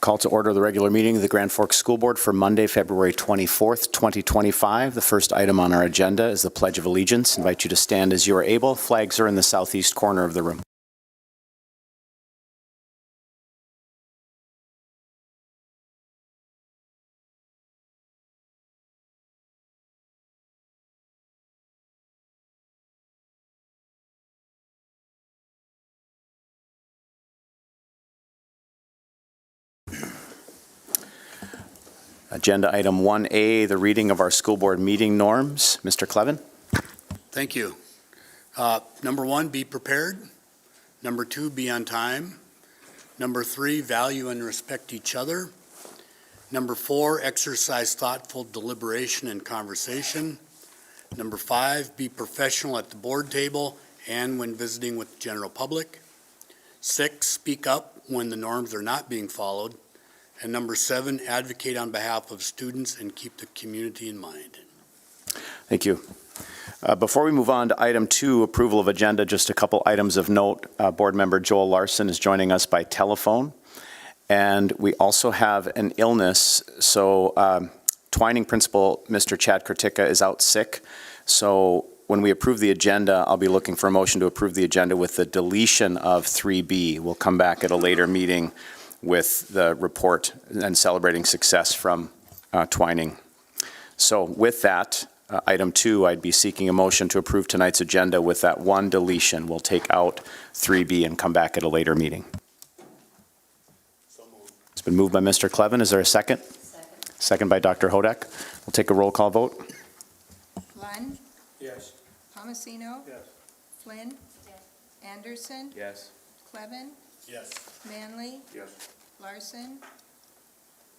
Call to order the regular meeting of the Grand Forks School Board for Monday, February 24th, 2025. The first item on our agenda is the Pledge of Allegiance. I invite you to stand as you are able. Flags are in the southeast corner of the room. Agenda item 1A, the reading of our school board meeting norms. Mr. Clevin. Thank you. Number 1, be prepared. Number 2, be on time. Number 3, value and respect each other. Number 4, exercise thoughtful deliberation and conversation. Number 5, be professional at the board table and when visiting with the general public. 6, speak up when the norms are not being followed. And number 7, advocate on behalf of students and keep the community in mind. Thank you. Before we move on to item 2, approval of agenda, just a couple items of note. Board member Joel Larson is joining us by telephone. And we also have an illness. So Twining principal, Mr. Chad Kritika, is out sick. So when we approve the agenda, I'll be looking for a motion to approve the agenda with the deletion of 3B. We'll come back at a later meeting with the report and celebrating success from Twining. So with that, item 2, I'd be seeking a motion to approve tonight's agenda with that one deletion. We'll take out 3B and come back at a later meeting. So moved. It's been moved by Mr. Clevin. Is there a second? Second by Dr. Hodak. We'll take a roll call vote. Lund? Yes. Palmasino? Yes. Flynn? Yes. Anderson? Yes. Clevin? Yes. Manley? Yes. Larson?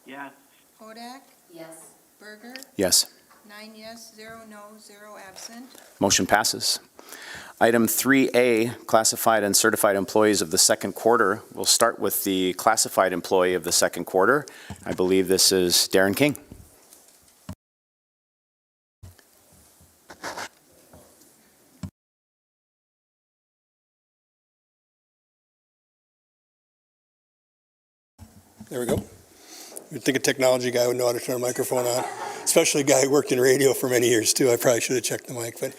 Yes. Hodak? Yes. Berger? Yes. 9 yes, 0 no, 0 absent. Motion passes. Item 3A, classified and certified employees of the second quarter. We'll start with the classified employee of the second quarter. I believe this is Darren King. There we go. You'd think a technology guy would know how to turn a microphone on, especially a guy who worked in radio for many years, too. I probably should have checked the mic. But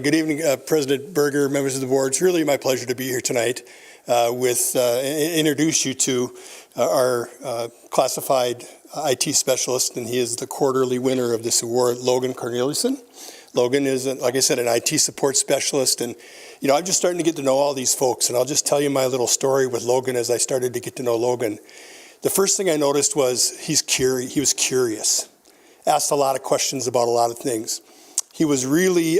good evening, President Berger, members of the board. It's really my pleasure to be here tonight introduce you to our classified IT specialist, and he is the quarterly winner of this award, Logan Corneliuson. Logan is, like I said, an IT support specialist, and I'm just starting to get to know all these folks, and I'll just tell you my little story with Logan as I started to get to know Logan. The first thing I noticed was he was curious, asked a lot of questions about a lot of things. He was really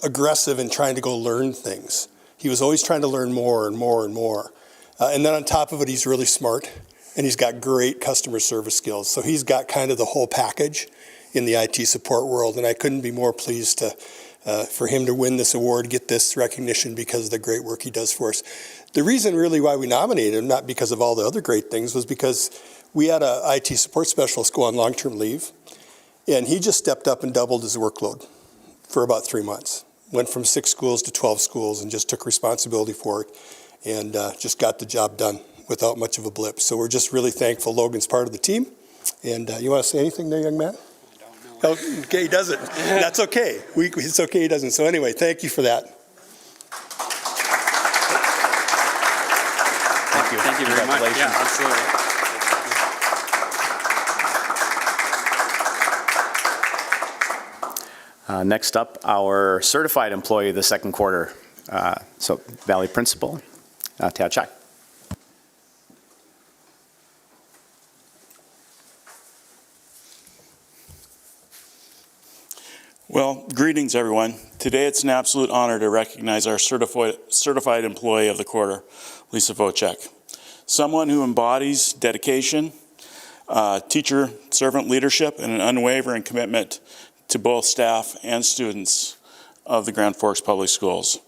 aggressive in trying to go learn things. He was always trying to learn more and more and more. And then on top of it, he's really smart, and he's got great customer service skills. So he's got kind of the whole package in the IT support world, and I couldn't be more pleased for him to win this award, get this recognition because of the great work he does for us. The reason really why we nominated him, not because of all the other great things, was because we had an IT support specialist go on long-term leave, and he just stepped up and doubled his workload for about 3 months. Went from 6 schools to 12 schools and just took responsibility for it and just got the job done without much of a blip. So we're just really thankful Logan's part of the team. And you want to say anything there, young man? Oh, okay, he doesn't. That's okay. It's okay he doesn't. So anyway, thank you for that. Thank you. Thank you very much. Yeah, absolutely. Next up, our certified employee of the second quarter. So Valley Principal, Tad Chai. Well, greetings, everyone. Today it's an absolute honor to recognize our certified employee of the quarter, Lisa Vocek. Someone who embodies dedication, teacher-servant leadership, and an unwavering commitment to both staff and students of the Grand Forks Public Schools.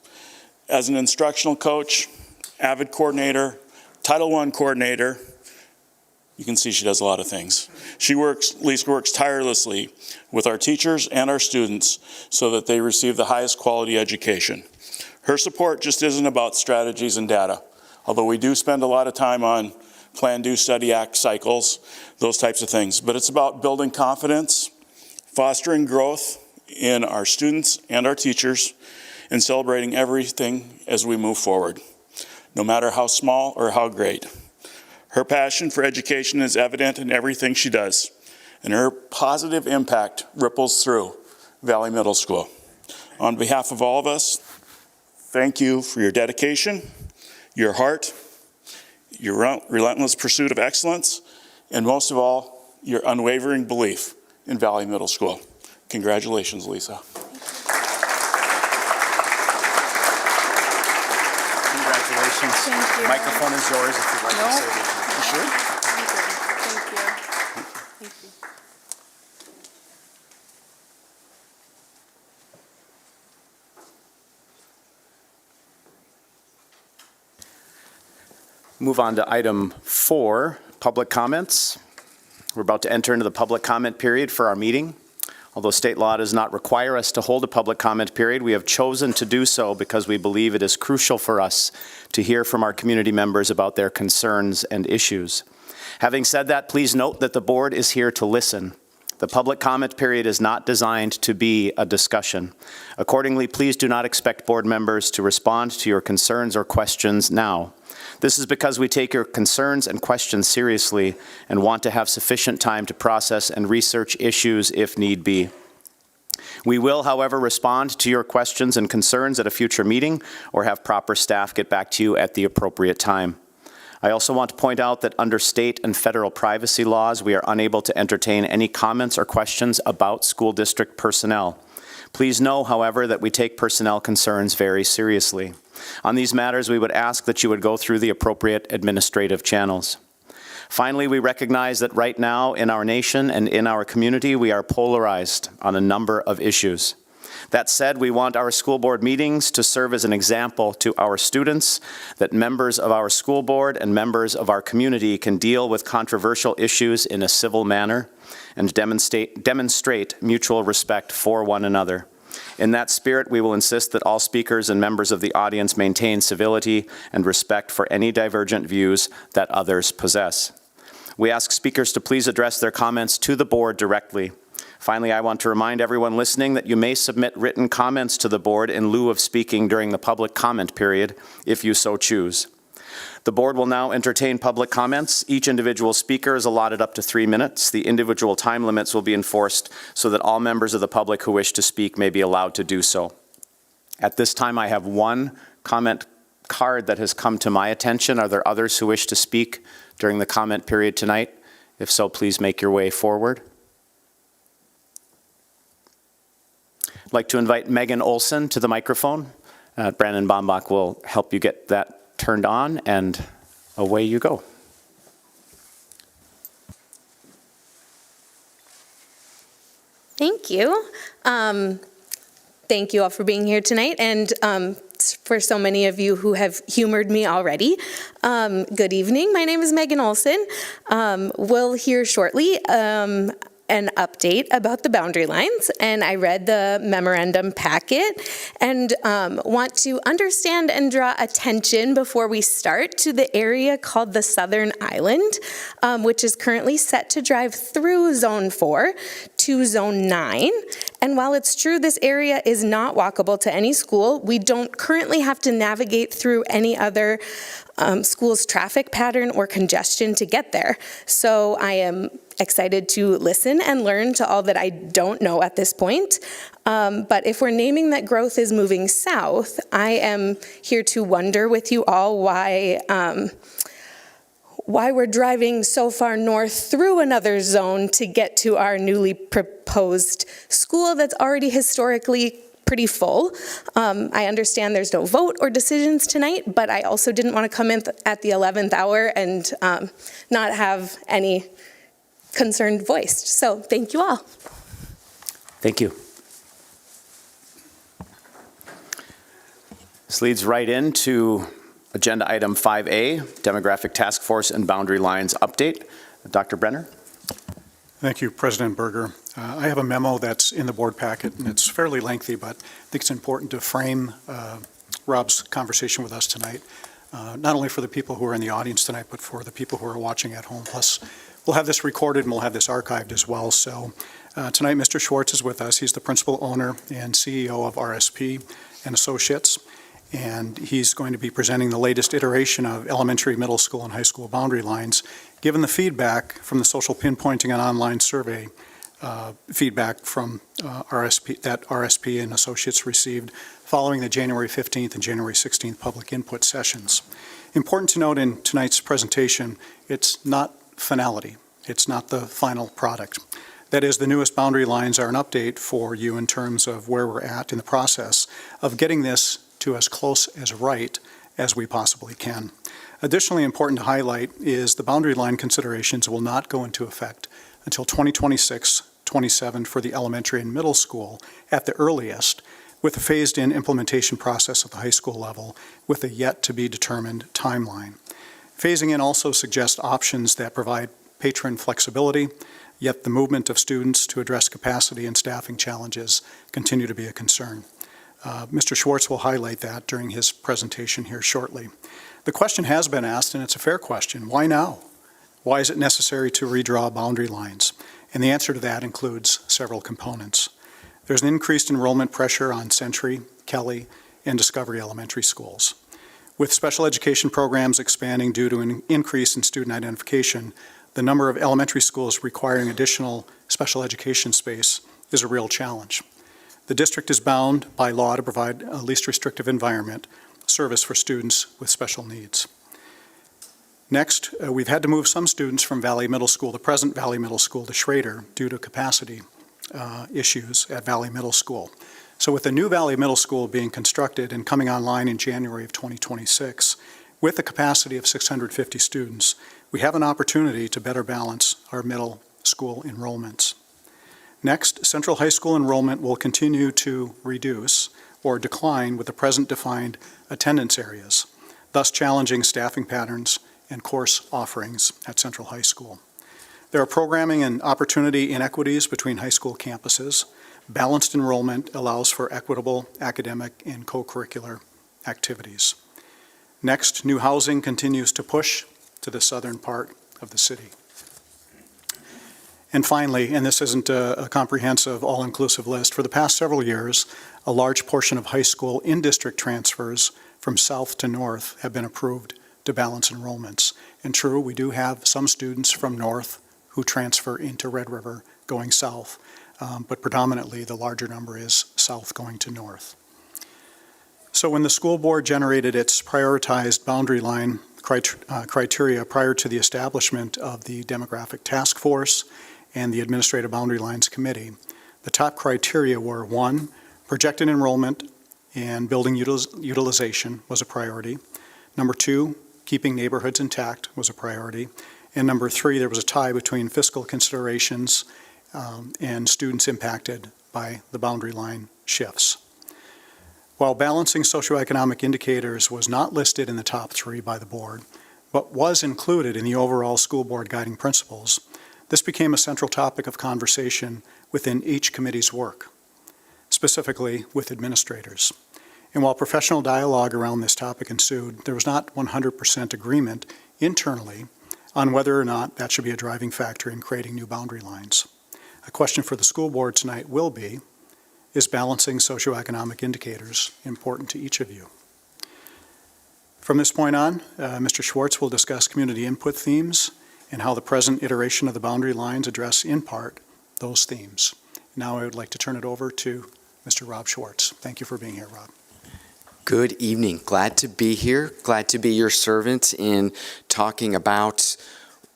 As an instructional coach, AVID coordinator, Title I coordinator, you can see she does a lot of things. Lisa works tirelessly with our teachers and our students so that they receive the highest quality education. Her support just isn't about strategies and data, Although we do spend a lot of time on plan, do, study, act cycles, those types of things. But it's about building confidence, fostering growth in our students and our teachers, and celebrating everything as we move forward, no matter how small or how great. Her passion for education is evident in everything she does, and her positive impact ripples through Valley Middle School. On behalf of all of us, thank you for your dedication, your heart, your relentless pursuit of excellence, and most of all, your unwavering belief in Valley Middle School. Congratulations, Lisa. Congratulations. Thank you. The microphone is yours if you'd like to say anything. You sure? Thank you. Thank you. Move on to item 4, public comments. We're about to enter into the public comment period for our meeting. Although state law does not require us to hold a public comment period, we have chosen to do so because we believe it is crucial for us to hear from our community members about their concerns and issues. Having said that, please note that the board is here to listen. The public comment period is not designed to be a discussion. Accordingly, please do not expect board members to respond to your concerns or questions now. This is because we take your concerns and questions seriously and want to have sufficient time to process and research issues if need be. We will, however, respond to your questions and concerns at a future meeting or have proper staff get back to you at the appropriate time. I also want to point out that under state and federal privacy laws, we are unable to entertain any comments or questions about school district personnel. Please know, however, that we take personnel concerns very seriously. On these matters, we would ask that you would go through the appropriate administrative channels. Finally, we recognize that right now in our nation and in our community, we are polarized on a number of issues. That said, we want our school board meetings to serve as an example to our students that members of our school board and members of our community can deal with controversial issues in a civil manner and demonstrate mutual respect for one another. In that spirit, we will insist that all speakers and members of the audience maintain civility and respect for any divergent views that others possess. We ask speakers to please address their comments to the board directly. Finally, I want to remind everyone listening that you may submit written comments to the board in lieu of speaking during the public comment period, if you so choose. The board will now entertain public comments. Each individual speaker is allotted up to 3 minutes. The individual time limits will be enforced so that all members of the public who wish to speak may be allowed to do so. At this time, I have one comment card that has come to my attention. Are there others who wish to speak during the comment period tonight? If so, please make your way forward. I'd like to invite Megan Olson to the microphone. Brandon Bombach will help you get that turned on, and away you go. Thank you. Thank you all for being here tonight, and for so many of you who have humored me already. Good evening. My name is Megan Olson. We'll hear shortly an update about the boundary lines, and I read the memorandum packet and want to understand and draw attention before we start to the area called the Southern Island, which is currently set to drive through Zone 4 to Zone 9. And while it's true this area is not walkable to any school, we don't currently have to navigate through any other school's traffic pattern or congestion to get there. So I am excited to listen and learn to all that I don't know at this point. But if we're naming that growth is moving south, I am here to wonder with you all why we're driving so far north through another zone to get to our newly proposed school that's already historically pretty full. I understand there's no vote or decisions tonight, but I also didn't want to come in at the 11th hour and not have any concerned voiced. So thank you all. Thank you. This leads right into agenda item 5A, Demographic Task Force and Boundary Lines Update. Dr. Brenner. Thank you, President Berger. I have a memo that's in the board packet, and it's fairly lengthy, but I think it's important to frame Rob's conversation with us tonight. not only for the people who are in the audience tonight, but for the people who are watching at home. Plus, we'll have this recorded and we'll have this archived as well. So tonight, Mr. Schwartz is with us. He's the principal owner and CEO of RSP and Associates, and he's going to be presenting the latest iteration of elementary, middle school, and high school boundary lines, given the feedback from the social pinpointing and online survey feedback from RSP and Associates received following the January 15th and January 16th public input sessions. Important to note in tonight's presentation, it's not finality. It's not the final product. That is, the newest boundary lines are an update for you in terms of where we're at in the process of getting this to as close as right as we possibly can. Additionally important to highlight is the boundary line considerations will not go into effect until 2026-27 for the elementary and middle school at the earliest, with a phased-in implementation process at the high school level with a yet-to-be-determined timeline. Phasing in also suggests options that provide patron flexibility, yet the movement of students to address capacity and staffing challenges continue to be a concern. Mr. Schwartz will highlight that during his presentation here shortly. The question has been asked, and it's a fair question, why now? Why is it necessary to redraw boundary lines? And the answer to that includes several components. There's an increased enrollment pressure on Century, Kelly, and Discovery elementary schools. With special education programs expanding due to an increase in student identification, the number of elementary schools requiring additional special education space is a real challenge. The district is bound by law to provide a least restrictive environment service for students with special needs. Next, we've had to move some students from Valley Middle School, the present Valley Middle School, to Schrader due to capacity issues at Valley Middle School. So with the new Valley Middle School being constructed and coming online in January of 2026, with a capacity of 650 students, we have an opportunity to better balance our middle school enrollments. Next, Central High School enrollment will continue to reduce or decline with the present defined attendance areas, thus challenging staffing patterns and course offerings at Central High School. There are programming and opportunity inequities between high school campuses. Balanced enrollment allows for equitable academic and co-curricular activities. Next, new housing continues to push to the southern part of the city. And finally, and this isn't a comprehensive, all-inclusive list, for the past several years, a large portion of high school in-district transfers from south to north have been approved to balance enrollments. And true, we do have some students from north who transfer into Red River going south, but predominantly the larger number is south going to north. So when the school board generated its prioritized boundary line criteria prior to the establishment of the demographic task force and the administrative boundary lines committee, the top criteria were: 1, projected enrollment and building utilization was a priority. Number 2, keeping neighborhoods intact was a priority. And number 3, there was a tie between fiscal considerations and students impacted by the boundary line shifts. While balancing socioeconomic indicators was not listed in the top 3 by the board, but was included in the overall school board guiding principles, this became a central topic of conversation within each committee's work, specifically with administrators. And while professional dialogue around this topic ensued, there was not 100% agreement internally on whether or not that should be a driving factor in creating new boundary lines. A question for the school board tonight will be, is balancing socioeconomic indicators important to each of you? From this point on, Mr. Schwartz will discuss community input themes and how the present iteration of the boundary lines address in part those themes. Now I would like to turn it over to Mr. Rob Schwartz. Thank you for being here, Rob. Good evening. Glad to be here. Glad to be your servant in talking about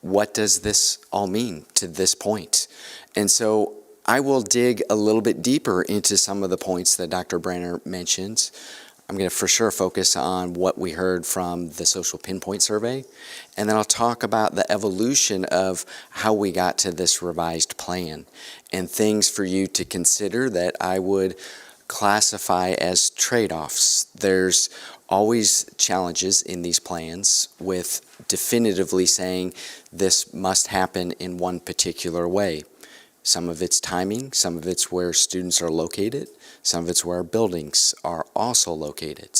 what does this all mean to this point. And so I will dig a little bit deeper into some of the points that Dr. Brenner mentioned. I'm going to for sure focus on what we heard from the social pinpoint survey, and then I'll talk about the evolution of how we got to this revised plan and things for you to consider that I would classify as trade-offs. There's always challenges in these plans with definitively saying this must happen in one particular way. Some of it's timing, some of it's where students are located, some of it's where our buildings are also located.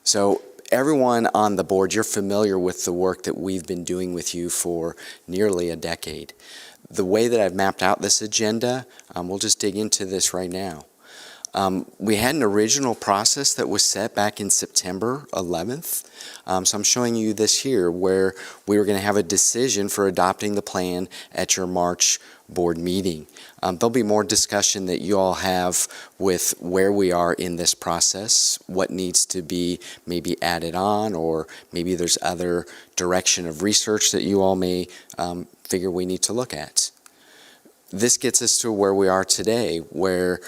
So everyone on the board, you're familiar with the work that we've been doing with you for nearly a decade. The way that I've mapped out this agenda, we'll just dig into this right now. We had an original process that was set back in September 11th. So I'm showing you this here where we were going to have a decision for adopting the plan at your March board meeting. There'll be more discussion that you all have with where we are in this process, what needs to be maybe added on, or maybe there's other direction of research that you all may figure we need to look at. This gets us to where we are today, where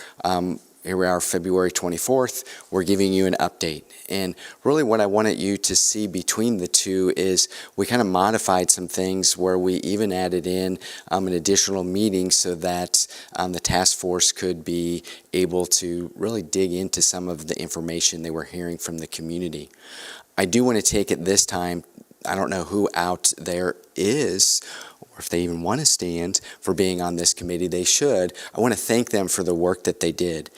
here we are, February 24th, we're giving you an update. And really what I wanted you to see between the two is we kind of modified some things where we even added in an additional meeting so that the task force could be able to really dig into some of the information they were hearing from the community. I do want to take it this time, I don't know who out there is, or if they even want to stand for being on this committee, they should. I want to thank them for the work that they did.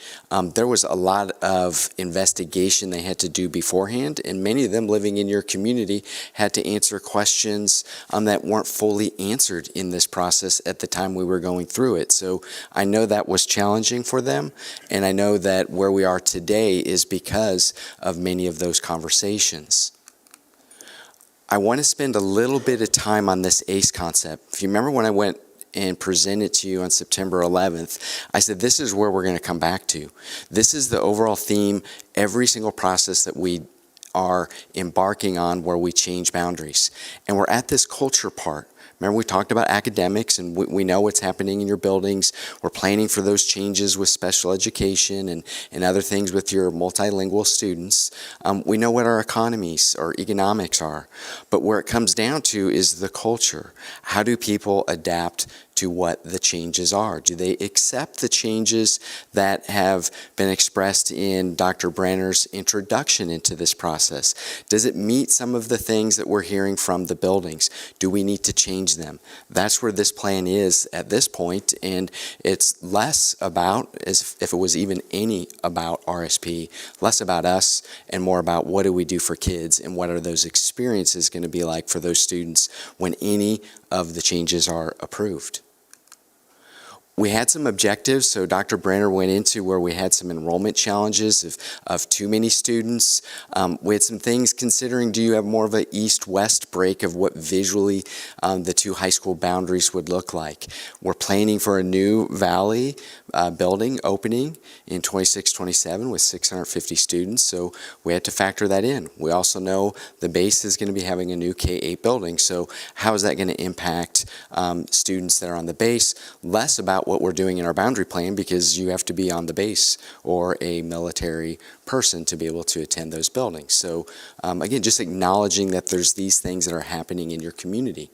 There was a lot of investigation they had to do beforehand, and many of them living in your community had to answer questions that weren't fully answered in this process at the time we were going through it. So I know that was challenging for them, and I know that where we are today is because of many of those conversations. I want to spend a little bit of time on this ACE concept. If you remember when I went and presented to you on September 11th, I said this is where we're going to come back to. This is the overall theme, every single process that we are embarking on where we change boundaries. And we're at this culture part. Remember, we talked about academics, and we know what's happening in your buildings. We're planning for those changes with special education and other things with your multilingual students. We know what our economies or economics are. But where it comes down to is the culture. How do people adapt to what the changes are? Do they accept the changes that have been expressed in Dr. Brenner's introduction into this process? Does it meet some of the things that we're hearing from the buildings? Do we need to change them? That's where this plan is at this point, and it's less about, as if it was even any about RSP, less about us and more about what do we do for kids and what are those experiences going to be like for those students when any of the changes are approved. We had some objectives, so Dr. Brenner went into where we had some enrollment challenges of too many students. We had some things considering, do you have more of an east-west break of what visually the two high school boundaries would look like? We're planning for a new Valley building opening in 26-27 with 650 students, so we had to factor that in. We also know the base is going to be having a new K-8 building, so how is that going to impact students that are on the base? Less about what we're doing in our boundary plan, because you have to be on the base or a military person to be able to attend those buildings. So again, just acknowledging that there's these things that are happening in your community.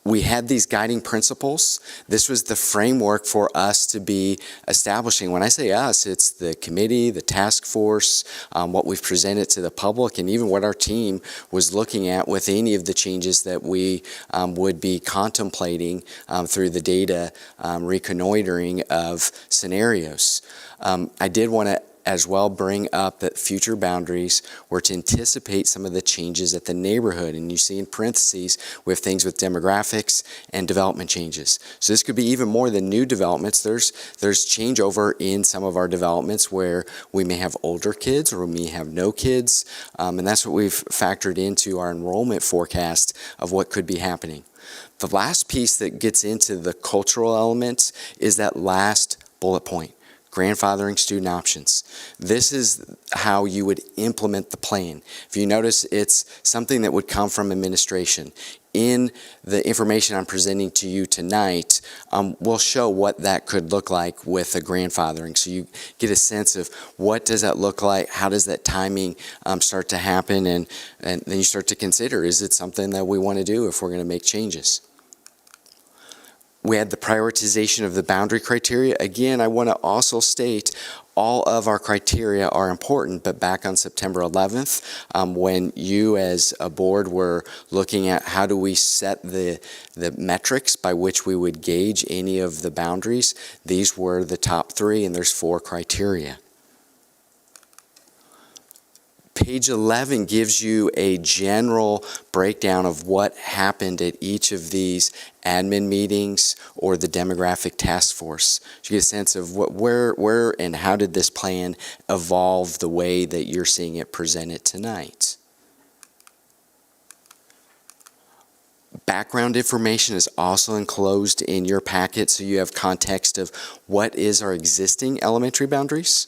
We had these guiding principles. This was the framework for us to be establishing. When I say us, it's the committee, the task force, what we've presented to the public, and even what our team was looking at with any of the changes that we would be contemplating through the data reconnoitering of scenarios. I did want to as well bring up that future boundaries were to anticipate some of the changes at the neighborhood. And you see in parentheses, we have things with demographics and development changes. So this could be even more than new developments. There's changeover in some of our developments where we may have older kids or we may have no kids. And that's what we've factored into our enrollment forecast of what could be happening. The last piece that gets into the cultural elements is that last bullet point. Grandfathering student options. This is how you would implement the plan. If you notice, it's something that would come from administration. In the information I'm presenting to you tonight, we'll show what that could look like with a grandfathering. So you get a sense of what does that look like, how does that timing start to happen, and then you start to consider, is it something that we want to do if we're going to make changes? We had the prioritization of the boundary criteria. Again, I want to also state all of our criteria are important, but back on September 11th, when you as a board were looking at how do we set the metrics by which we would gauge any of the boundaries, these were the top three, and there's 4 criteria. Page 11 gives you a general breakdown of what happened at each of these admin meetings or the demographic task force. So you get a sense of where and how did this plan evolve the way that you're seeing it presented tonight. Background information is also enclosed in your packet, so you have context of what is our existing elementary boundaries.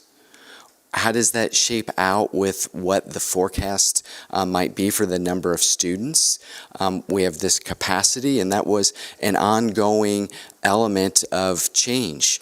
How does that shape out with what the forecast might be for the number of students? We have this capacity, and that was an ongoing element of change.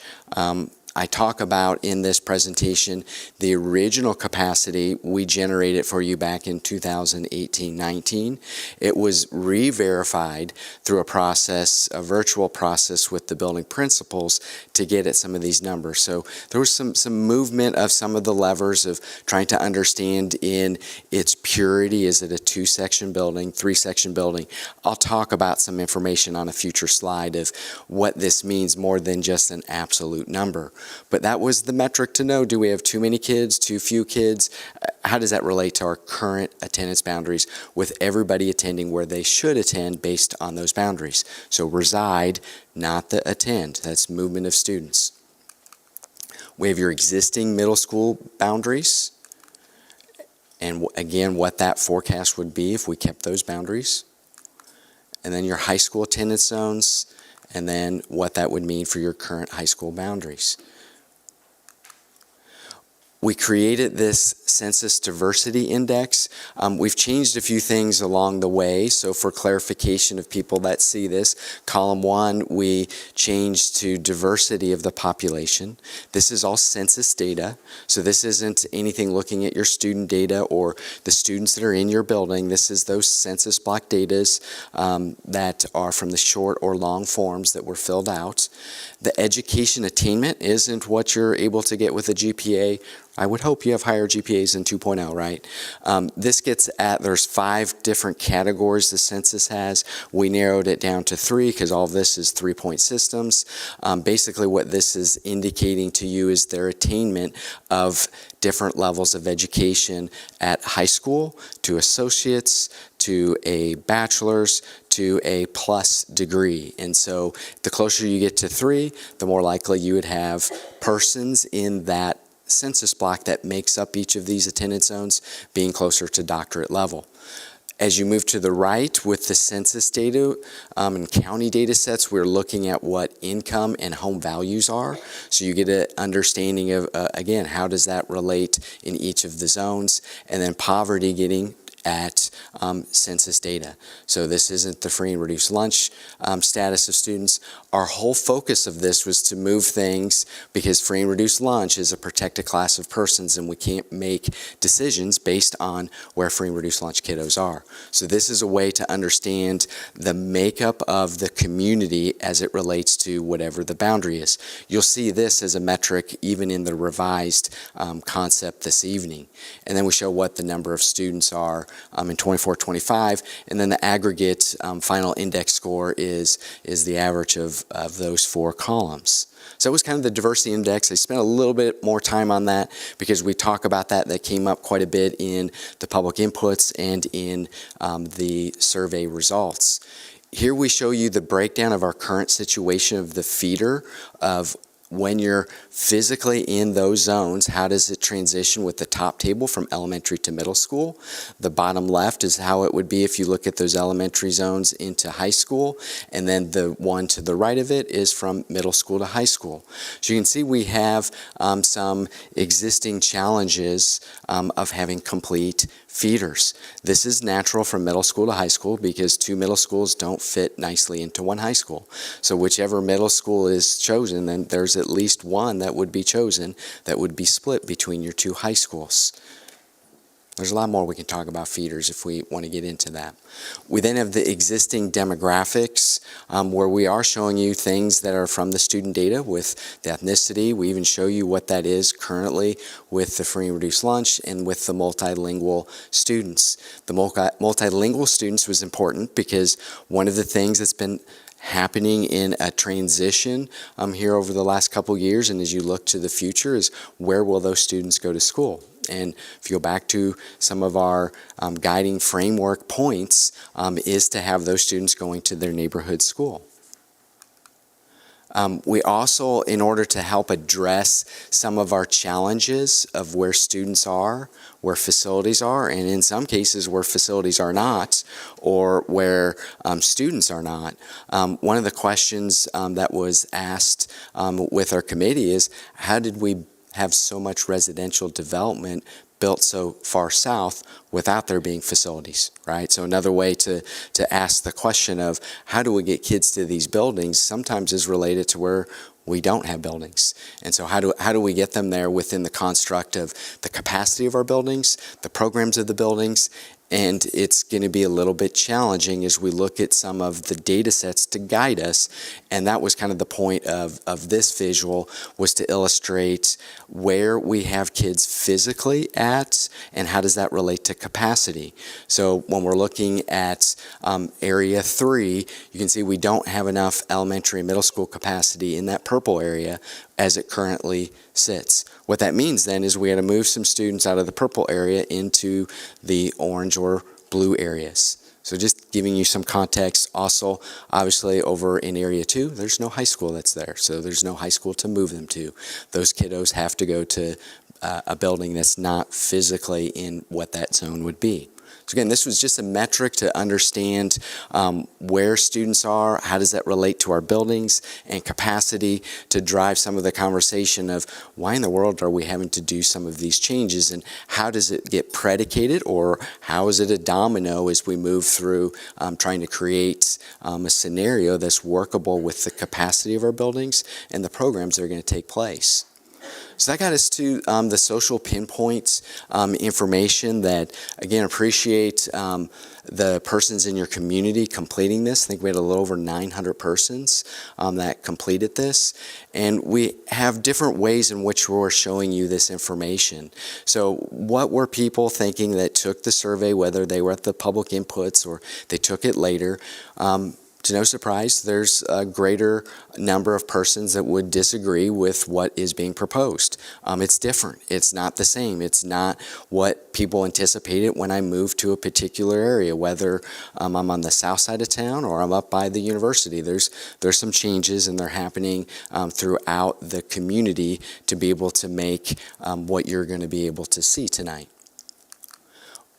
I talk about in this presentation the original capacity we generated for you back in 2018-19. It was re-verified through a virtual process with the building principals to get at some of these numbers. So there was some movement of some of the levers of trying to understand in its purity. Is it a 2-section building, 3-section building? I'll talk about some information on a future slide of what this means more than just an absolute number. But that was the metric to know, do we have too many kids, too few kids? How does that relate to our current attendance boundaries with everybody attending where they should attend based on those boundaries? So reside, not the attend. That's movement of students. We have your existing middle school boundaries. And again, what that forecast would be if we kept those boundaries. And then your high school attendance zones, and then what that would mean for your current high school boundaries. We created this Census Diversity Index. We've changed a few things along the way, so for clarification of people that see this, column 1, we changed to diversity of the population. This is all census data, so this isn't anything looking at your student data or the students that are in your building. This is those census block datas that are from the short or long forms that were filled out. The education attainment isn't what you're able to get with a GPA. I would hope you have higher GPAs than 2.0, right? This gets at, there's 5 different categories the census has. We narrowed it down to 3 because all of this is 3-point systems. Basically what this is indicating to you is their attainment of different levels of education at high school, to associates, to a bachelor's, to a plus degree. And so the closer you get to 3, the more likely you would have persons in that census block that makes up each of these attendance zones being closer to doctorate level. As you move to the right with the census data and county data sets, we're looking at what income and home values are. So you get an understanding of, again, how does that relate in each of the zones, and then poverty getting at census data. So this isn't the free and reduced lunch status of students. Our whole focus of this was to move things because free and reduced lunch is a protected class of persons, and we can't make decisions based on where free and reduced lunch kiddos are. So this is a way to understand the makeup of the community as it relates to whatever the boundary is. You'll see this as a metric even in the revised concept this evening. And then we show what the number of students are in 24-25, and then the aggregate final index score is the average of those 4 columns. So it was kind of the diversity index. I spent a little bit more time on that because we talk about that. That came up quite a bit in the public inputs and in the survey results. Here we show you the breakdown of our current situation of the feeder of when you're physically in those zones, how does it transition with the top table from elementary to middle school? The bottom left is how it would be if you look at those elementary zones into high school, and then the one to the right of it is from middle school to high school. So you can see we have some existing challenges of having complete feeders. This is natural from middle school to high school because 2 middle schools don't fit nicely into 1 high school. So whichever middle school is chosen, then there's at least one that would be chosen that would be split between your 2 high schools. There's a lot more we can talk about feeders if we want to get into that. We then have the existing demographics where we are showing you things that are from the student data with the ethnicity. We even show you what that is currently with the free and reduced lunch and with the multilingual students. The multilingual students was important because one of the things that's been happening in a transition here over the last couple years, and as you look to the future, is where will those students go to school? And if you go back to some of our guiding framework points, is to have those students going to their neighborhood school. We also, in order to help address some of our challenges of where students are, where facilities are, and in some cases where facilities are not, or where students are not, one of the questions that was asked with our committee is, how did we have so much residential development built so far south without there being facilities, right? So another way to ask the question of how do we get kids to these buildings sometimes is related to where we don't have buildings. And so how do we get them there within the construct of the capacity of our buildings, the programs of the buildings, and it's going to be a little bit challenging as we look at some of the data sets to guide us. And that was kind of the point of this visual, was to illustrate where we have kids physically at and how does that relate to capacity. So when we're looking at area 3, you can see we don't have enough elementary and middle school capacity in that purple area as it currently sits. What that means then is we had to move some students out of the purple area into the orange or blue areas. So just giving you some context. Also, obviously over in area 2, there's no high school that's there. So there's no high school to move them to. Those kiddos have to go to a building that's not physically in what that zone would be. So again, this was just a metric to understand where students are, how does that relate to our buildings, and capacity to drive some of the conversation of why in the world are we having to do some of these changes, and how does it get predicated, or how is it a domino as we move through trying to create a scenario that's workable with the capacity of our buildings and the programs that are going to take place. So that got us to the social pinpoint information that, again, appreciate the persons in your community completing this. I think we had a little over 900 persons that completed this. And we have different ways in which we're showing you this information. So what were people thinking that took the survey, whether they were at the public inputs or they took it later? To no surprise, there's a greater number of persons that would disagree with what is being proposed. It's different. It's not the same. It's not what people anticipated when I moved to a particular area, whether I'm on the south side of town or I'm up by the university. There's some changes, and they're happening throughout the community to be able to make what you're going to be able to see tonight.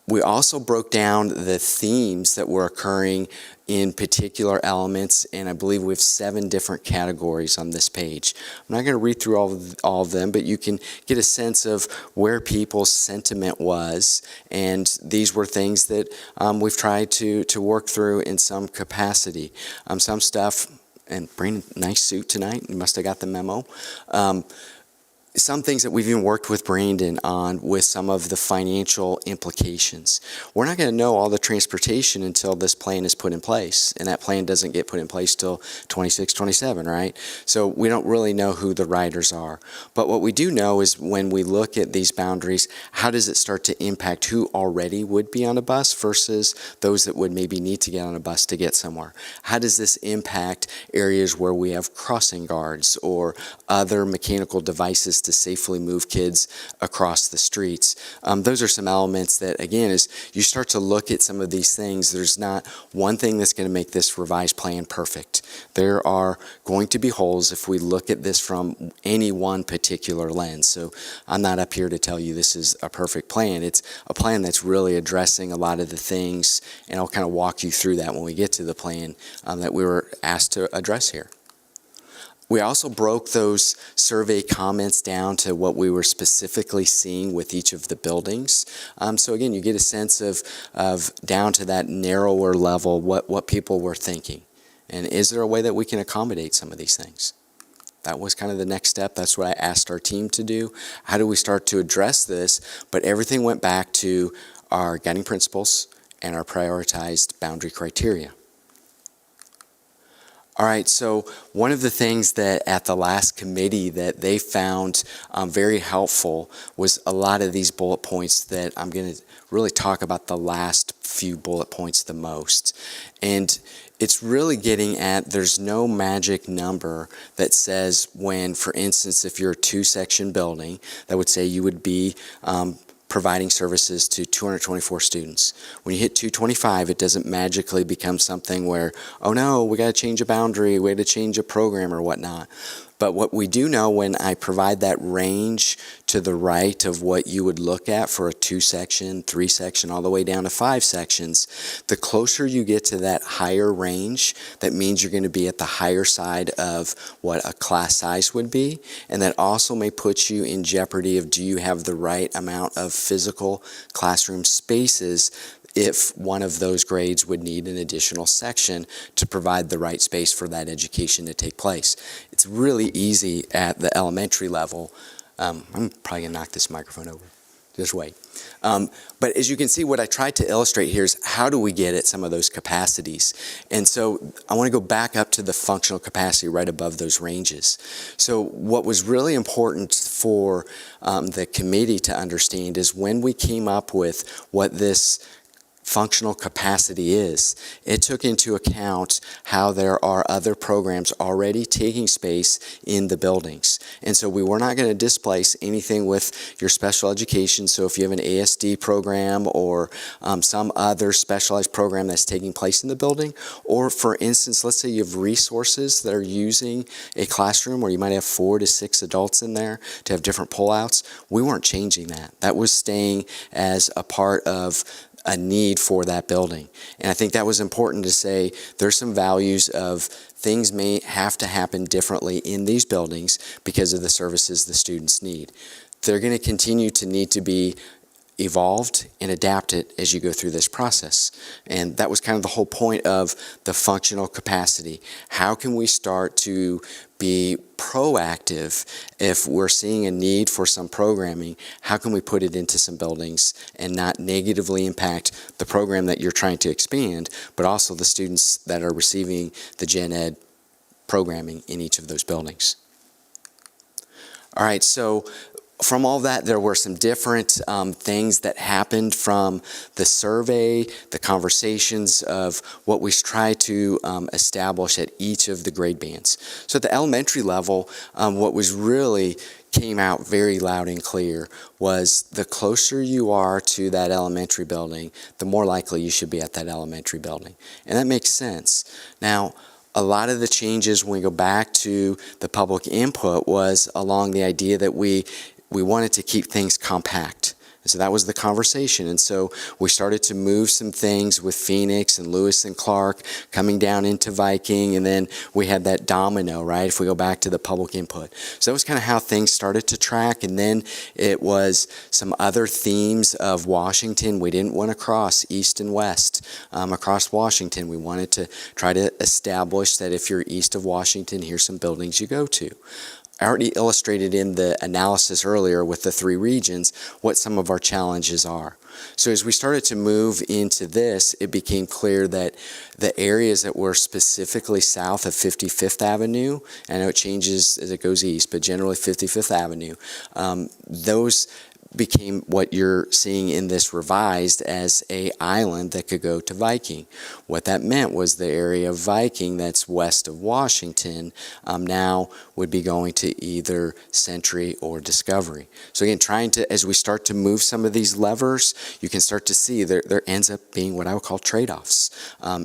We also broke down the themes that were occurring in particular elements, and I believe we have 7 different categories on this page. I'm not going to read through all of them, but you can get a sense of where people's sentiment was, and these were things that we've tried to work through in some capacity. Some stuff, and Brandon, nice suit tonight, you must have got the memo. Some things that we've even worked with Brandon on with some of the financial implications. We're not going to know all the transportation until this plan is put in place, and that plan doesn't get put in place till 26, 27, right? So we don't really know who the riders are. But what we do know is when we look at these boundaries, how does it start to impact who already would be on a bus versus those that would maybe need to get on a bus to get somewhere? How does this impact areas where we have crossing guards or other mechanical devices to safely move kids across the streets? Those are some elements that, again, as you start to look at some of these things, there's not one thing that's going to make this revised plan perfect. There are going to be holes if we look at this from any one particular lens. So I'm not up here to tell you this is a perfect plan. It's a plan that's really addressing a lot of the things, and I'll kind of walk you through that when we get to the plan that we were asked to address here. We also broke those survey comments down to what we were specifically seeing with each of the buildings. So again, you get a sense of down to that narrower level, what people were thinking. And is there a way that we can accommodate some of these things? That was kind of the next step. That's what I asked our team to do. How do we start to address this? But everything went back to our guiding principles and our prioritized boundary criteria. All right, so one of the things that at the last committee that they found very helpful was a lot of these bullet points that I'm going to really talk about the last few bullet points the most. And it's really getting at, there's no magic number that says when, for instance, if you're a 2-section building, that would say you would be providing services to 224 students. When you hit 225, it doesn't magically become something where, oh no, we got to change a boundary, we got to change a program or whatnot. But what we do know when I provide that range to the right of what you would look at for a 2-section, 3-section, all the way down to 5 sections, the closer you get to that higher range, that means you're going to be at the higher side of what a class size would be. And that also may put you in jeopardy of, do you have the right amount of physical classroom spaces if one of those grades would need an additional section to provide the right space for that education to take place. It's really easy at the elementary level. I'm probably going to knock this microphone over. Just wait. But as you can see, what I tried to illustrate here is how do we get at some of those capacities? And so I want to go back up to the functional capacity right above those ranges. So what was really important for the committee to understand is when we came up with what this functional capacity is, it took into account how there are other programs already taking space in the buildings. And so we were not going to displace anything with your special education. So if you have an ASD program or some other specialized program that's taking place in the building, or for instance, let's say you have resources that are using a classroom where you might have 4 to 6 adults in there to have different pullouts, we weren't changing that. That was staying as a part of a need for that building. And I think that was important to say there's some values of things may have to happen differently in these buildings because of the services the students need. They're going to continue to need to be evolved and adapted as you go through this process. And that was kind of the whole point of the functional capacity. How can we start to be proactive if we're seeing a need for some programming? How can we put it into some buildings and not negatively impact the program that you're trying to expand, but also the students that are receiving the gen ed programming in each of those buildings? All right, so from all that, there were some different things that happened from the survey, the conversations of what we try to establish at each of the grade bands. So at the elementary level, what was really came out very loud and clear was the closer you are to that elementary building, the more likely you should be at that elementary building. And that makes sense. Now, a lot of the changes when we go back to the public input was along the idea that we wanted to keep things compact. And so that was the conversation. And so we started to move some things with Phoenix and Lewis and Clark coming down into Viking. And then we had that domino, right? If we go back to the public input. So that was kind of how things started to track. And then it was some other themes of Washington. We didn't want to cross east and west across Washington. We wanted to try to establish that if you're east of Washington, here's some buildings you go to. I already illustrated in the analysis earlier with the 3 regions what some of our challenges are. So as we started to move into this, it became clear that the areas that were specifically south of 55th Avenue, I know it changes as it goes east, but generally 55th Avenue, those became what you're seeing in this revised as a island that could go to Viking. What that meant was the area of Viking that's west of Washington now would be going to either Century or Discovery. So again, trying to, as we start to move some of these levers, you can start to see there ends up being what I would call trade-offs.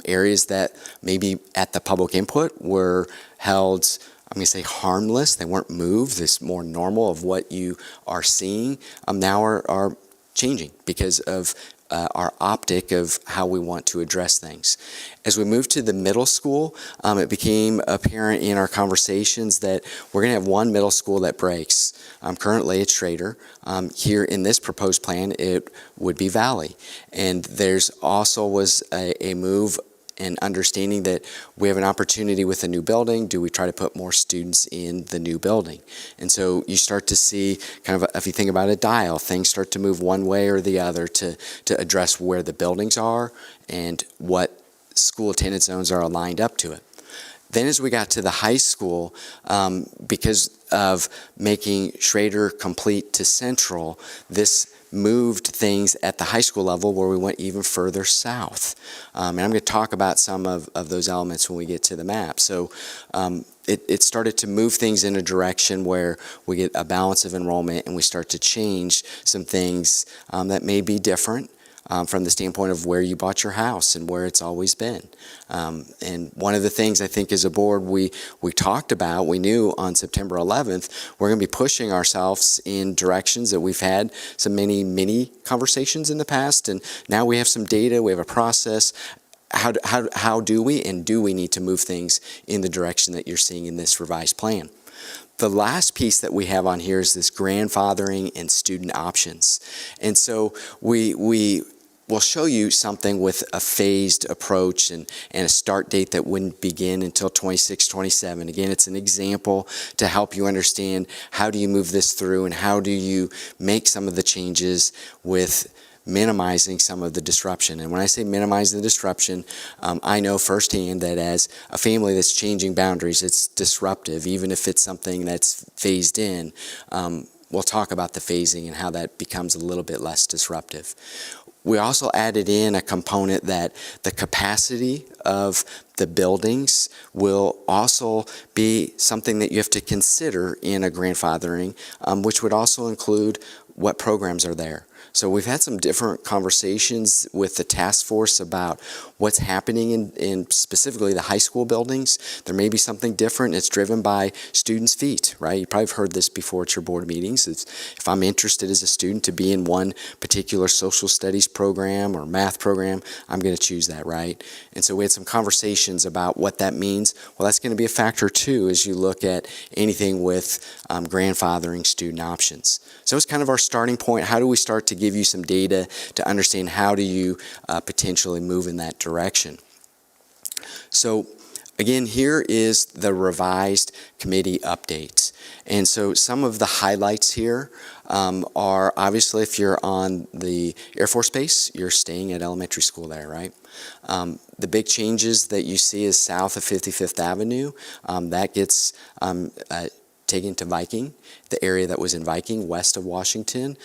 Areas that maybe at the public input were held, I'm going to say harmless, they weren't moved, this more normal of what you are seeing, now are changing because of our optic of how we want to address things. As we move to the middle school, it became apparent in our conversations that we're going to have one middle school that breaks. Currently it's Schrader. Here in this proposed plan, it would be Valley. And there's also was a move and understanding that we have an opportunity with a new building. Do we try to put more students in the new building? And so you start to see kind of, if you think about a dial, things start to move one way or the other to address where the buildings are and what school attendance zones are aligned up to it. Then as we got to the high school, because of making Schrader complete to Central, this moved things at the high school level where we went even further south. And I'm going to talk about some of those elements when we get to the map. So it started to move things in a direction where we get a balance of enrollment and we start to change some things that may be different from the standpoint of where you bought your house and where it's always been. And one of the things I think as a board we talked about, we knew on September 11th, we're going to be pushing ourselves in directions that we've had some many conversations in the past, and now we have some data, we have a process. How do we need to move things in the direction that you're seeing in this revised plan? The last piece that we have on here is this grandfathering and student options. And so we'll show you something with a phased approach and a start date that wouldn't begin until 26, 27. Again, it's an example to help you understand how do you move this through and how do you make some of the changes with minimizing some of the disruption. And when I say minimize the disruption, I know firsthand that as a family that's changing boundaries, it's disruptive, even if it's something that's phased in. We'll talk about the phasing and how that becomes a little bit less disruptive. We also added in a component that the capacity of the buildings will also be something that you have to consider in a grandfathering, which would also include what programs are there. So we've had some different conversations with the task force about what's happening in specifically the high school buildings. There may be something different. It's driven by students' feet, right? You probably have heard this before at your board meetings. It's, if I'm interested as a student to be in one particular social studies program or math program, I'm going to choose that, right? And so we had some conversations about what that means. Well, that's going to be a factor too as you look at anything with grandfathering student options. So it's kind of our starting point. How do we start to give you some data to understand how do you potentially move in that direction? So again, here is the revised committee updates. And so some of the highlights here are obviously if you're on the Air Force Base, you're staying at elementary school there, right? The big changes that you see is south of 55th Avenue. That gets taken to Viking, the area that was in Viking, west of Washington.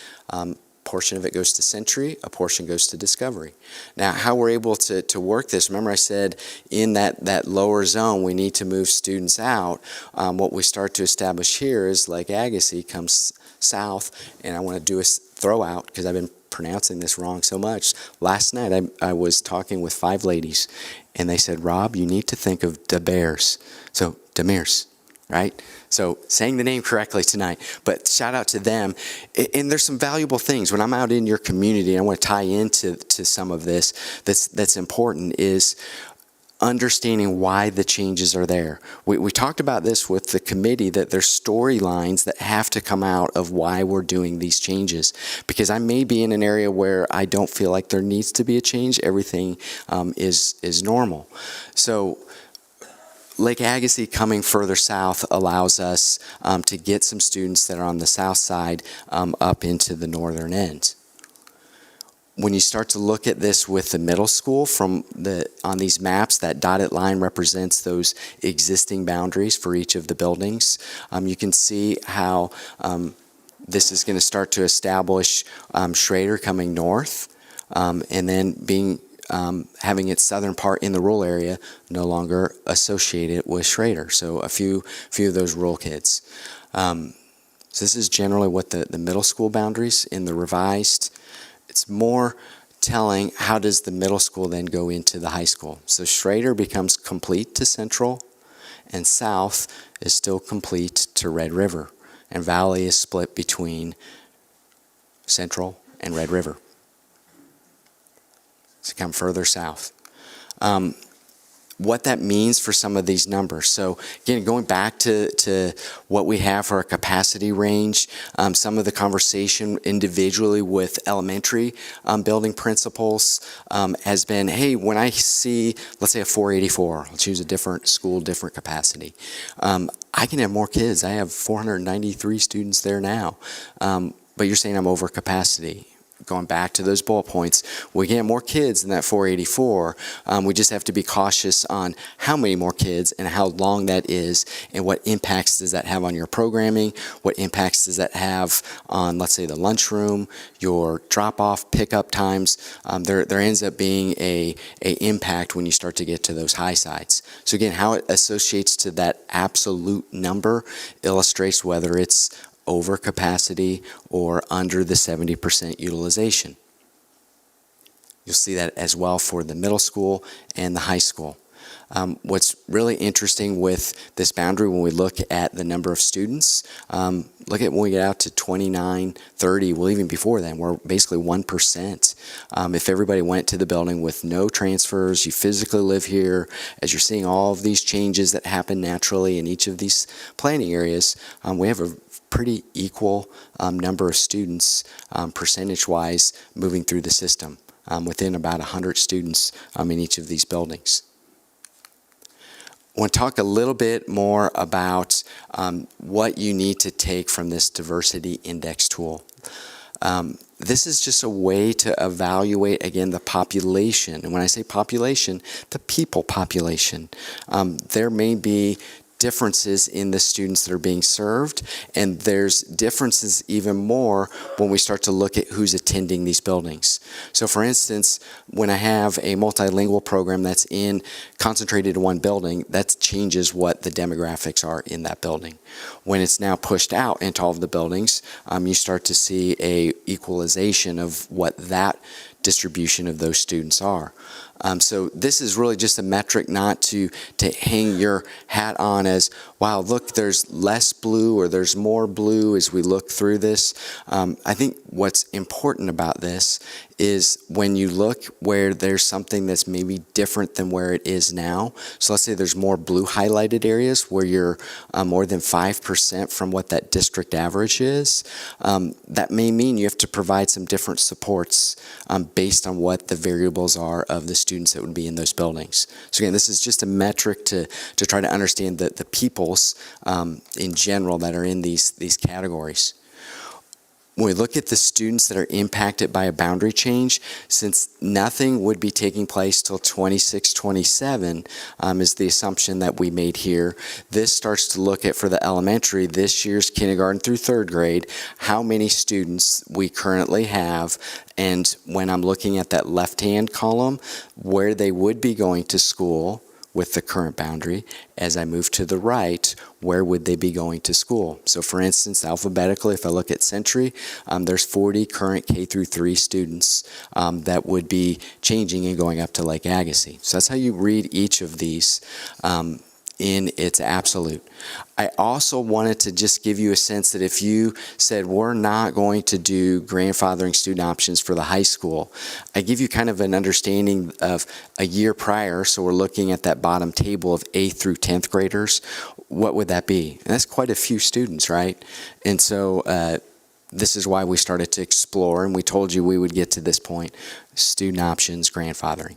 Portion of it goes to Century, a portion goes to Discovery. Now, how we're able to work this, remember I said in that lower zone we need to move students out. What we start to establish here is Lake Agassiz comes south, and I want to do a throw out because I've been pronouncing this wrong so much. Last night I was talking with 5 ladies, and they said, Rob, you need to think of Demers. So Demers, right? So saying the name correctly tonight, but shout out to them. And there's some valuable things. When I'm out in your community, I want to tie into some of this that's important is understanding why the changes are there. We talked about this with the committee that there's storylines that have to come out of why we're doing these changes. Because I may be in an area where I don't feel like there needs to be a change. Everything is normal. So Lake Agassiz coming further south allows us to get some students that are on the south side up into the northern end. When you start to look at this with the middle school on these maps, that dotted line represents those existing boundaries for each of the buildings. You can see how this is going to start to establish Schrader coming north and then having its southern part in the rural area no longer associated with Schrader. So a few of those rural kids. So this is generally what the middle school boundaries in the revised. It's more telling how does the middle school then go into the high school. So Schrader becomes complete to Central, and south is still complete to Red River. And Valley is split between Central and Red River. To come further south. What that means for some of these numbers. So again, going back to what we have for a capacity range, some of the conversation individually with elementary building principals has been, hey, when I see, let's say a 484, I'll choose a different school, different capacity. I can have more kids. I have 493 students there now. But you're saying I'm over capacity. going back to those bullet points, we get more kids in that 484. We just have to be cautious on how many more kids and how long that is, and what impacts does that have on your programming, what impacts does that have on, let's say, the lunchroom, your drop-off, pickup times. There ends up being a impact when you start to get to those high sides. So again, how it associates to that absolute number illustrates whether it's over capacity or under the 70% utilization. You'll see that as well for the middle school and the high school. What's really interesting with this boundary when we look at the number of students, look at when we get out to 29, 30, well, even before then, we're basically 1%. If everybody went to the building with no transfers, you physically live here, as you're seeing all of these changes that happen naturally in each of these planning areas, we have a pretty equal number of students percentage-wise moving through the system, within about 100 students in each of these buildings. I want to talk a little bit more about what you need to take from this diversity index tool. This is just a way to evaluate, again, the population. And when I say population, the people population. There may be differences in the students that are being served, and there's differences even more when we start to look at who's attending these buildings. So for instance, when I have a multilingual program that's concentrated in one building, that changes what the demographics are in that building. When it's now pushed out into all of the buildings, you start to see a equalization of what that distribution of those students are. So this is really just a metric not to hang your hat on as, wow, look, there's less blue or there's more blue as we look through this. I think what's important about this is when you look where there's something that's maybe different than where it is now. So let's say there's more blue highlighted areas where you're more than 5% from what that district average is. That may mean you have to provide some different supports based on what the variables are of the students that would be in those buildings. So again, this is just a metric to try to understand the peoples in general that are in these categories. When we look at the students that are impacted by a boundary change, since nothing would be taking place till 26, 27 is the assumption that we made here, this starts to look at, for the elementary, this year's kindergarten through third grade, how many students we currently have, and when I'm looking at that left-hand column, where they would be going to school with the current boundary. As I move to the right, where would they be going to school? So for instance, alphabetically, if I look at Century, there's 40 current K through 3 students that would be changing and going up to Lake Agassiz. So that's how you read each of these in its absolute. I also wanted to just give you a sense that if you said we're not going to do grandfathering student options for the high school, I give you kind of an understanding of a year prior, so we're looking at that bottom table of 8th through 10th graders, what would that be? And that's quite a few students, right? And so this is why we started to explore, and we told you we would get to this point, student options, grandfathering.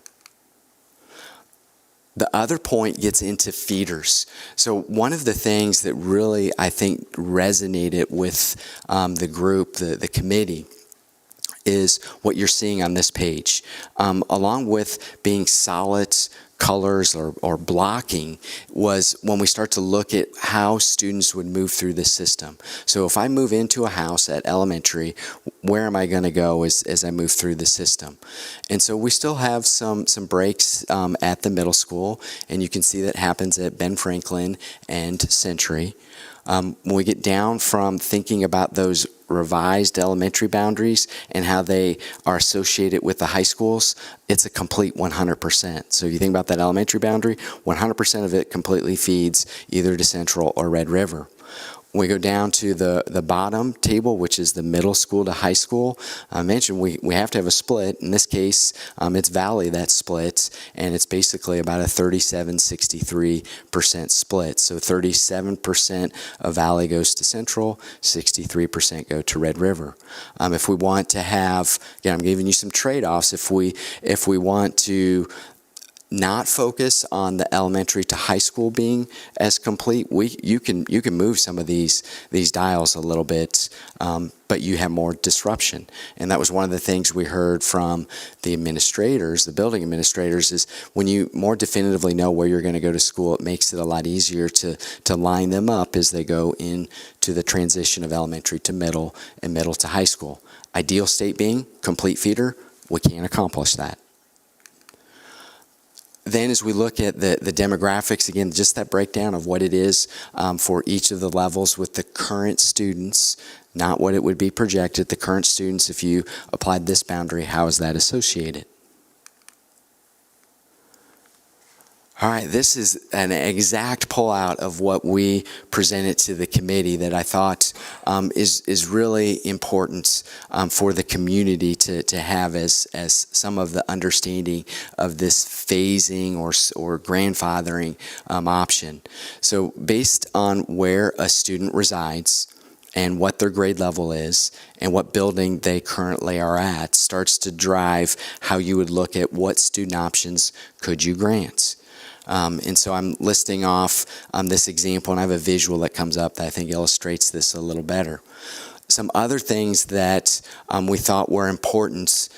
The other point gets into feeders. So one of the things that really, I think, resonated with the group, the committee, is what you're seeing on this page. Along with being solid colors or blocking, was when we start to look at how students would move through the system. So if I move into a house at elementary, where am I going to go as I move through the system? And so we still have some breaks at the middle school, and you can see that happens at Ben Franklin and Century. When we get down from thinking about those revised elementary boundaries and how they are associated with the high schools, it's a complete 100%. So if you think about that elementary boundary, 100% of it completely feeds either to Central or Red River. When we go down to the bottom table, which is the middle school to high school, I mentioned we have to have a split. In this case, it's Valley that splits, and it's basically about a 37-63% split. So 37% of Valley goes to Central, 63% go to Red River. If we want to have, again, I'm giving you some trade-offs. If we want to not focus on the elementary to high school being as complete, you can move some of these dials a little bit, but you have more disruption. And that was one of the things we heard from the administrators, the building administrators, is when you more definitively know where you're going to go to school, it makes it a lot easier to line them up as they go into the transition of elementary to middle and middle to high school. Ideal state being complete feeder, we can't accomplish that. Then as we look at the demographics, again, just that breakdown of what it is for each of the levels with the current students, not what it would be projected, the current students, if you applied this boundary, how is that associated? All right, this is an exact pullout of what we presented to the committee that I thought is really important for the community to have as some of the understanding of this phasing or grandfathering option. So based on where a student resides and what their grade level is and what building they currently are at starts to drive how you would look at what student options could you grant. And so I'm listing off this example, and I have a visual that comes up that I think illustrates this a little better. Some other things that we thought were important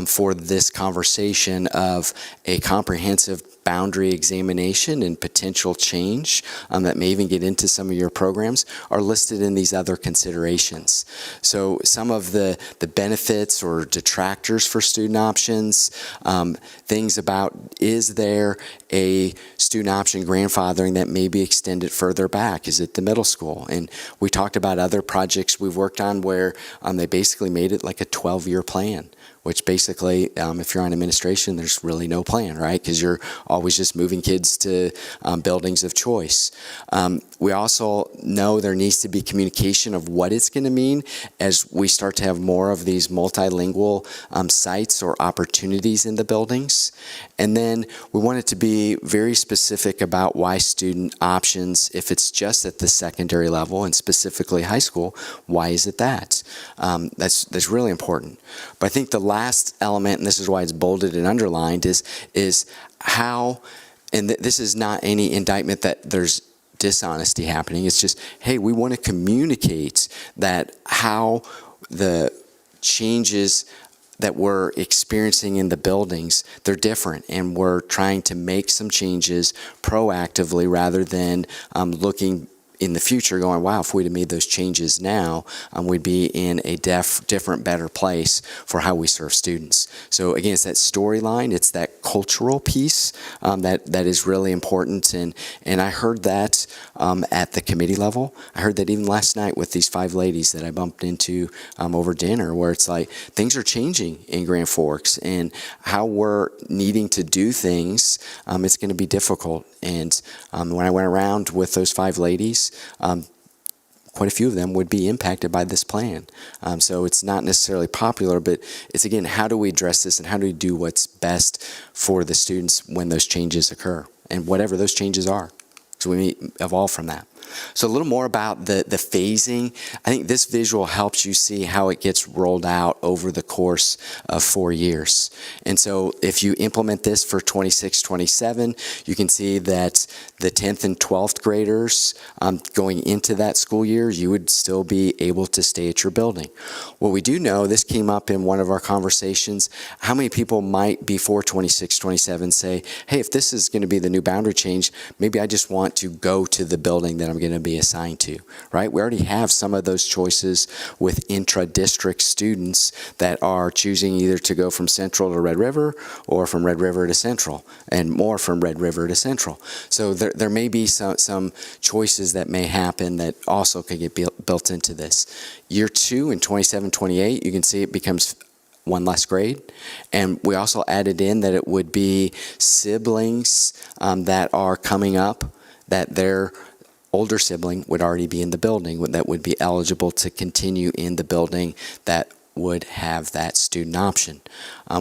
for this conversation of a comprehensive boundary examination and potential change that may even get into some of your programs are listed in these other considerations. So some of the benefits or detractors for student options, things about, is there a student option grandfathering that may be extended further back? Is it the middle school? And we talked about other projects we've worked on where they basically made it like a 12-year plan, which basically, if you're on administration, there's really no plan, right? Because you're always just moving kids to buildings of choice. We also know there needs to be communication of what it's going to mean as we start to have more of these multilingual sites or opportunities in the buildings. And then we want it to be very specific about why student options, if it's just at the secondary level and specifically high school, why is it that? That's really important. But I think the last element, and this is why it's bolded and underlined, is how, and this is not any indictment that there's dishonesty happening. It's just, hey, we want to communicate that how the changes that we're experiencing in the buildings, they're different, and we're trying to make some changes proactively rather than looking in the future going, wow, if we'd have made those changes now, we'd be in a different, better place for how we serve students. So again, it's that storyline, it's that cultural piece that is really important. And I heard that at the committee level. I heard that even last night with these 5 ladies that I bumped into over dinner, where it's like things are changing in Grand Forks and how we're needing to do things, it's going to be difficult. And when I went around with those 5 ladies, quite a few of them would be impacted by this plan. So it's not necessarily popular, but it's, again, how do we address this and how do we do what's best for the students when those changes occur and whatever those changes are. So we evolve from that. So a little more about the phasing. I think this visual helps you see how it gets rolled out over the course of 4 years. And so if you implement this for 26-27, you can see that the 10th and 12th graders going into that school year, you would still be able to stay at your building. What we do know, this came up in one of our conversations, how many people might before 26-27 say, hey, if this is going to be the new boundary change, maybe I just want to go to the building that I'm going to be assigned to, right? We already have some of those choices with intra-district students that are choosing either to go from Central to Red River or from Red River to Central, and more from Red River to Central. So there may be some choices that may happen that also could get built into this. Year 2 in 27-28, you can see it becomes 1 less grade. And we also added in that it would be siblings that are coming up, that their older sibling would already be in the building, that would be eligible to continue in the building that would have that student option.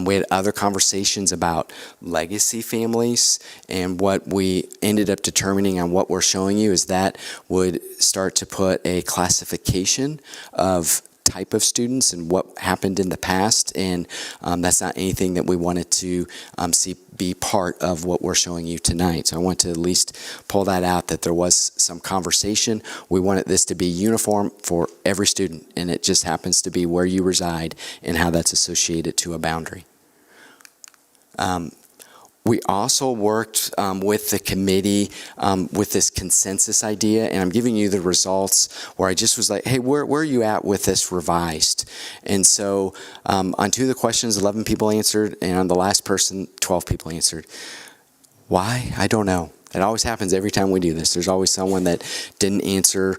We had other conversations about legacy families, and what we ended up determining on what we're showing you is that would start to put a classification of type of students and what happened in the past, and that's not anything that we wanted to see be part of what we're showing you tonight. So I want to at least pull that out, that there was some conversation. We wanted this to be uniform for every student, and it just happens to be where you reside and how that's associated to a boundary. We also worked with the committee with this consensus idea, and I'm giving you the results where I just was like, hey, where are you at with this revised? And so on 2 of the questions, 11 people answered, and on the last person, 12 people answered. Why? I don't know. It always happens every time we do this. There's always someone that didn't answer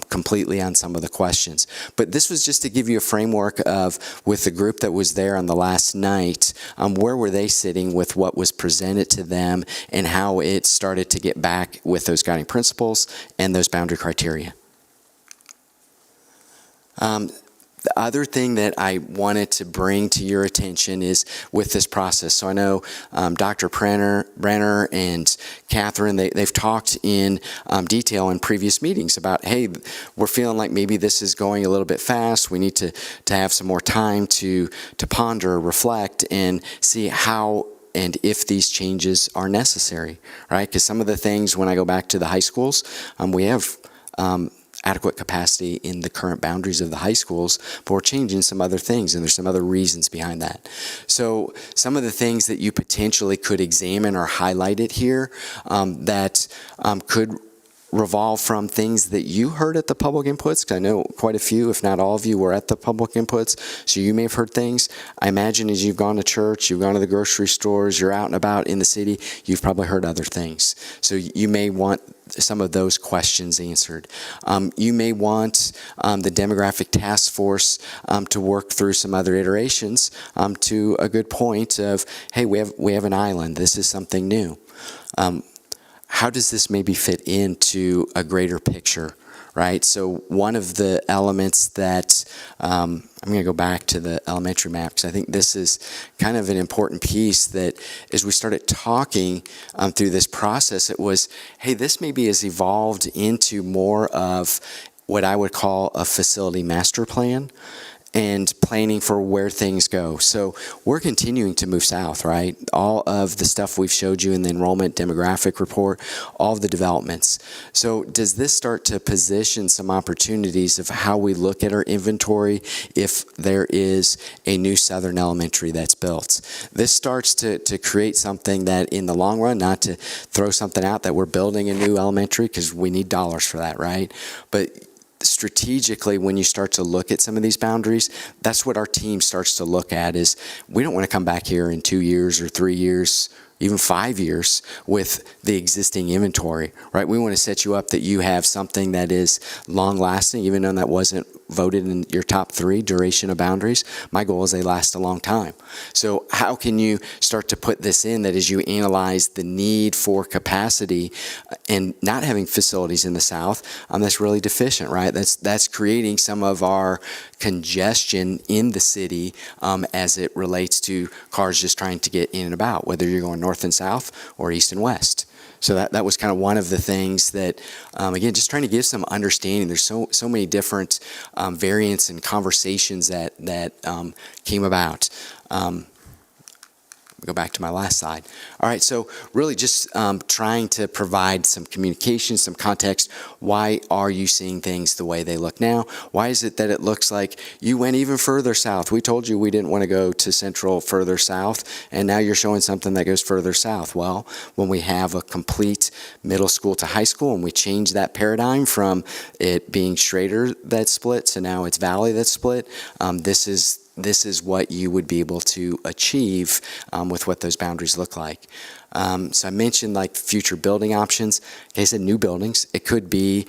completely on some of the questions. But this was just to give you a framework of, with the group that was there on the last night, where were they sitting with what was presented to them and how it started to get back with those guiding principles and those boundary criteria. The other thing that I wanted to bring to your attention is with this process. So I know Dr. Brenner and Catherine, they've talked in detail in previous meetings about, hey, we're feeling like maybe this is going a little bit fast. We need to have some more time to ponder, reflect, and see how and if these changes are necessary, right? Because some of the things, when I go back to the high schools, we have adequate capacity in the current boundaries of the high schools, but we're changing some other things, and there's some other reasons behind that. So some of the things that you potentially could examine are highlighted here that could revolve from things that you heard at the public inputs, because I know quite a few, if not all of you, were at the public inputs, so you may have heard things. I imagine as you've gone to church, you've gone to the grocery stores, you're out and about in the city, you've probably heard other things. So you may want some of those questions answered. You may want the demographic task force to work through some other iterations to a good point of, hey, we have an island, this is something new. How does this maybe fit into a greater picture, right? So one of the elements that, I'm going to go back to the elementary map, because I think this is kind of an important piece that as we started talking through this process, it was, hey, this maybe has evolved into more of what I would call a facility master plan and planning for where things go. So we're continuing to move south, right? All of the stuff we've showed you in the enrollment demographic report, all of the developments. So does this start to position some opportunities of how we look at our inventory if there is a new Southern Elementary that's built? This starts to create something that in the long run, not to throw something out that we're building a new elementary because we need dollars for that, right? But strategically, when you start to look at some of these boundaries, that's what our team starts to look at is we don't want to come back here in 2 years or 3 years, even 5 years with the existing inventory, right? We want to set you up that you have something that is long lasting, even though that wasn't voted in your top 3 duration of boundaries. My goal is they last a long time. So how can you start to put this in that as you analyze the need for capacity and not having facilities in the South, that's really deficient, right? That's creating some of our congestion in the city as it relates to cars just trying to get in and about, whether you're going north and south or east and west. So that was kind of one of the things that, again, just trying to give some understanding. There's so many different variants and conversations that came about. Go back to my last slide. All right, so really just trying to provide some communication, some context. Why are you seeing things the way they look now? Why is it that it looks like you went even further south? We told you we didn't want to go to Central further south, and now you're showing something that goes further south. Well, when we have a complete middle school to high school and we change that paradigm from it being Schrader that split to now it's Valley that split, this is what you would be able to achieve with what those boundaries look like. So I mentioned like future building options. Okay, I said new buildings. It could be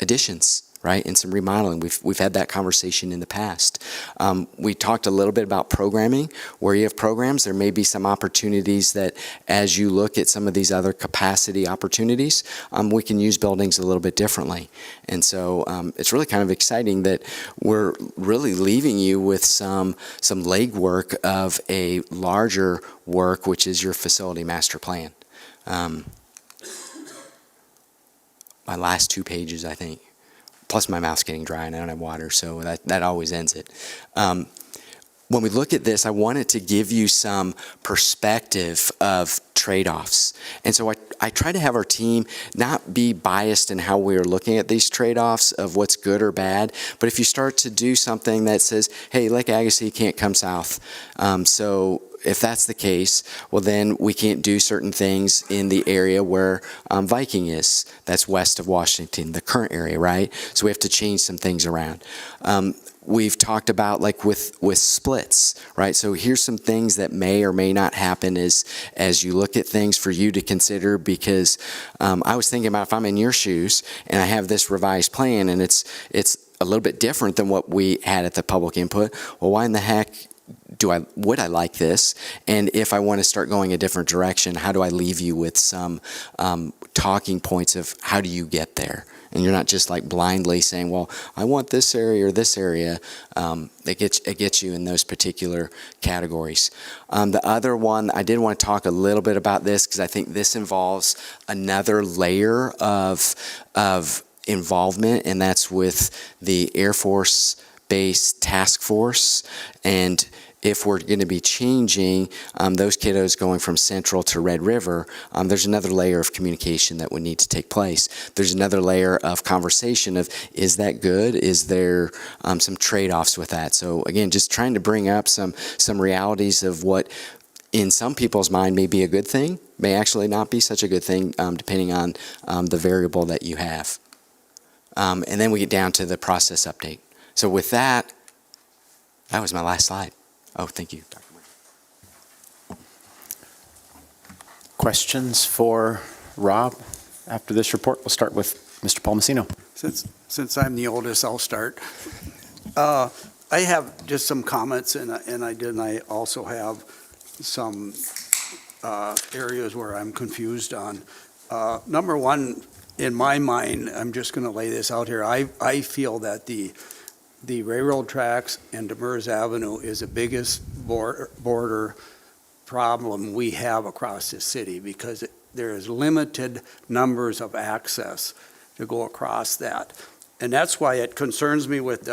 additions, right, and some remodeling. We've had that conversation in the past. We talked a little bit about programming. Where you have programs, there may be some opportunities that as you look at some of these other capacity opportunities, we can use buildings a little bit differently. And so it's really kind of exciting that we're really leaving you with some legwork of a larger work, which is your facility master plan. My last 2 pages, I think. plus my mouth's getting dry and I don't have water, so that always ends it. When we look at this, I wanted to give you some perspective of trade-offs. And so I try to have our team not be biased in how we're looking at these trade-offs of what's good or bad, but if you start to do something that says, hey, Lake Agassiz can't come south, so if that's the case, well then we can't do certain things in the area where Viking is. That's west of Washington, the current area, right? So we have to change some things around. We've talked about like with splits, right? So here's some things that may or may not happen as you look at things for you to consider, because I was thinking about if I'm in your shoes and I have this revised plan and it's a little bit different than what we had at the public input, well, why in the heck would I like this? And if I want to start going a different direction, how do I leave you with some talking points of how do you get there? And you're not just like blindly saying, well, I want this area or this area. It gets you in those particular categories. The other one, I did want to talk a little bit about this because I think this involves another layer of involvement, and that's with the Air Force Base Task Force. And if we're going to be changing those kiddos going from Central to Red River, there's another layer of communication that would need to take place. There's another layer of conversation of, is that good? Is there some trade-offs with that? So again, just trying to bring up some realities of what in some people's mind may be a good thing, may actually not be such a good thing, depending on the variable that you have. And then we get down to the process update. So with that was my last slide. Oh, thank you, Dr. Moore. Questions for Rob after this report? We'll start with Mr. Palmasino. Since I'm the oldest, I'll start. I have just some comments, and I also have some areas where I'm confused on. Number one, in my mind, I'm just going to lay this out here. I feel that the railroad tracks and Demers Avenue is the biggest border problem we have across this city, because there is limited numbers of access to go across that. And that's why it concerns me with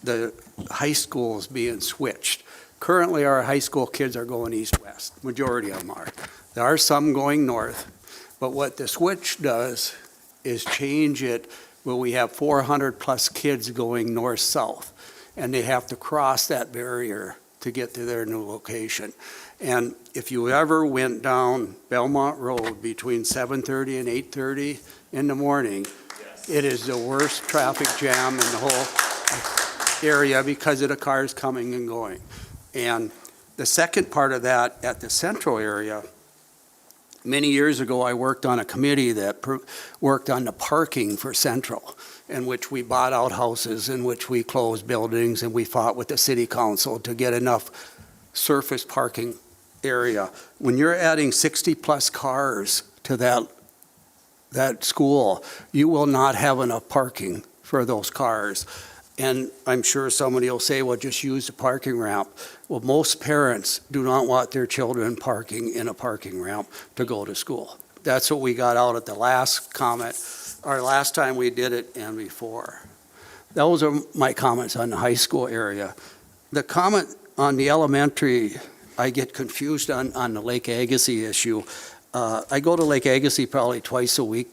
the high schools being switched. Currently, our high school kids are going east-west. Majority of them are. There are some going north. But what the switch does is change it where we have 400-plus kids going north-south, and they have to cross that barrier to get to their new location. And if you ever went down Belmont Road between 7:30 and 8:30 in the morning, it is the worst traffic jam in the whole area because of the cars coming and going. And the second part of that, at the central area, many years ago, I worked on a committee that worked on the parking for Central, in which we bought out houses, in which we closed buildings, and we fought with the city council to get enough surface parking area. When you're adding 60-plus cars to that school, you will not have enough parking for those cars. And I'm sure somebody will say, well, just use the parking ramp. Well, most parents do not want their children parking in a parking ramp to go to school. That's what we got out at the last comment, or last time we did it and before. Those are my comments on the high school area. The comment on the elementary, I get confused on the Lake Agassiz issue. I go to Lake Agassiz probably twice a week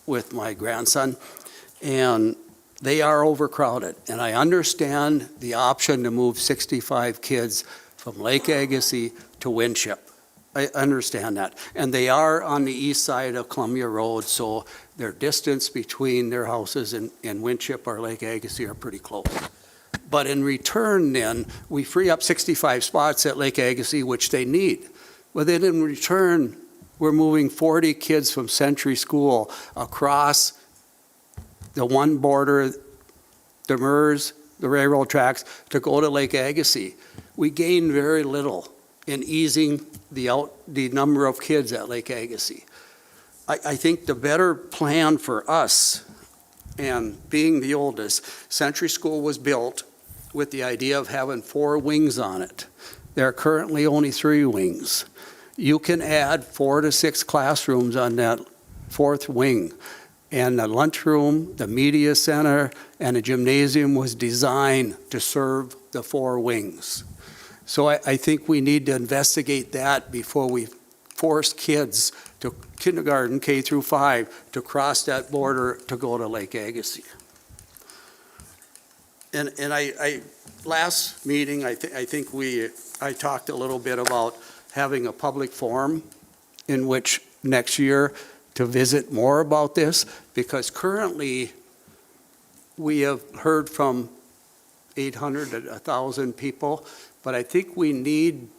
with my grandson, and they are overcrowded, and I understand the option to move 65 kids from Lake Agassiz to Winship. I understand that. And they are on the east side of Columbia Road, so their distance between their houses and Winship or Lake Agassiz are pretty close. But in return then, we free up 65 spots at Lake Agassiz, which they need. But then in return, we're moving 40 kids from Century School across the one border, Demers, the railroad tracks, to go to Lake Agassiz. We gain very little in easing the number of kids at Lake Agassiz. I think the better plan for us, and being the oldest, Century School was built with the idea of having 4 wings on it. There are currently only 3 wings. You can add 4 to 6 classrooms on that 4th wing. And the lunchroom, the media center, and the gymnasium was designed to serve the four wings. So I think we need to investigate that before we force kids to kindergarten, K through 5, to cross that border to go to Lake Agassiz. And last meeting, I think I talked a little bit about having a public forum in which next year to visit more about this, because currently we have heard from 800 to 1,000 people, but I think we need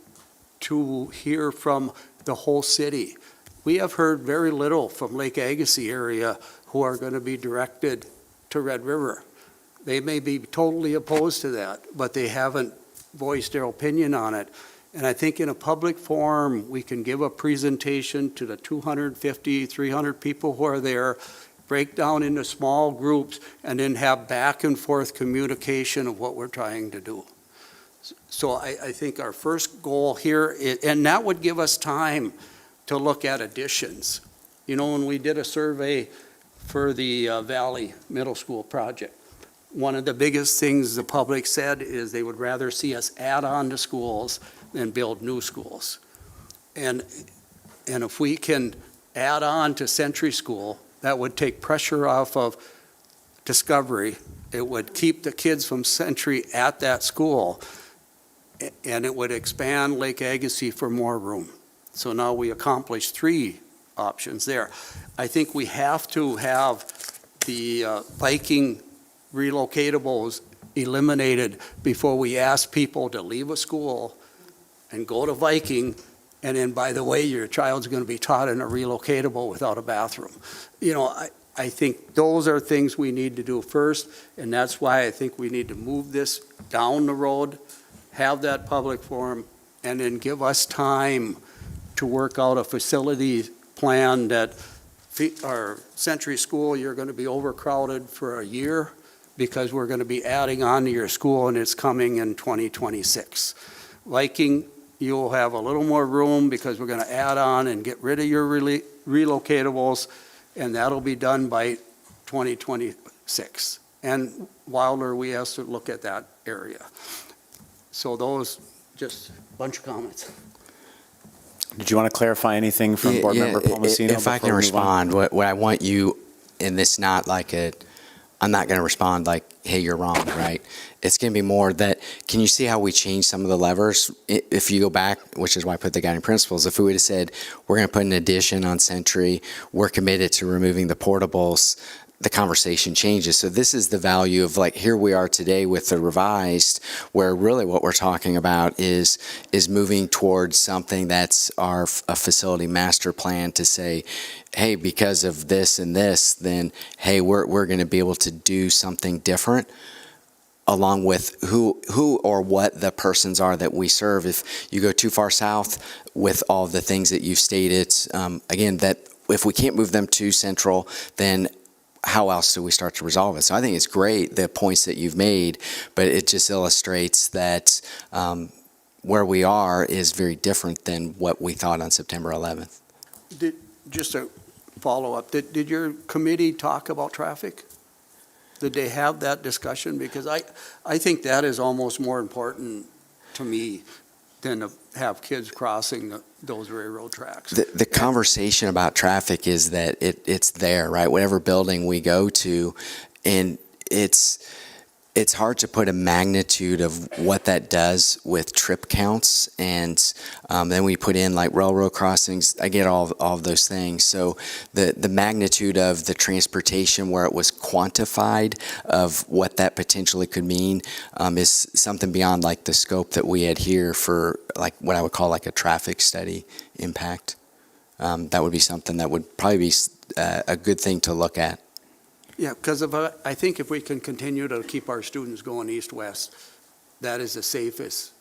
to hear from the whole city. We have heard very little from Lake Agassiz area who are going to be directed to Red River. They may be totally opposed to that, but they haven't voiced their opinion on it. And I think in a public forum, we can give a presentation to the 250, 300 people who are there, break down into small groups, and then have back and forth communication of what we're trying to do. So I think our first goal here, and that would give us time to look at additions. You know, when we did a survey for the Valley Middle School project, one of the biggest things the public said is they would rather see us add on to schools than build new schools. And if we can add on to Century School, that would take pressure off of Discovery. It would keep the kids from Century at that school, and it would expand Lake Agassiz for more room. So now we accomplished 3 options there. I think we have to have the Viking relocatables eliminated before we ask people to leave a school and go to Viking, and then, by the way, your child's going to be taught in a relocatable without a bathroom. You know, I think those are things we need to do first, and that's why I think we need to move this down the road, have that public forum, and then give us time to work out a facility plan that our Century School, you're going to be overcrowded for a year because we're going to be adding on to your school, and it's coming in 2026. Viking, you'll have a little more room because we're going to add on and get rid of your relocatables, and that'll be done by 2026. And Wilder, we have to look at that area. So those, just a bunch of comments. Did you want to clarify anything from Board Member Palmasino? If I can before we move on? respond, what I want you, and this not like I'm not going to respond like, hey, you're wrong, right? It's going to be more that, can you see how we changed some of the levers? If you go back, which is why I put the guiding principles, if we would have said, we're going to put an addition on Century, we're committed to removing the portables, the conversation changes. So this is the value of, like, here we are today with the revised, where really what we're talking about is moving towards something that's a facility master plan to say, hey, because of this and this, then, hey, we're going to be able to do something different along with who or what the persons are that we serve. If you go too far south with all the things that you've stated, again, that if we can't move them to Central, then how else do we start to resolve it? So I think it's great, the points that you've made, but it just illustrates that where we are is very different than what we thought on September 11th. Just a follow-up, did your committee talk about traffic? Did they have that discussion? Because I think that is almost more important to me than to have kids crossing those railroad tracks. The conversation about traffic is that it's there, right? Whatever building we go to, and it's hard to put a magnitude of what that does with trip counts, and then we put in like railroad crossings. I get all of those things. So the magnitude of the transportation where it was quantified of what that potentially could mean is something beyond like the scope that we had here for like what I would call like a traffic study impact. That would be something that would probably be a good thing to look at. Yeah, because I think if we can continue to keep our students going east-west, that is the safest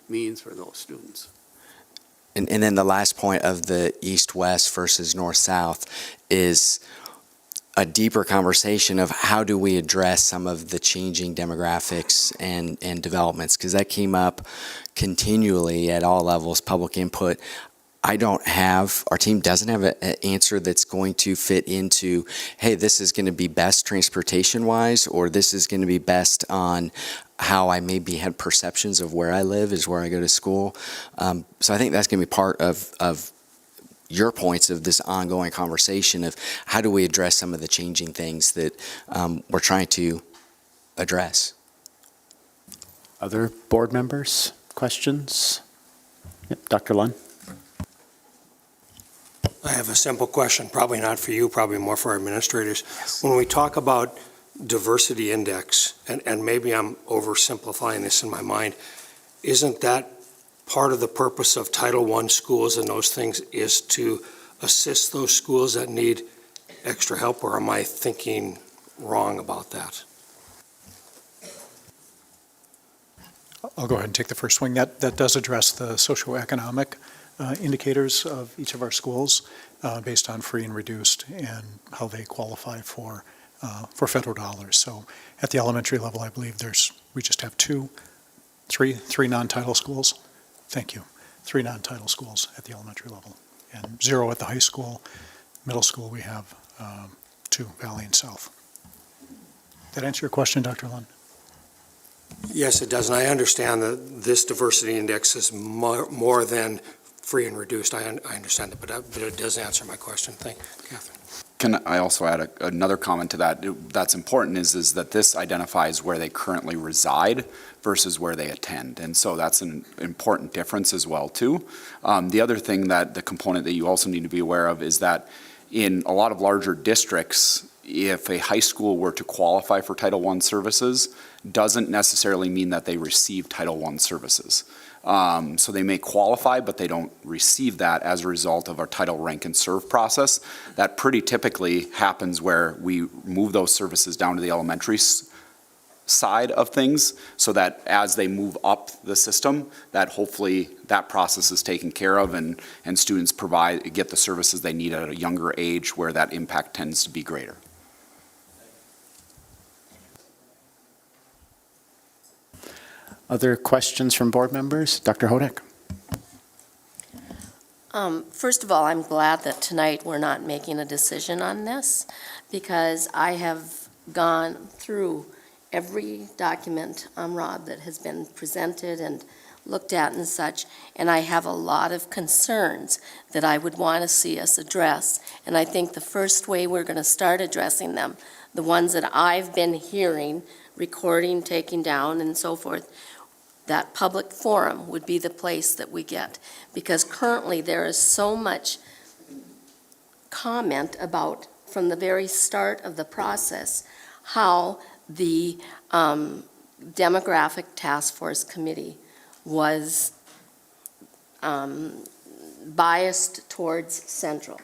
means for those students. And then the last point of the east-west versus north-south is a deeper conversation of how do we address some of the changing demographics and developments, because that came up continually at all levels, public input. our team doesn't have an answer that's going to fit into, hey, this is going to be best transportation-wise, or this is going to be best on how I maybe had perceptions of where I live is where I go to school. So I think that's going to be part of your points of this ongoing conversation of how do we address some of the changing things that we're trying to address. Other board members, questions? Yep, Dr. Lund? I have a simple question, probably not for you, probably more for our administrators. When we talk about diversity index, and maybe I'm oversimplifying this in my mind, isn't that part of the purpose of Title I schools and those things is to assist those schools that need extra help, or am I thinking wrong about that? I'll go ahead and take the first swing. That does address the socioeconomic indicators of each of our schools based on free and reduced and how they qualify for federal dollars. So at the elementary level, I believe we just have three non-title schools. Thank you. 3 non-title schools at the elementary level and 0 at the high school. Middle school, we have 2, Valley and South. Did that answer your question, Dr. Lund? Yes, it does, and I understand that this diversity index is more than free and reduced. I understand that, but it does answer my question. Thank you, Catherine. Can I also add another comment to that? That's important is that this identifies where they currently reside versus where they attend. And so that's an important difference as well, too. The other thing the component that you also need to be aware of is that in a lot of larger districts, if a high school were to qualify for Title I services, doesn't necessarily mean that they receive Title I services. So they may qualify, but they don't receive that as a result of our title rank and serve process. That pretty typically happens where we move those services down to the elementary side of things so that as they move up the system, that hopefully that process is taken care of and students get the services they need at a younger age where that impact tends to be greater. Other questions from board members? Dr. Hodak? First of all, I'm glad that tonight we're not making a decision on this because I have gone through every document, Rod, that has been presented and looked at and such, and I have a lot of concerns that I would want to see us address. And I think the first way we're going to start addressing them, the ones that I've been hearing, recording, taking down, and so forth, that public forum would be the place that we get. Because currently there is so much comment about, from the very start of the process, how the Demographic Task Force Committee was biased towards Central.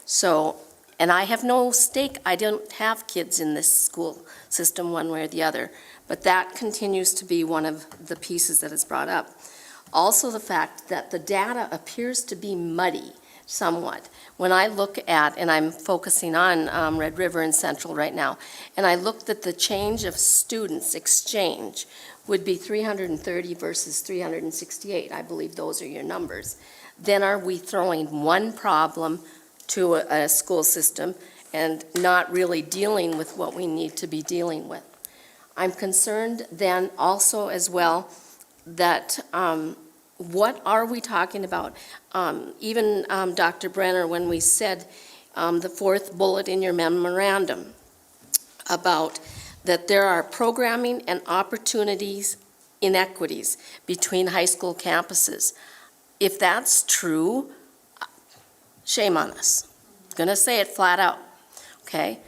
So, and I have no stake, I don't have kids in this school system one way or the other, but that continues to be one of the pieces that is brought up. Also the fact that the data appears to be muddy somewhat. When I look at, and I'm focusing on Red River and Central right now, and I looked at the change of students exchange would be 330 versus 368. I believe those are your numbers. Then are we throwing one problem to a school system and not really dealing with what we need to be dealing with? I'm concerned then also as well that what are we talking about? Even Dr. Brenner, when we said the 4th bullet in your memorandum about that there are programming and opportunities inequities between high school campuses. If that's true, shame on us. I'm going to say it flat out, okay?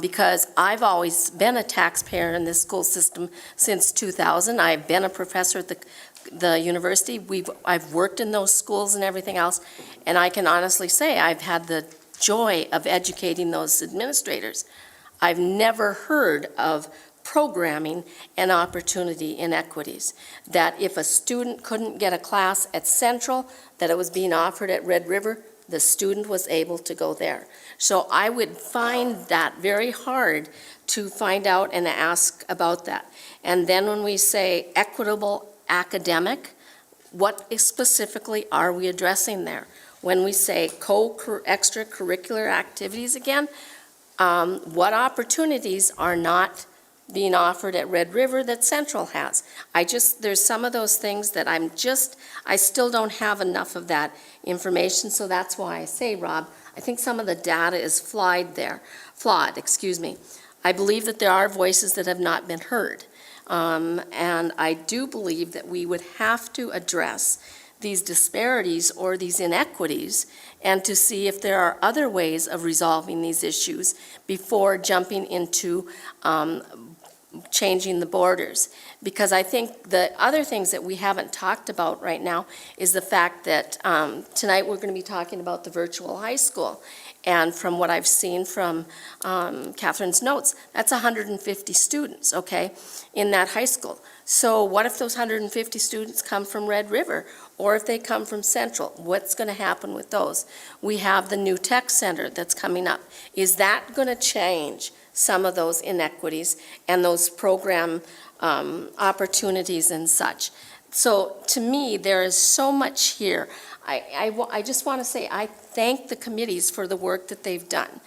Because I've always been a taxpayer in this school system since 2000. I've been a professor at the university. I've worked in those schools and everything else, and I can honestly say I've had the joy of educating those administrators. I've never heard of programming and opportunity inequities, that if a student couldn't get a class at Central, that it was being offered at Red River, the student was able to go there. So I would find that very hard to find out and ask about that. And then when we say equitable academic, what specifically are we addressing there? When we say extracurricular activities again, what opportunities are not being offered at Red River that Central has? There's some of those things that I still don't have enough of that information, so that's why I say, Rob, I think some of the data is flawed. I believe that there are voices that have not been heard. And I do believe that we would have to address these disparities or these inequities and to see if there are other ways of resolving these issues before jumping into changing the borders. Because I think the other things that we haven't talked about right now is the fact that tonight we're going to be talking about the virtual high school. And from what I've seen from Catherine's notes, that's 150 students, okay, in that high school. So what if those 150 students come from Red River, or if they come from Central? What's going to happen with those? We have the new tech center that's coming up. Is that going to change some of those inequities and those program opportunities and such? So to me, there is so much here. I just want to say I thank the committees for the work that they've done.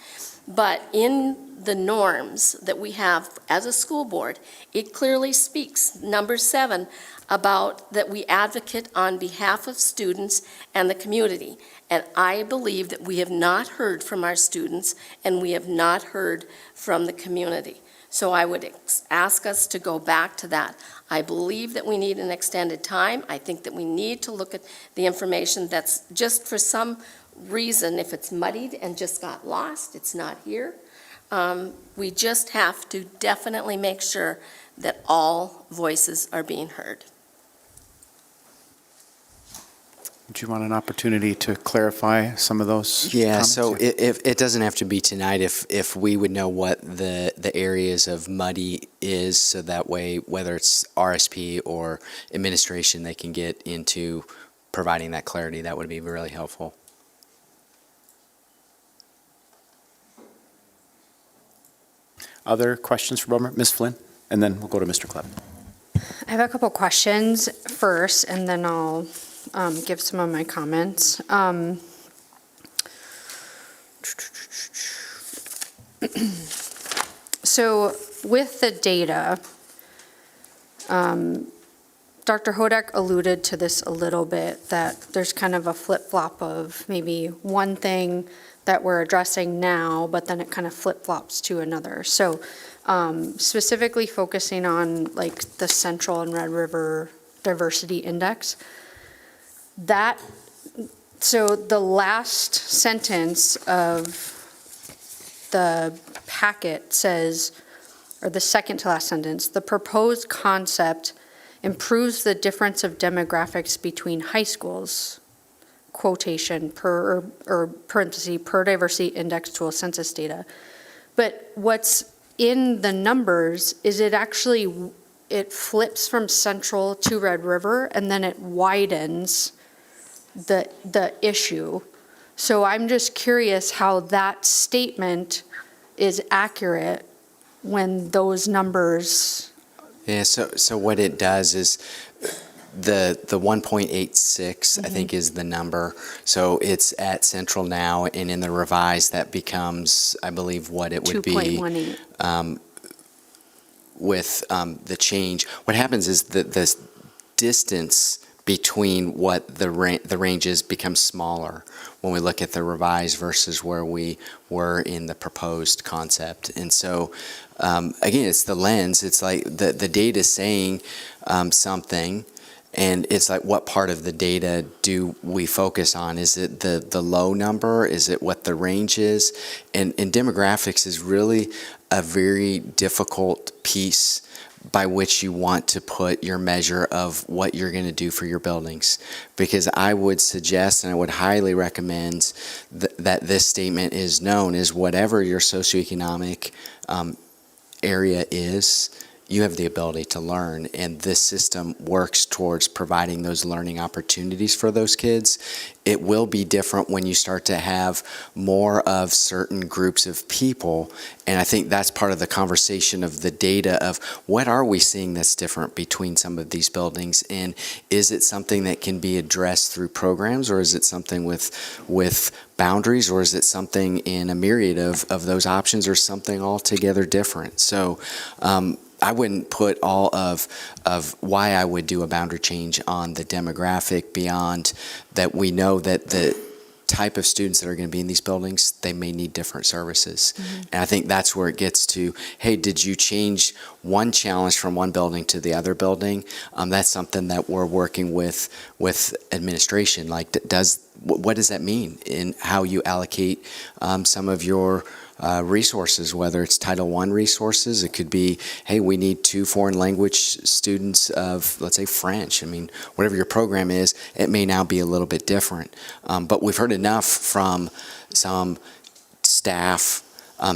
But in the norms that we have as a school board, it clearly speaks, number 7, about that we advocate on behalf of students and the community. And I believe that we have not heard from our students and we have not heard from the community. So I would ask us to go back to that. I believe that we need an extended time. I think that we need to look at the information that's just for some reason, if it's muddied and just got lost, it's not here. We just have to definitely make sure that all voices are being heard. Do you want an opportunity to clarify some of those Yeah, comments? so if it doesn't have to be tonight, if we would know what the areas of muddy is, so that way, whether it's RSP or administration, they can get into providing that clarity, that would be really helpful. Other questions for Board Ms. Flynn? And then we'll go to Mr. Klepp. I have a couple questions first, and then I'll give some of my comments. So with the data, Dr. Hodak alluded to this a little bit, that there's kind of a flip-flop of maybe one thing that we're addressing now, but then it kind of flip-flops to another. So specifically focusing on like the Central and Red River Diversity Index, so the last sentence of the packet says, or the second to last sentence, the proposed concept improves the difference of demographics between high schools, quotation, per parenthesis, per diversity index tool census data. But what's in the numbers is it flips from Central to Red River, and then it widens the issue. So I'm just curious how that statement is accurate when those numbers. Yeah, so what it does is the 1.86, I think, is the number. So it's at Central now, and in the revised, that becomes, I believe, what it would be. 2.18. With the change. What happens is that the distance between what the ranges becomes smaller when we look at the revised versus where we were in the proposed concept. And so, again, it's the lens. It's like the data is saying something, and it's like, what part of the data do we focus on? Is it the low number? Is it what the range is? And demographics is really a very difficult piece by which you want to put your measure of what you're going to do for your buildings. Because I would suggest, and I would highly recommend that this statement is known as whatever your socioeconomic area is, you have the ability to learn, and this system works towards providing those learning opportunities for those kids. It will be different when you start to have more of certain groups of people, and I think that's part of the conversation of the data of what are we seeing that's different between some of these buildings, and is it something that can be addressed through programs, or is it something with boundaries, or is it something in a myriad of those options, or something altogether different? So I wouldn't put all of why I would do a boundary change on the demographic beyond that we know that the type of students that are going to be in these buildings, they may need different services. Mm-hmm. And I think that's where it gets to, hey, did you change one challenge from one building to the other building? That's something that we're working with administration. Like, what does that mean in how you allocate some of your resources, whether it's Title I resources? It could be, hey, we need 2 foreign language students of, let's say, French. I mean, whatever your program is, it may now be a little bit different. But we've heard enough from some staff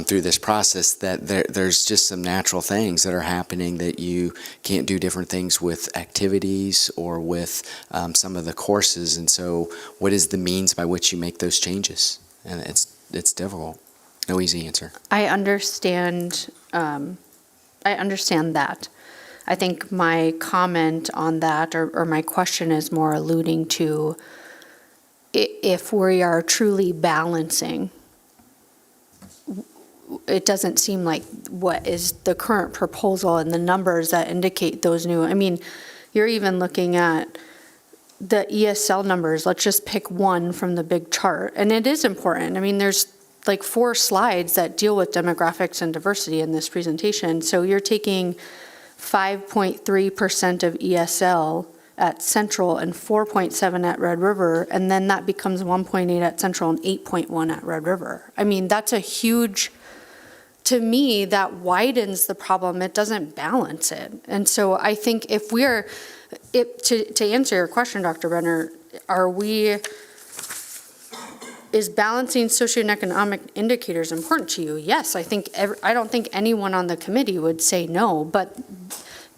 through this process that there's just some natural things that are happening that you can't do different things with activities or with some of the courses. And so what is the means by which you make those changes? And it's difficult. No easy answer. I understand that. I think my comment on that, or my question, is more alluding to if we are truly balancing. It doesn't seem like what is the current proposal and the numbers that indicate those new. I mean, you're even looking at the ESL numbers. Let's just pick one from the big chart, and it is important. I mean, there's like 4 slides that deal with demographics and diversity in this presentation. So you're taking 5.3% of ESL at Central and 4.7 at Red River, and then that becomes 1.8 at Central and 8.1 at Red River. I mean, that's a huge, to me, that widens the problem. It doesn't balance it. And so I think if we're, to answer your question, Dr. Renner, is balancing socioeconomic indicators important to you? Yes, I think I don't think anyone on the committee would say no, but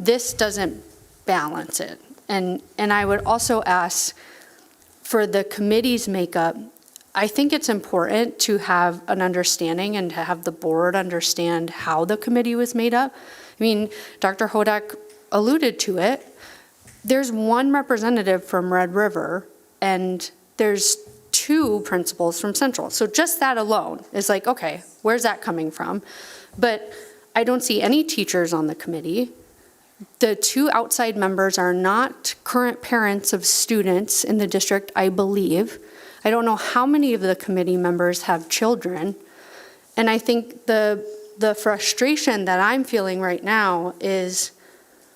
this doesn't balance it. And I would also ask for the committee's makeup. I think it's important to have an understanding and to have the board understand how the committee was made up. I mean, Dr. Hodak alluded to it. There's 1 representative from Red River, and there's 2 principals from Central. So just that alone is like, okay, where's that coming from? But I don't see any teachers on the committee. The 2 outside members are not current parents of students in the district, I believe. I don't know how many of the committee members have children. And I think the frustration that I'm feeling right now is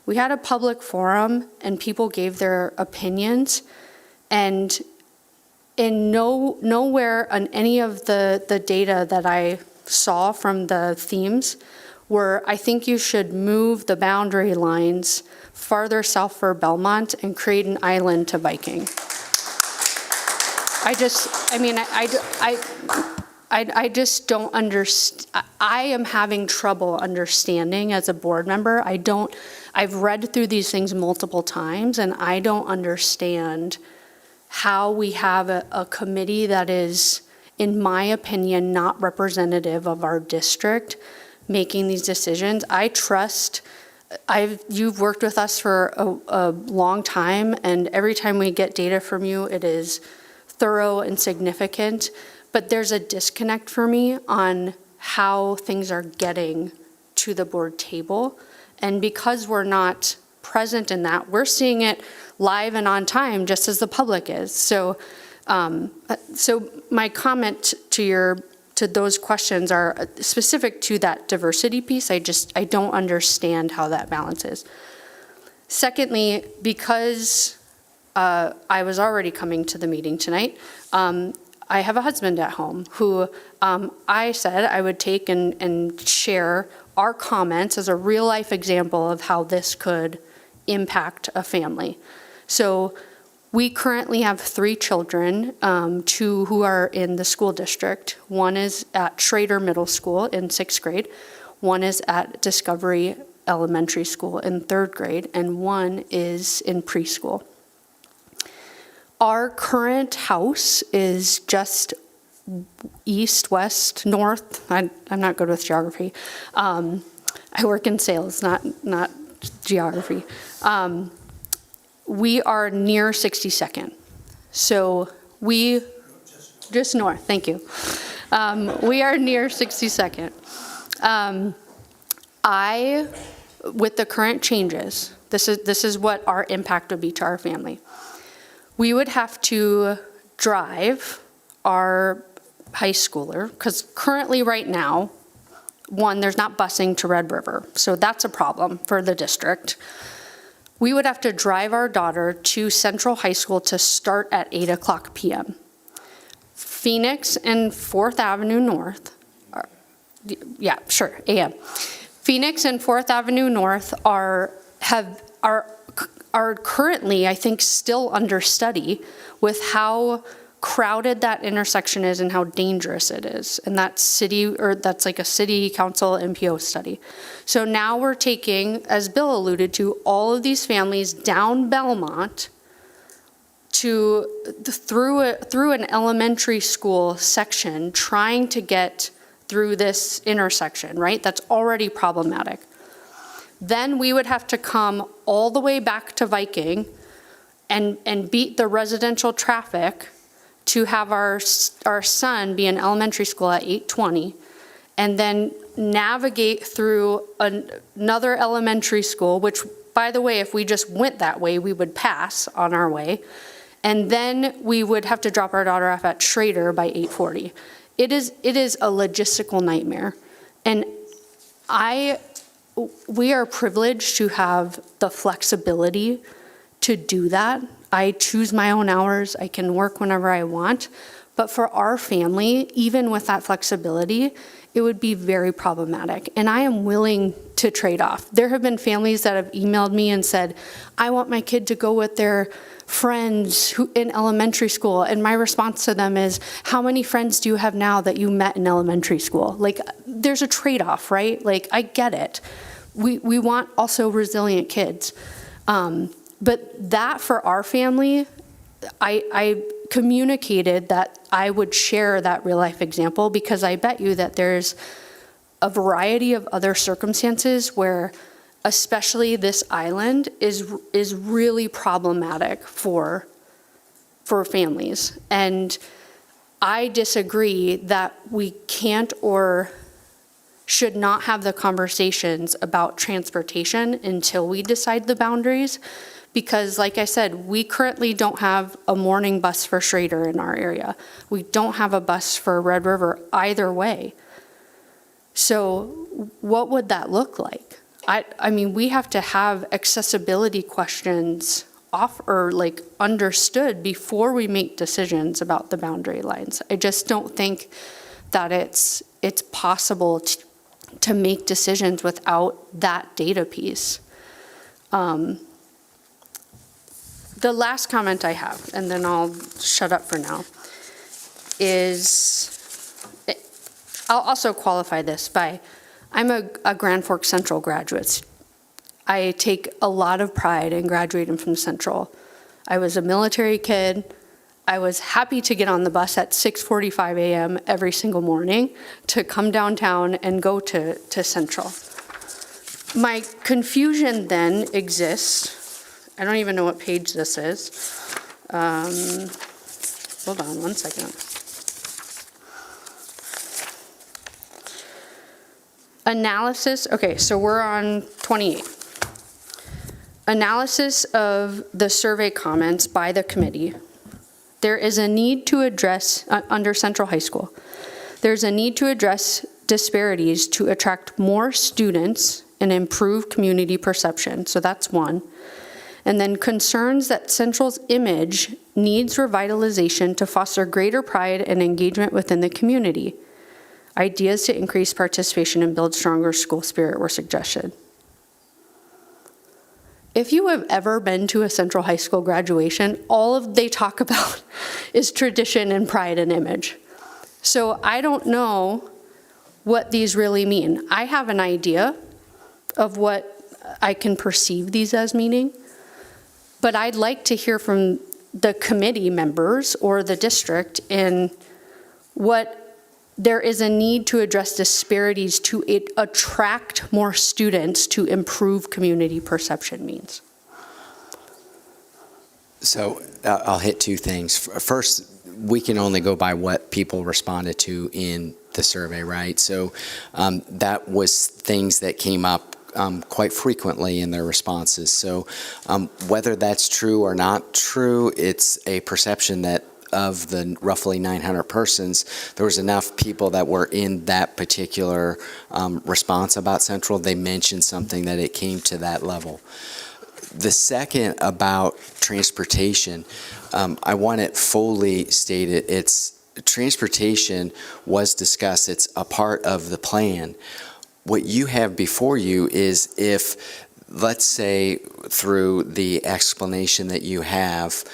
we had a public forum and people gave their opinions, and in nowhere on any of the data that I saw from the themes were, I think you should move the boundary lines farther south for Belmont and create an island to Viking. I just don't understand. I am having trouble understanding as a board member. I've read through these things multiple times, and I don't understand how we have a committee that is, in my opinion, not representative of our district making these decisions. I trust, you've worked with us for a long time, and every time we get data from you, it is thorough and significant, but there's a disconnect for me on how things are getting to the board table. And because we're not present in that, we're seeing it live and on time, just as the public is. So my comment to those questions are specific to that diversity piece. I don't understand how that balances. Secondly, because I was already coming to the meeting tonight, I have a husband at home who I said I would take and share our comments as a real life example of how this could impact a family. So we currently have 3 children, 2 who are in the school district. One is at Schrader Middle School in 6th grade. One is at Discovery elementary school in 3rd grade, and 1 is in preschool. Our current house is just east, west, north. I'm not good with geography. I work in sales, not geography. We are near 62nd. So we, just north, thank you. We are near 62nd. With the current changes, this is what our impact would be to our family. We would have to drive our high schooler, because currently right now, 1, there's not busing to Red River, so that's a problem for the district. We would have to drive our daughter to Central High School to start at 8:00 p.m. Phoenix and 4th Avenue North, a.m. Phoenix and 4th Avenue North are currently, I think, still under study with how crowded that intersection is and how dangerous it is. And that's like a city council MPO study. So now we're taking, as Bill alluded to, all of these families down Belmont through an elementary school section, trying to get through this intersection, right? That's already problematic. Then we would have to come all the way back to Viking and beat the residential traffic to have our son be in elementary school at 8:20, and then navigate through another elementary school, which, by the way, if we just went that way, we would pass on our way. And then we would have to drop our daughter off at Schrader by 8:40. It is a logistical nightmare. And we are privileged to have the flexibility to do that. I choose my own hours. I can work whenever I want. But for our family, even with that flexibility, it would be very problematic. And I am willing to trade off. There have been families that have emailed me and said, I want my kid to go with their friends in elementary school. And my response to them is, how many friends do you have now that you met in elementary school? Like, there's a trade-off, right? Like, I get it. We want also resilient kids. But that for our family, I communicated that I would share that real life example, because I bet you that there's a variety of other circumstances where especially this island is really problematic for families. And I disagree that we can't or should not have the conversations about transportation until we decide the boundaries. Because, like I said, we currently don't have a morning bus for Schrader in our area. We don't have a bus for Red River either way. So what would that look like? I mean, we have to have accessibility questions understood before we make decisions about the boundary lines. I just don't think that it's possible to make decisions without that data piece. The last comment I have, and then I'll shut up for now, is I'll also qualify this by, I'm a Grand Forks Central graduate. I take a lot of pride in graduating from Central. I was a military kid. I was happy to get on the bus at 6:45 a.m. every single morning to come downtown and go to Central. My confusion then exists. I don't even know what page this is. Hold on one second. Analysis, okay, so we're on 28. Analysis of the survey comments by the committee. There is a need to address, under Central High School, there's a need to address disparities to attract more students and improve community perception. So that's one. And then concerns that Central's image needs revitalization to foster greater pride and engagement within the community. Ideas to increase participation and build stronger school spirit were suggested. If you have ever been to a Central High School graduation, all they talk about is tradition and pride and image. So I don't know what these really mean. I have an idea of what I can perceive these as meaning. But I'd like to hear from the committee members or the district in what there is a need to address disparities to attract more students to improve community perception means. So I'll hit two things. First, we can only go by what people responded to in the survey, right? So that was things that came up quite frequently in their responses. So whether that's true or not true, it's a perception that of the roughly 900 persons, there was enough people that were in that particular response about Central. They mentioned something that it came to that level. The second about transportation, I want it fully stated. It's transportation was discussed. It's a part of the plan. What you have before you is if, let's say, through the explanation that you have,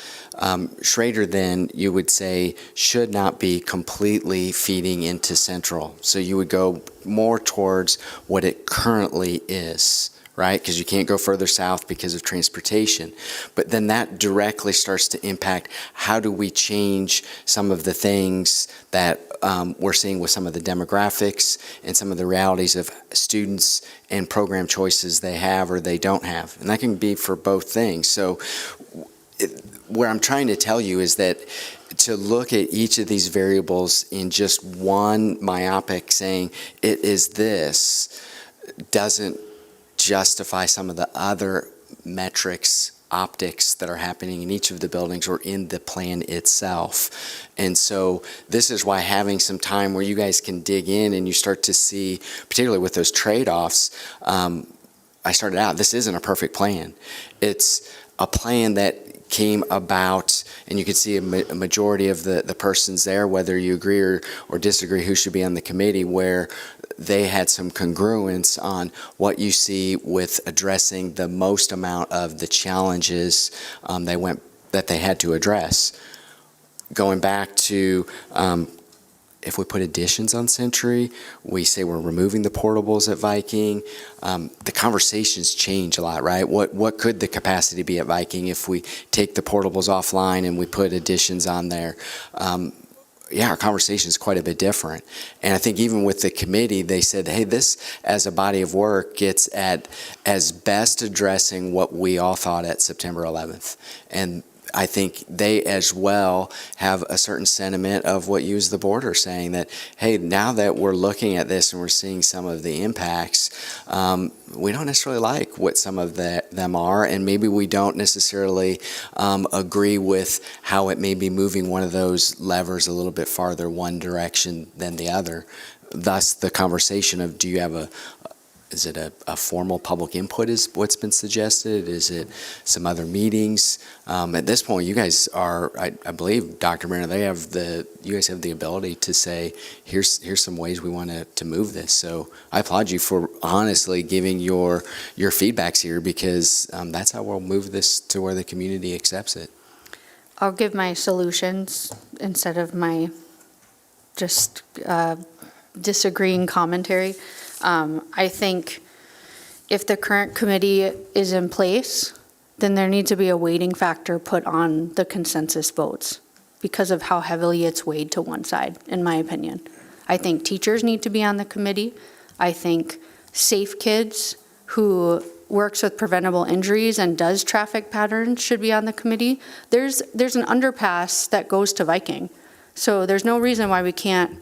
Schrader then, you would say, should not be completely feeding into Central. So you would go more towards what it currently is, right? Because you can't go further south because of transportation. But then that directly starts to impact how do we change some of the things that we're seeing with some of the demographics and some of the realities of students and program choices they have or they don't have. And that can be for both things. So what I'm trying to tell you is that to look at each of these variables in just one myopic saying it is this doesn't justify some of the other metrics, optics that are happening in each of the buildings or in the plan itself. And so this is why having some time where you guys can dig in and you start to see, particularly with those trade-offs, I started out, this isn't a perfect plan. It's a plan that came about, and you can see a majority of the persons there, whether you agree or disagree who should be on the committee, where they had some congruence on what you see with addressing the most amount of the challenges that they had to address. Going back to if we put additions on Century, we say we're removing the portables at Viking. The conversations change a lot, right? What could the capacity be at Viking if we take the portables offline and we put additions on there? Yeah, our conversation is quite a bit different. And I think even with the committee, they said, hey, this as a body of work gets at as best addressing what we all thought at September 11th. And I think they as well have a certain sentiment of what you as the board are saying, that, hey, now that we're looking at this and we're seeing some of the impacts, we don't necessarily like what some of them are, and maybe we don't necessarily agree with how it may be moving one of those levers a little bit farther one direction than the other. Thus the conversation of, do you have is it a formal public input is what's been suggested? Is it some other meetings? At this point, you guys are, I believe, Dr. Mariner, you guys have the ability to say, here's some ways we want to move this. So I applaud you for honestly giving your feedbacks here, because that's how we'll move this to where the community accepts it. I'll give my solutions instead of my just disagreeing commentary. I think if the current committee is in place, then there needs to be a weighting factor put on the consensus votes because of how heavily it's weighed to one side, in my opinion. I think teachers need to be on the committee. I think Safe Kids, who works with preventable injuries and does traffic patterns, should be on the committee. There's an underpass that goes to Viking, so there's no reason why we can't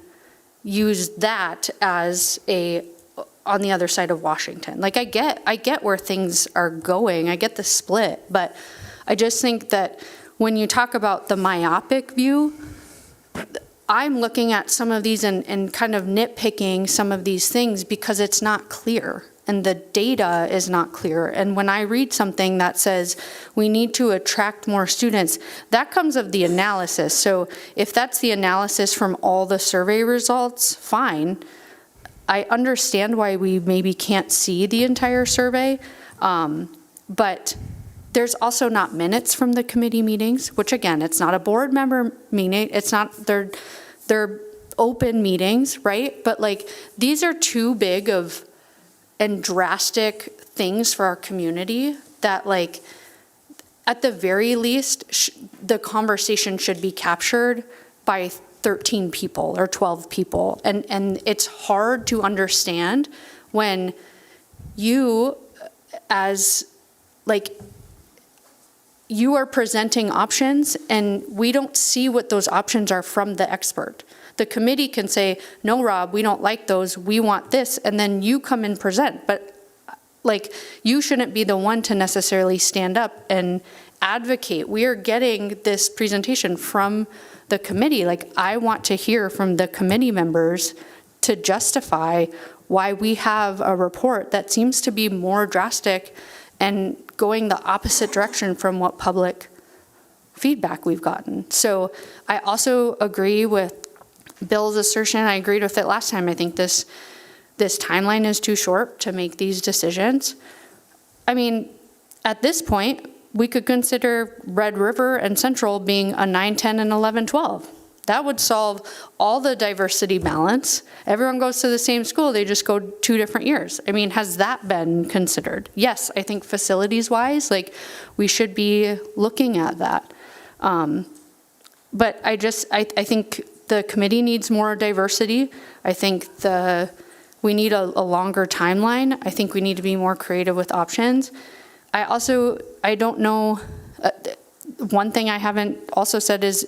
use that as on the other side of Washington. Like, I get where things are going. I get the split, but I just think that when you talk about the myopic view, I'm looking at some of these and kind of nitpicking some of these things because it's not clear and the data is not clear. And when I read something that says we need to attract more students, that comes of the analysis. So if that's the analysis from all the survey results, fine. I understand why we maybe can't see the entire survey, but there's also not minutes from the committee meetings, which again, it's not a board member meeting. It's not, they're open meetings, right? But like, these are too big of and drastic things for our community that, like, at the very least, the conversation should be captured by 13 people or 12 people. And it's hard to understand when you, as, like, you are presenting options and we don't see what those options are from the expert. The committee can say, no, Rob, we don't like those, we want this, and then you come and present. But, like, you shouldn't be the one to necessarily stand up and advocate. We are getting this presentation from the committee. Like, I want to hear from the committee members to justify why we have a report that seems to be more drastic and going the opposite direction from what public feedback we've gotten. So I also agree with Bill's assertion. I agreed with it last time. I think this timeline is too short to make these decisions. I mean, at this point, we could consider Red River and Central being a 9, 10, and 11, 12. That would solve all the diversity balance. Everyone goes to the same school, they just go 2 different years. I mean, has that been considered? Yes, I think facilities-wise, like, we should be looking at that. But I think the committee needs more diversity. I think we need a longer timeline. I think we need to be more creative with options. I don't know, one thing I haven't also said is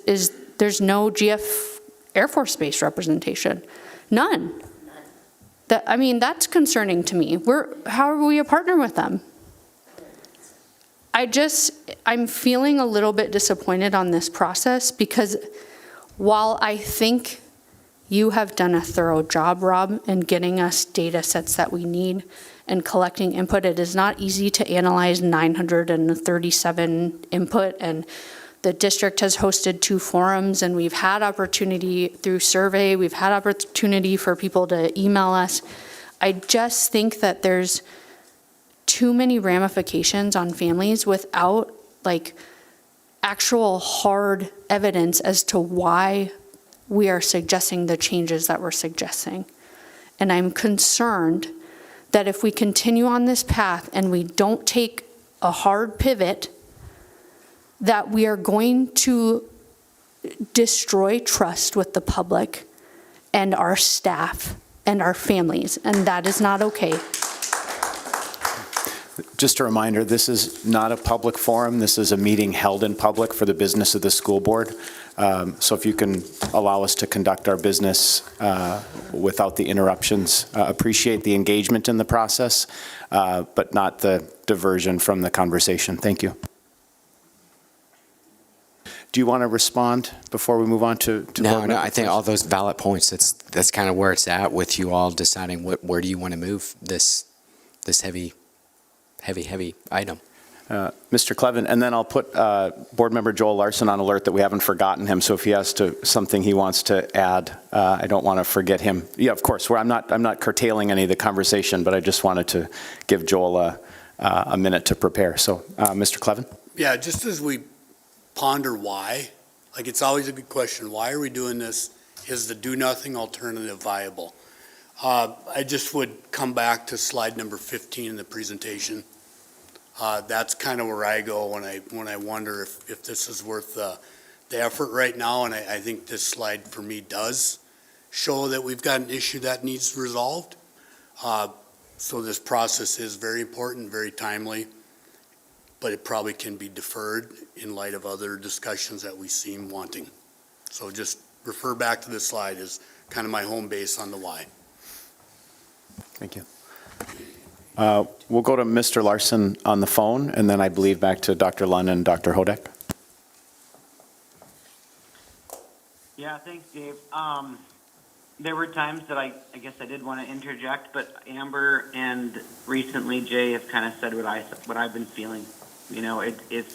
there's no GF Air Force Base representation. None. That's concerning to me. How are we a partner with them? I'm feeling a little bit disappointed on this process because while I think you have done a thorough job, Rob, in getting us data sets that we need and collecting input, it is not easy to analyze 937 input, and the district has hosted 2 forums, and we've had opportunity through survey, we've had opportunity for people to email us. I just think that there's too many ramifications on families without, like, actual hard evidence as to why we are suggesting the changes that we're suggesting. And I'm concerned that if we continue on this path and we don't take a hard pivot, that we are going to destroy trust with the public and our staff and our families, and that is not okay. Just a reminder, this is not a public forum. This is a meeting held in public for the business of the school board. So if you can allow us to conduct our business without the interruptions, appreciate the engagement in the process, but not the diversion from the conversation. Thank you. Do you want to respond before we move on to No, I think all those valid points, that's kind of where it's at with you all deciding where do you want to move this heavy item. Mr. Clevin, and then I'll put Board Member Joel Larson on alert that we haven't forgotten him, so if he has something he wants to add, I don't want to forget him. Yeah, of course, I'm not curtailing any of the conversation, but I just wanted to give Joel a minute to prepare. So, Mr. Clevin? Yeah, just as we ponder why, like, it's always a good question, why are we doing this? Is the do-nothing alternative viable? I just would come back to slide number 15 in the presentation. That's kind of where I go when I wonder if this is worth the effort right now, and I think this slide for me does show that we've got an issue that needs resolved. So this process is very important, very timely, but it probably can be deferred in light of other discussions that we seem wanting. So just refer back to this slide as kind of my home base on the why. Thank you. We'll go to Mr. Larson on the phone, and then I believe back to Dr. Lund and Dr. Hodek. Yeah, thanks, Dave. There were times that I guess I did want to interject, but Amber and recently Jay have kind of said what I've been feeling. You know, it is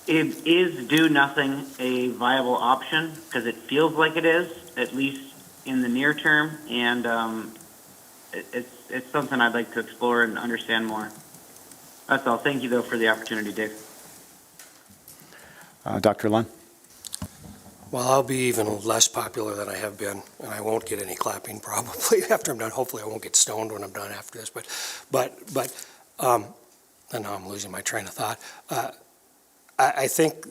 do nothing a viable option, because it feels like it is, at least in the near term, and it's something I'd like to explore and understand more. That's all. Thank you, though, for the opportunity, Dave. Dr. Lund? Well, I'll be even less popular than I have been, and I won't get any clapping probably after I'm done. Hopefully, I won't get stoned when I'm done after this, and now I'm losing my train of thought. I think,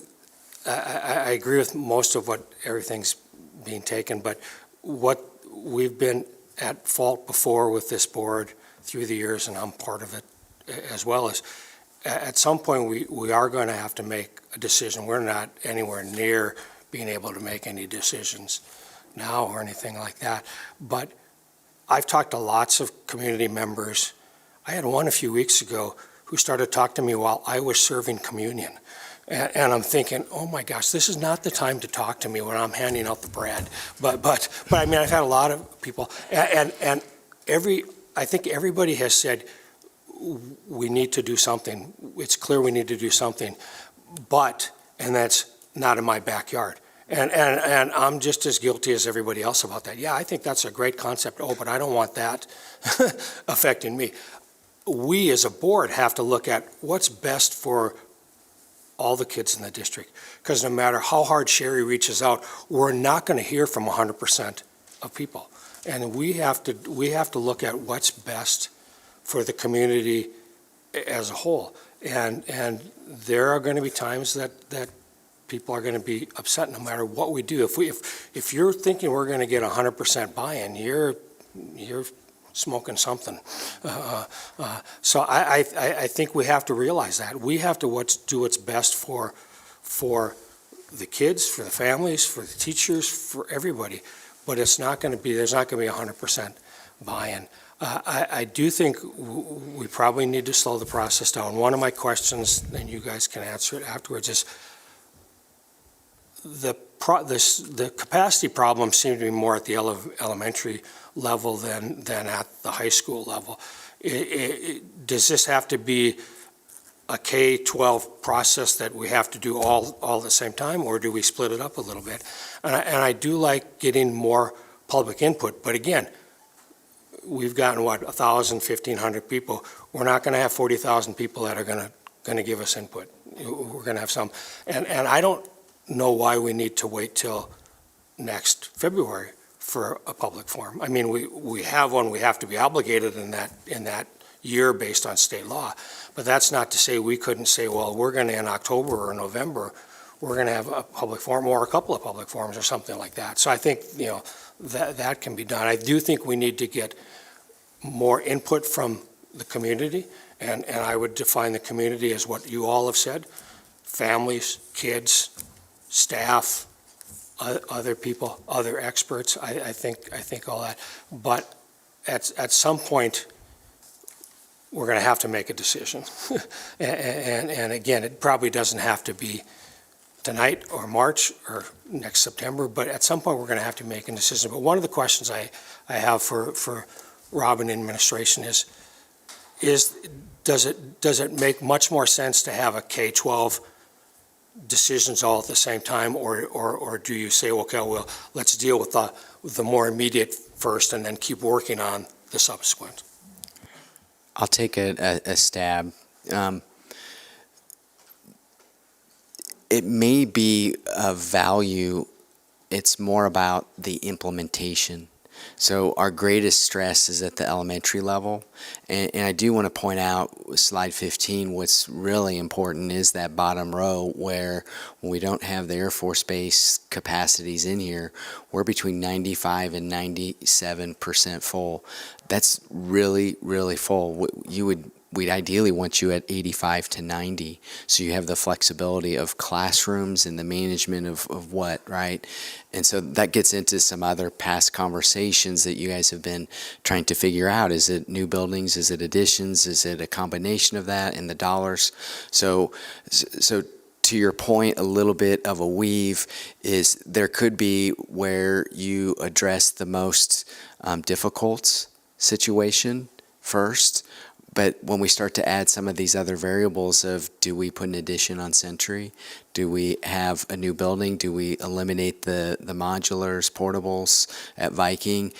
I agree with most of everything's being taken, but what we've been at fault before with this board through the years, and I'm part of it as well, is at some point, we are going to have to make a decision. We're not anywhere near being able to make any decisions now or anything like that. But I've talked to lots of community members. I had one a few weeks ago who started talking to me while I was serving communion. And I'm thinking, oh my gosh, this is not the time to talk to me when I'm handing out the bread. But I mean, I've had a lot of people, and I think everybody has said, we need to do something. It's clear we need to do something, and that's not in my backyard. And I'm just as guilty as everybody else about that. Yeah, I think that's a great concept. Oh, but I don't want that affecting me. We as a board have to look at what's best for all the kids in the district. Because no matter how hard Sherry reaches out, we're not going to hear from 100% of people. And we have to look at what's best for the community as a whole. And there are going to be times that people are going to be upset no matter what we do. If you're thinking we're going to get 100% buy-in, you're smoking something. So I think we have to realize that. We have to do what's best for the kids, for the families, for the teachers, for everybody. But there's not going to be 100% buy-in. I do think we probably need to slow the process down. One of my questions, and you guys can answer it afterwards, is the capacity problems seem to be more at the elementary level than at the high school level. Does this have to be a K-12 process that we have to do all at the same time, or do we split it up a little bit? And I do like getting more public input, but again, we've gotten, 1,000, 1,500 people. We're not going to have 40,000 people that are going to give us input. We're going to have some. And I don't know why we need to wait till next February for a public forum. I mean, we have one, we have to be obligated in that year based on state law. But that's not to say we couldn't say, well, we're going to, in October or November, we're going to have a public forum or a couple of public forums or something like that. So I think, that can be done. I do think we need to get more input from the community, and I would define the community as what you all have said: families, kids, staff, other people, other experts. I think all that. But at some point, we're going to have to make a decision. and again, it probably doesn't have to be tonight or March or next September, but at some point we're going to have to make a decision. But one of the questions I have for Robin administration is does it make much more sense to have a K-12 decisions all at the same time, or do you say, okay, well, let's deal with the more immediate first and then keep working on the subsequent? I'll take a stab. It may be of value. It's more about the implementation. So our greatest stress is at the elementary level. And I do want to point out with slide 15, what's really important is that bottom row where when we don't have the Air Force Base capacities in here, we're between 95 and 97% full. That's really, really full. We'd ideally want you at 85 to 90, so you have the flexibility of classrooms and the management of what, right? And so that gets into some other past conversations that you guys have been trying to figure out. Is it new buildings? Is it additions? Is it a combination of that and the dollars? So to your point, a little bit of a weave is there could be where you address the most difficult situation first. But when we start to add some of these other variables of, do we put an addition on Century? Do we have a new building? Do we eliminate the modulars, portables at Viking?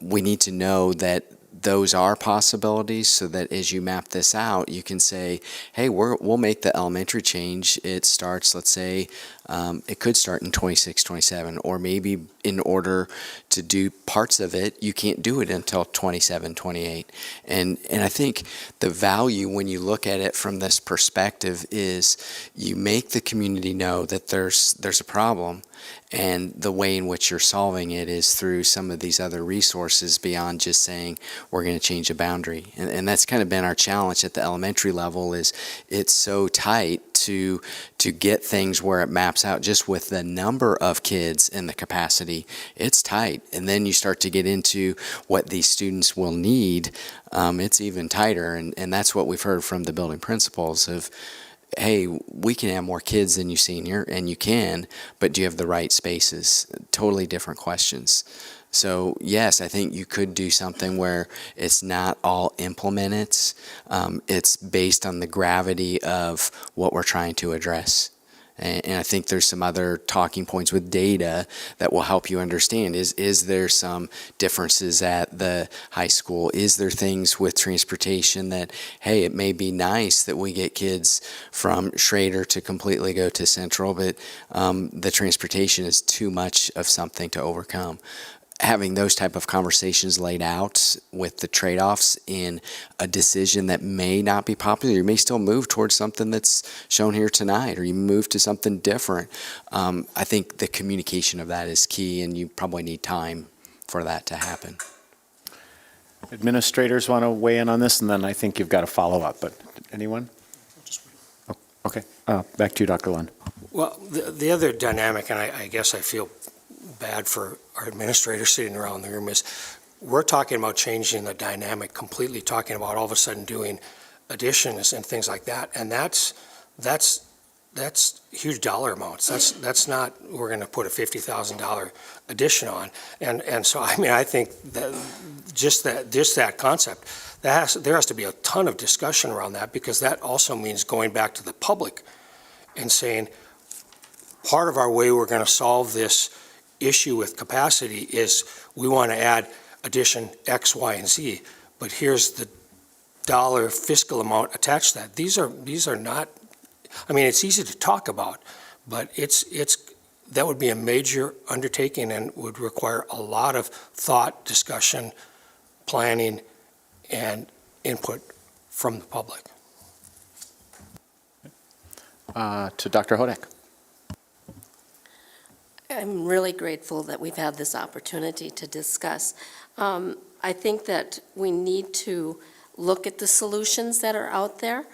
We need to know that those are possibilities so that as you map this out, you can say, hey, we'll make the elementary change. It starts, let's say, It could start in 26, 27, or maybe in order to do parts of it, you can't do it until 27, 28. And I think the value when you look at it from this perspective is you make the community know that there's a problem, and the way in which you're solving it is through some of these other resources beyond just saying we're going to change a boundary. And that's kind of been our challenge at the elementary level, is it's so tight to get things where it maps out just with the number of kids and the capacity. It's tight. And then you start to get into what these students will need. It's even tighter. And that's what we've heard from the building principals of, hey, we can have more kids than you senior, and you can, but do you have the right spaces? Totally different questions. So yes, I think you could do something where it's not all implemented. It's based on the gravity of what we're trying to address. And I think there's some other talking points with data that will help you understand. Is there some differences at the high school? Is there things with transportation that, hey, it may be nice that we get kids from Schrader to completely go to Central, but the transportation is too much of something to overcome. Having those type of conversations laid out with the trade-offs in a decision that may not be popular. You may still move towards something that's shown here tonight, or you move to something different. I think the communication of that is key, and you probably need time for that to happen. Administrators want to weigh in on this, and then I think you've got a follow-up, but anyone? Oh, okay, back to you, Dr. Lund. Well, the other dynamic, and I guess I feel bad for our administrators sitting around the room, is we're talking about changing the dynamic completely, talking about all of a sudden doing additions and things like that. And that's huge dollar amounts. That's not, we're going to put a $50,000 addition on. And so, I mean, I think that just that concept, there has to be a ton of discussion around that, because that also means going back to the public and saying, part of our way we're going to solve this issue with capacity is we want to add addition X, Y, and Z, but here's the dollar fiscal amount attached to that. These are not, I mean, it's easy to talk about, but that would be a major undertaking and would require a lot of thought, discussion, planning, and input from the public. To Dr. Hodak. I'm really grateful that we've had this opportunity to discuss. I think that we need to look at the solutions that are out there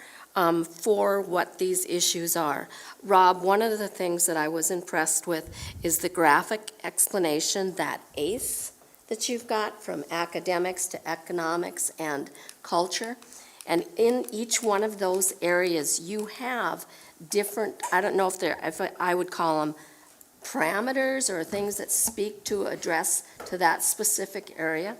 for what these issues are. Rob, one of the things that I was impressed with is the graphic explanation, that ACE that you've got, from academics to economics and culture. And in each one of those areas, you have different, I don't know if I would call them parameters or things that speak to address to that specific area.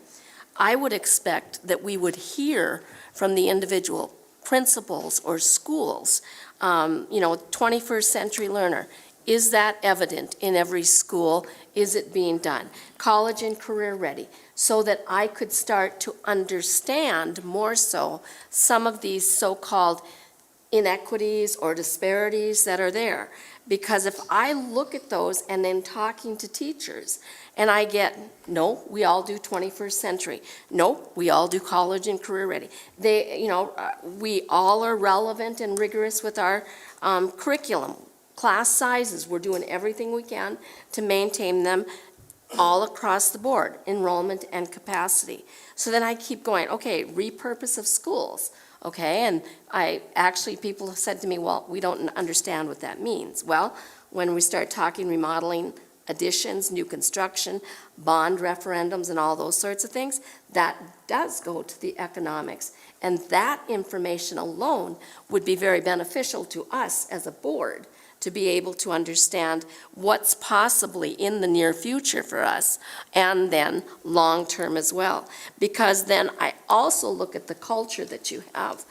I would expect that we would hear from the individual principals or schools, 21st century learner. Is that evident in every school? Is it being done? College and career ready, so that I could start to understand more so some of these so-called inequities or disparities that are there. Because if I look at those and then talking to teachers, and I get, no, we all do 21st century. No, we all do college and career ready. We all are relevant and rigorous with our curriculum. Class sizes, we're doing everything we can to maintain them all across the board, enrollment and capacity. So then I keep going, okay, repurpose of schools. Okay, and people have said to me, well, we don't understand what that means. Well, when we start talking remodeling, additions, new construction, bond referendums, and all those sorts of things, that does go to the economics. And that information alone would be very beneficial to us as a board, to be able to understand what's possibly in the near future for us, and then long-term as well. Because then I also look at the culture that you have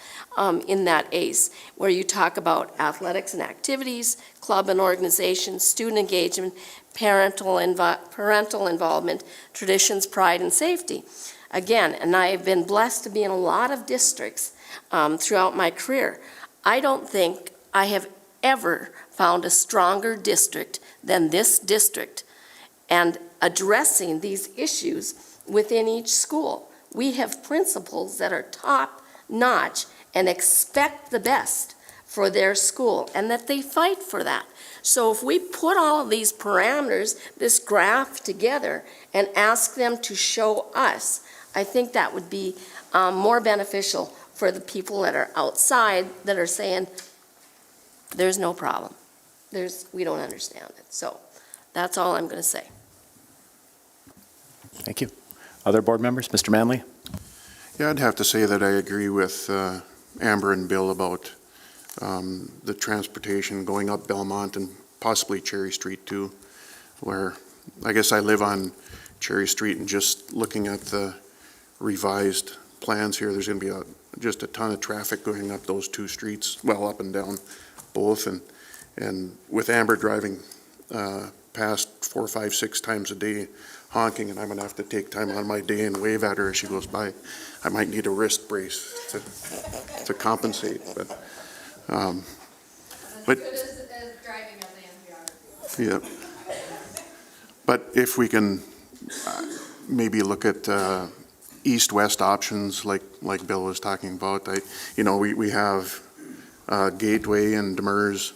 in that ACE, where you talk about athletics and activities, club and organization, student engagement, parental involvement, traditions, pride, and safety. Again, and I have been blessed to be in a lot of districts throughout my career. I don't think I have ever found a stronger district than this district and addressing these issues within each school. We have principals that are top-notch and expect the best for their school, and that they fight for that. So if we put all of these parameters, this graph together, and ask them to show us, I think that would be more beneficial for the people that are outside that are saying, there's no problem. We don't understand it. So that's all I'm going to say. Thank you. Other board members? Mr. Manley? Yeah, I'd have to say that I agree with Amber and Bill about the transportation going up Belmont and possibly Cherry Street too, where I guess I live on Cherry Street, and just looking at the revised plans here, there's going to be just a ton of traffic going up those two streets, well, up and down both. And with Amber driving past 4, 5, 6 times a day honking, and I'm going to have to take time on my day and wave at her as she goes by, I might need a wrist brace to compensate. But yeah. But if we can maybe look at east-west options like Bill was talking about, we have Gateway and Demers,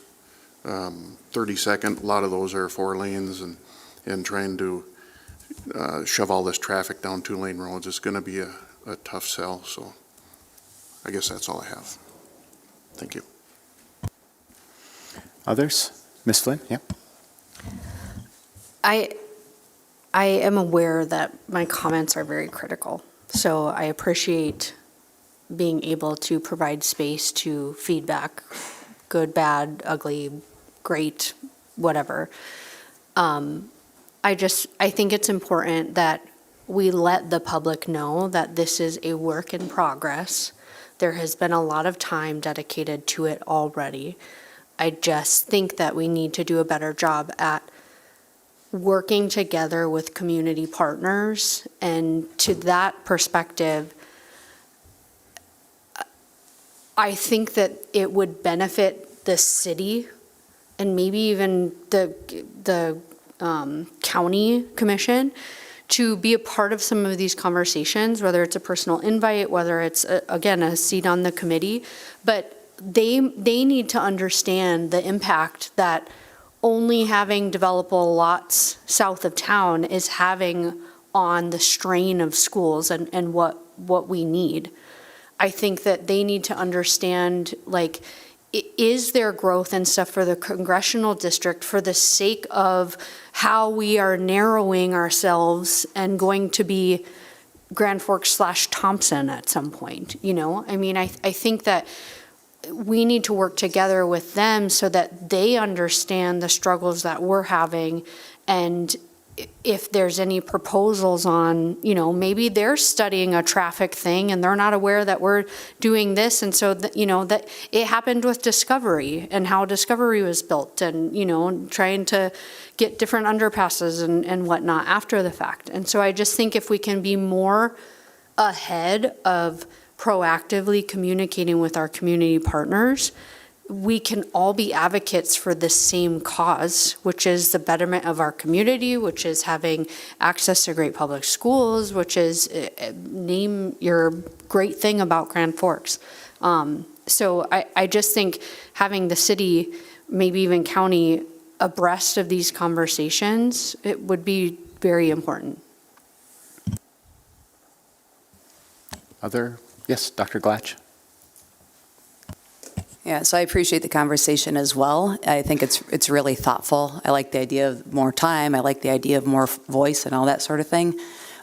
32nd, a lot of those are 4 lanes, and trying to shove all this traffic down 2-lane roads is going to be a tough sell. So I guess that's all I have. Thank you. Others? Ms. Flynn? Yeah. I am aware that my comments are very critical, so I appreciate being able to provide space to feedback, good, bad, ugly, great, whatever. I think it's important that we let the public know that this is a work in progress. There has been a lot of time dedicated to it already. I just think that we need to do a better job at working together with community partners. And to that perspective, I think that it would benefit the city and maybe even the county commission to be a part of some of these conversations, whether it's a personal invite, whether it's, again, a seat on the committee. But they need to understand the impact that only having developable lots south of town is having on the strain of schools and what we need. I think that they need to understand, is there growth and stuff for the congressional district for the sake of how we are narrowing ourselves and going to be Grand Forks / Thompson at some point, I think that we need to work together with them so that they understand the struggles that we're having. And if there's any proposals on, maybe they're studying a traffic thing and they're not aware that we're doing this. And so, that it happened with Discovery and how Discovery was built and, trying to get different underpasses and whatnot after the fact. And so I just think if we can be more ahead of proactively communicating with our community partners, we can all be advocates for the same cause, which is the betterment of our community, which is having access to great public schools, which is name your great thing about Grand Forks. So I just think having the city, maybe even county, abreast of these conversations, it would be very important. Yes, Dr. Glatch. Yeah, so I appreciate the conversation as well. I think it's really thoughtful. I like the idea of more time. I like the idea of more voice and all that sort of thing.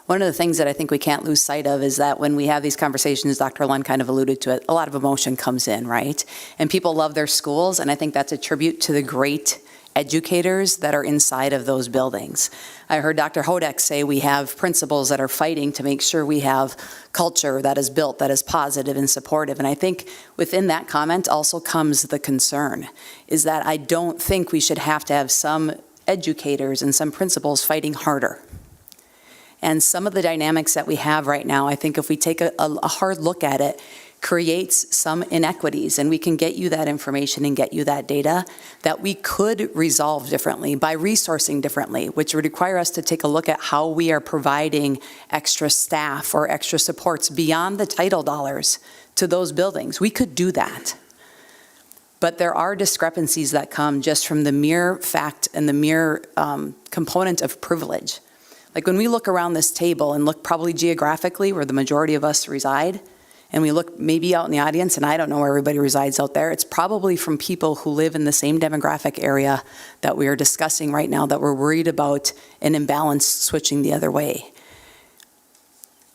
One of the things that I think we can't lose sight of is that when we have these conversations, Dr. Lund kind of alluded to it, a lot of emotion comes in, right? And people love their schools, and I think that's a tribute to the great educators that are inside of those buildings. I heard Dr. Hodek say we have principals that are fighting to make sure we have culture that is built, that is positive and supportive. And I think within that comment also comes the concern, is that I don't think we should have to have some educators and some principals fighting harder. And some of the dynamics that we have right now, I think if we take a hard look at it, creates some inequities, and we can get you that information and get you that data that we could resolve differently by resourcing differently, which would require us to take a look at how we are providing extra staff or extra supports beyond the title dollars to those buildings. We could do that. But there are discrepancies that come just from the mere fact and the mere component of privilege. Like when we look around this table and look probably geographically where the majority of us reside, and we look maybe out in the audience, and I don't know where everybody resides out there, it's probably from people who live in the same demographic area that we are discussing right now that we're worried about an imbalance switching the other way.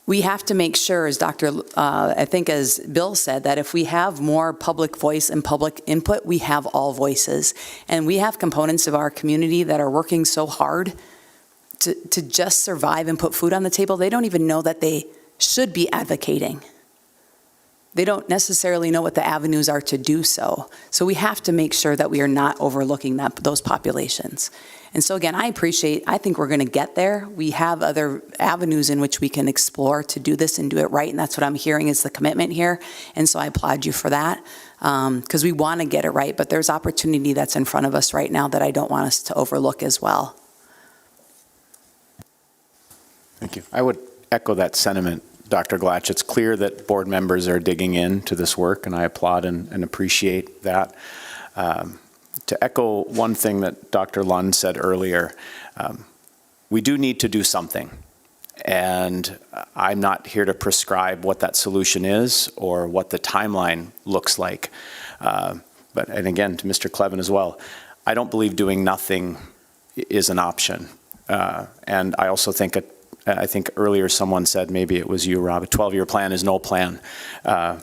We have to make sure, as I think as Bill said, that if we have more public voice and public input, we have all voices. And we have components of our community that are working so hard to just survive and put food on the table, they don't even know that they should be advocating. They don't necessarily know what the avenues are to do so. So we have to make sure that we are not overlooking those populations. And so again, I think we're going to get there. We have other avenues in which we can explore to do this and do it right, and that's what I'm hearing is the commitment here. And so I applaud you for that, because we want to get it right, but there's opportunity that's in front of us right now that I don't want us to overlook as well. Thank you. I would echo that sentiment, Dr. Glatch. It's clear that board members are digging into this work, and I applaud and appreciate that. To echo one thing that Dr. Lund said earlier, we do need to do something. And I'm not here to prescribe what that solution is or what the timeline looks like. And again, to Mr. Clevin as well, I don't believe doing nothing is an option. And I also think I think earlier someone said, maybe it was you, Rob, a 12-year plan is no plan. The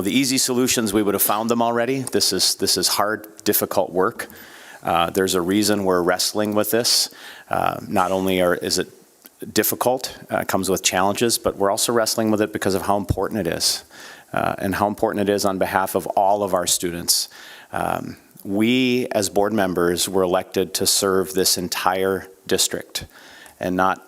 easy solutions, we would have found them already. This is hard, difficult work. There's a reason we're wrestling with this. Not only is it difficult, it comes with challenges, but we're also wrestling with it because of how important it is, and how important it is on behalf of all of our students. We, as board members, were elected to serve this entire district and not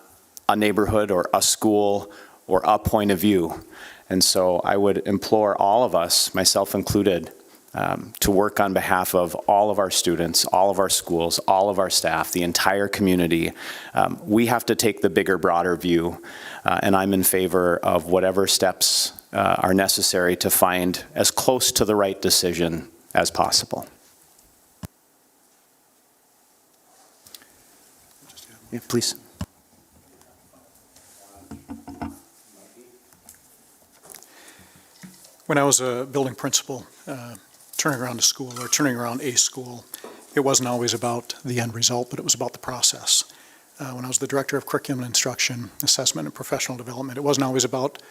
a neighborhood or a school or a point of view. And so I would implore all of us, myself included, to work on behalf of all of our students, all of our schools, all of our staff, the entire community. We have to take the bigger, broader view, and I'm in favor of whatever steps are necessary to find as close to the right decision as possible. Yeah, please. When I was a building principal, turning around a school or turning around a school, it wasn't always about the end result, but it was about the process. When I was the director of curriculum and instruction, assessment and professional development, it wasn't always about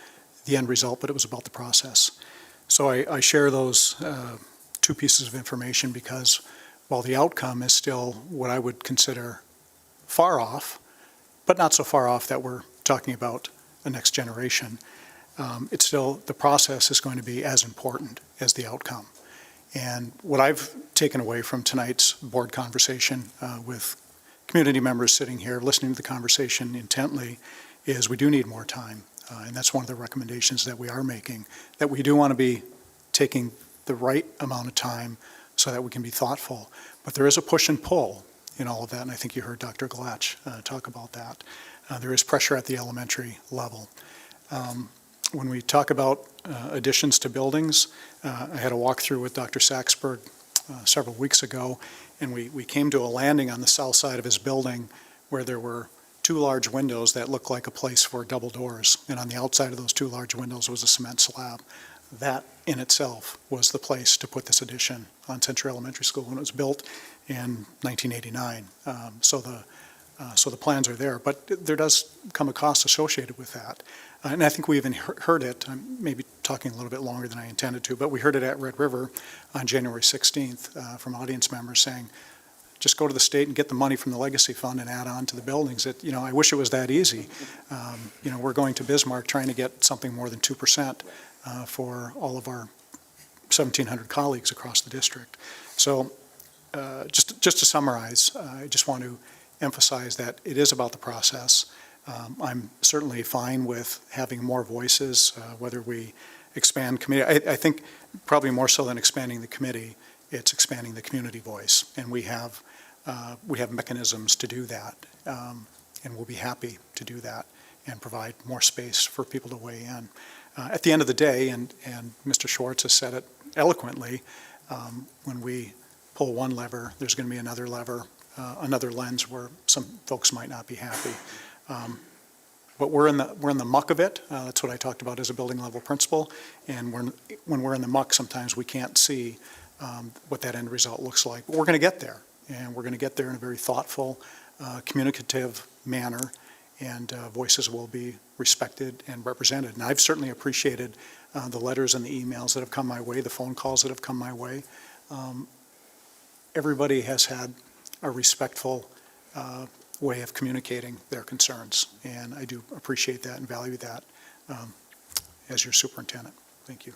the end result, but it was about the process. So I share those two pieces of information because while the outcome is still what I would consider far off, but not so far off that we're talking about the next generation, it's still, the process is going to be as important as the outcome. And what I've taken away from tonight's board conversation with community members sitting here, listening to the conversation intently, is we do need more time. And that's one of the recommendations that we are making, that we do want to be taking the right amount of time so that we can be thoughtful. But there is a push and pull in all of that, and I think you heard Dr. Glatch talk about that. There is pressure at the elementary level. When we talk about additions to buildings, I had a walkthrough with Dr. Saxberg several weeks ago, and we came to a landing on the south side of his building where there were two large windows that looked like a place for double doors, and on the outside of those two large windows was a cement slab. That in itself was the place to put this addition on Century Elementary School when it was built in 1989. So the plans are there, but there does come a cost associated with that. And I think we even heard it, I'm maybe talking a little bit longer than I intended to, but we heard it at Red River on January 16th from audience members saying, just go to the state and get the money from the legacy fund and add on to the buildings. I wish it was that easy. We're going to Bismarck trying to get something more than 2% for all of our 1,700 colleagues across the district. So just to summarize, I just want to emphasize that it is about the process. I'm certainly fine with having more voices, whether we expand committee. I think probably more so than expanding the committee, it's expanding the community voice. And we have mechanisms to do that, and we'll be happy to do that and provide more space for people to weigh in. At the end of the day, and Mr. Schwartz has said it eloquently, when we pull one lever, there's going to be another lever, another lens where some folks might not be happy. But we're in the muck of it. That's what I talked about as a building level principle. And when we're in the muck, sometimes we can't see what that end result looks like. But we're going to get there, and we're going to get there in a very thoughtful, communicative manner, and voices will be respected and represented. And I've certainly appreciated the letters and the emails that have come my way, the phone calls that have come my way. Everybody has had a respectful way of communicating their concerns, and I do appreciate that and value that as your superintendent. Thank you.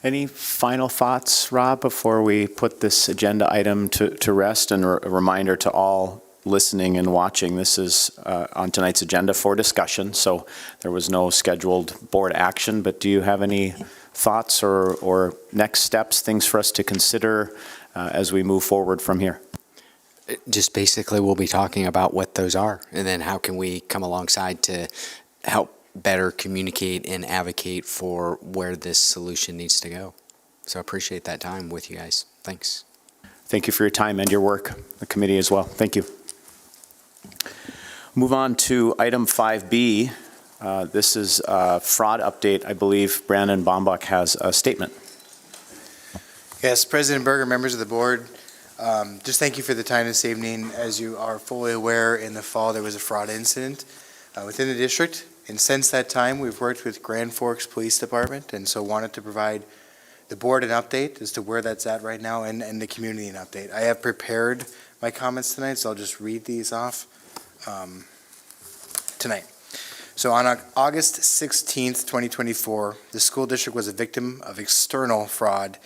Any final thoughts, Rob, before we put this agenda item to rest? And a reminder to all listening and watching, this is on tonight's agenda for discussion, so there was no scheduled board action, but do you have any thoughts or next steps, things for us to consider as we move forward from here? Just basically, we'll be talking about what those are, and then how can we come alongside to help better communicate and advocate for where this solution needs to go. So I appreciate that time with you guys. Thanks. Thank you for your time and your work, the committee as well. Thank you. Move on to item 5B. This is a fraud update. I believe Brandon Bombach has a statement. Yes, President Berger, members of the board, just thank you for the time this evening. As you are fully aware, in the fall there was a fraud incident within the district, and since that time we've worked with Grand Forks Police Department, and so wanted to provide the board an update as to where that's at right now, and the community an update. I have prepared my comments tonight, so I'll just read these off tonight. So on August 16th, 2024, the school district was a victim of external fraud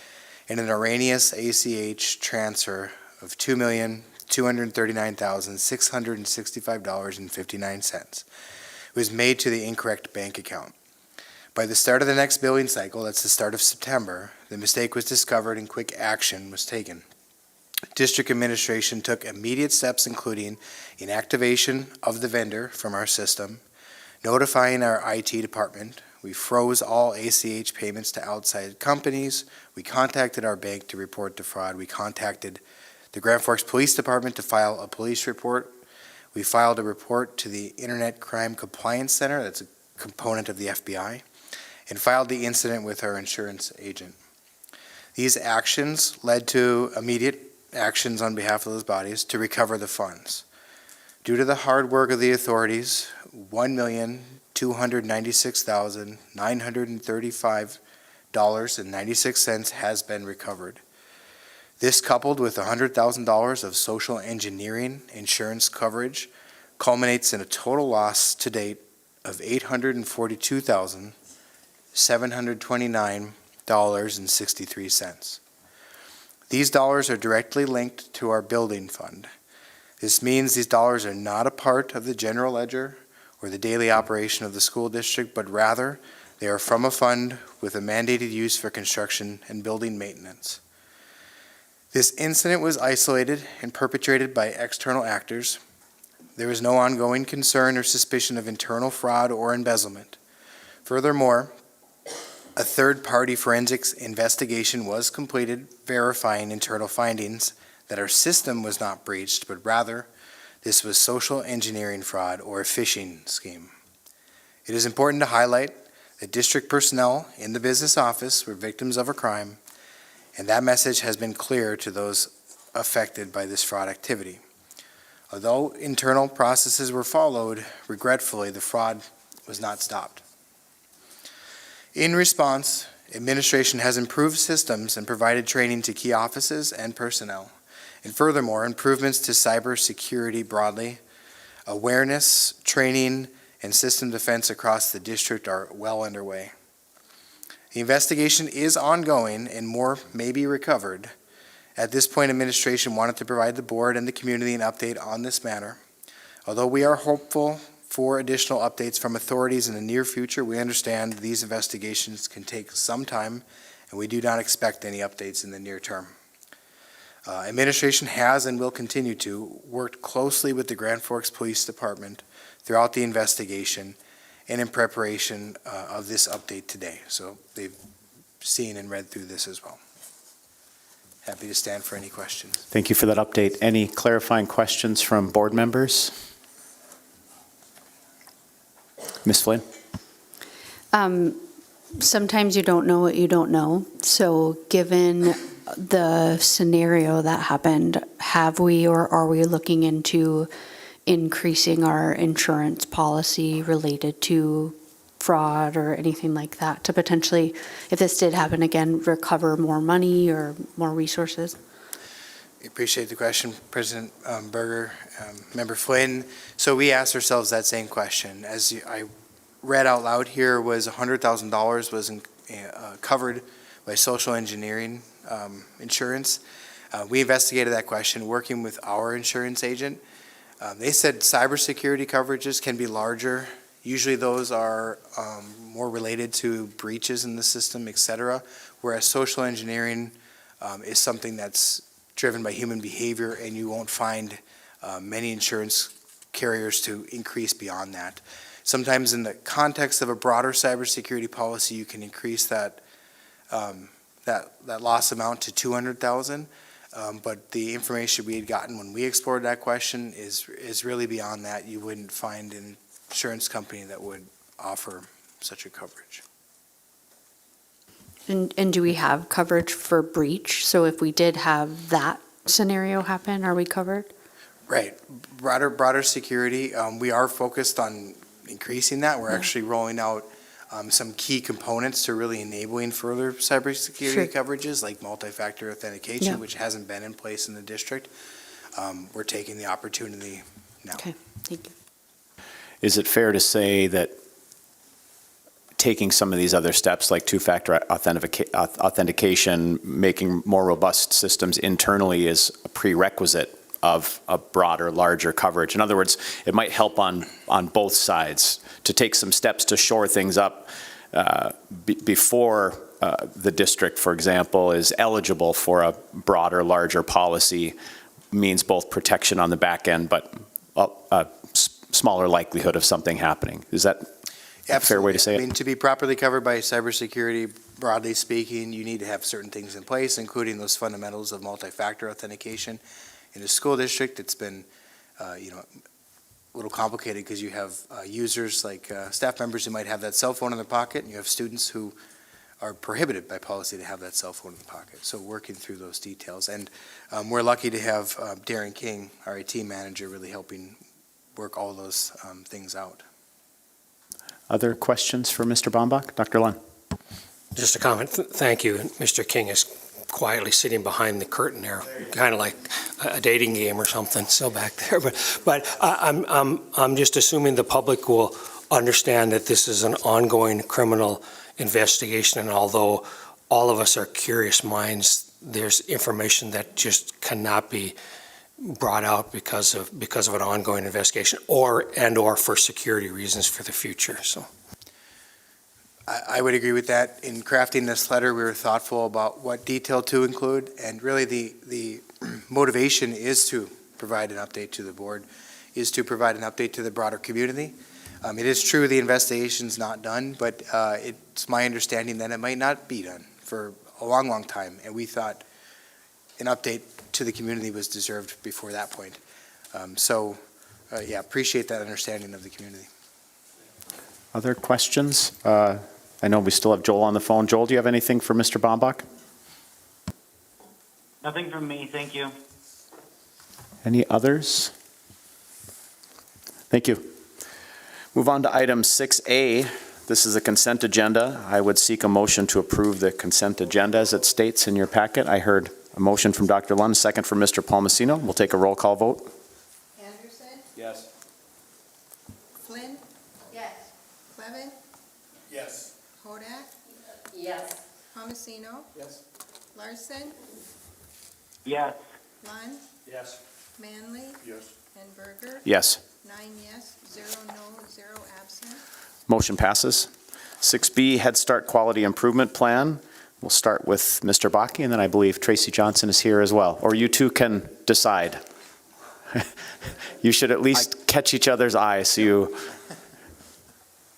in an erroneous ACH transfer of $2,239,665.59. It was made to the incorrect bank account. By the start of the next billing cycle, that's the start of September, the mistake was discovered and quick action was taken. District administration took immediate steps, including inactivation of the vendor from our system, notifying our IT department. We froze all ACH payments to outside companies. We contacted our bank to report the fraud. We contacted the Grand Forks Police Department to file a police report. We filed a report to the Internet Crime Compliance Center, that's a component of the FBI, and filed the incident with our insurance agent. These actions led to immediate actions on behalf of those bodies to recover the funds. Due to the hard work of the authorities, $1,296,935.96 has been recovered. This, coupled with $100,000 of social engineering insurance coverage, culminates in a total loss to date of $842,729.63. These dollars are directly linked to our building fund. This means these dollars are not a part of the general ledger or the daily operation of the school district, but rather they are from a fund with a mandated use for construction and building maintenance. This incident was isolated and perpetrated by external actors. There is no ongoing concern or suspicion of internal fraud or embezzlement. Furthermore, a third-party forensics investigation was completed, verifying internal findings that our system was not breached, but rather this was social engineering fraud or a phishing scheme. It is important to highlight that district personnel in the business office were victims of a crime, and that message has been clear to those affected by this fraud activity. Although internal processes were followed, regretfully, the fraud was not stopped. In response, administration has improved systems and provided training to key offices and personnel. And furthermore, improvements to cybersecurity broadly, awareness, training, and system defense across the district are well underway. The investigation is ongoing and more may be recovered. At this point, administration wanted to provide the board and the community an update on this matter. Although we are hopeful for additional updates from authorities in the near future, we understand these investigations can take some time, and we do not expect any updates in the near term. Administration has and will continue to work closely with the Grand Forks Police Department throughout the investigation and in preparation of this update today. So they've seen and read through this as well. Happy to stand for any questions. Thank you for that update. Any clarifying questions from board members? Ms. Flynn? Sometimes you don't know what you don't know. So given the scenario that happened, have we or are we looking into increasing our insurance policy related to fraud or anything like that to potentially, if this did happen again, recover more money or more resources? Appreciate the question, President Berger, Member Flynn. So we asked ourselves that same question. I read out loud here, was $100,000 was covered by social engineering insurance. We investigated that question working with our insurance agent. They said cybersecurity coverages can be larger. Usually those are more related to breaches in the system, et cetera, whereas social engineering is something that's driven by human behavior, and you won't find many insurance carriers to increase beyond that. Sometimes in the context of a broader cybersecurity policy, you can increase that loss amount to $200,000. But the information we had gotten when we explored that question is really beyond that. You wouldn't find an insurance company that would offer such a coverage. And do we have coverage for breach? So if we did have that scenario happen, are we covered? Right. Broader security. We are focused on increasing that. We're actually rolling out some key components to really enabling further cybersecurity coverages like multi-factor authentication, which hasn't been in place in the district. We're taking the opportunity now. Okay, thank you. Is it fair to say that taking some of these other steps like two-factor authentication, making more robust systems internally is a prerequisite of a broader, larger coverage? In other words, it might help on both sides to take some steps to shore things up before the district, for example, is eligible for a broader, larger policy, means both protection on the back end, but a smaller likelihood of something happening. Is that a fair way to say it? I mean, to be properly covered by cybersecurity, broadly speaking, you need to have certain things in place, including those fundamentals of multi-factor authentication. In a school district, it's been, a little complicated because you have users like staff members who might have that cell phone in their pocket, and you have students who are prohibited by policy to have that cell phone in the pocket. So working through those details. And we're lucky to have Darren King, our IT manager, really helping work all those things out. Other questions for Mr. Bombach? Dr. Lund? Just a comment. Thank you. Mr. King is quietly sitting behind the curtain there, kind of like a dating game or something, still back there. But I'm just assuming the public will understand that this is an ongoing criminal investigation, and although all of us are curious minds, there's information that just cannot be brought out because of an ongoing investigation, or for security reasons for the future. So I would agree with that. In crafting this letter, we were thoughtful about what detail to include, and really the motivation is to provide an update to the board, is to provide an update to the broader community. It is true the investigation's not done, but it's my understanding that it might not be done for a long, long time, and we thought an update to the community was deserved before that point. Appreciate that understanding of the community. Other questions? I know we still have Joel on the phone. Joel, do you have anything for Mr. Bombach? Nothing from me, thank you. Any others? Thank you. Move on to item 6A. This is a consent agenda. I would seek a motion to approve the consent agenda as it states in your packet. I heard a motion from Dr. Lund, second from Mr. Palmasino. We'll take a roll call vote. Anderson? Yes. Flynn? Yes. Clevin? Yes. Hodak? Yes. Palmasino? Yes. Larson? Yes. Lund? Yes. Manley? Yes. Henberger, Yes. 9 yes, 0 no, 0 absent. Motion passes. 6B, Head Start Quality Improvement Plan. We'll start with Mr. Bakke, and then I believe Tracy Johnson is here as well. Or you two can decide. You should at least catch each other's eyes, so you...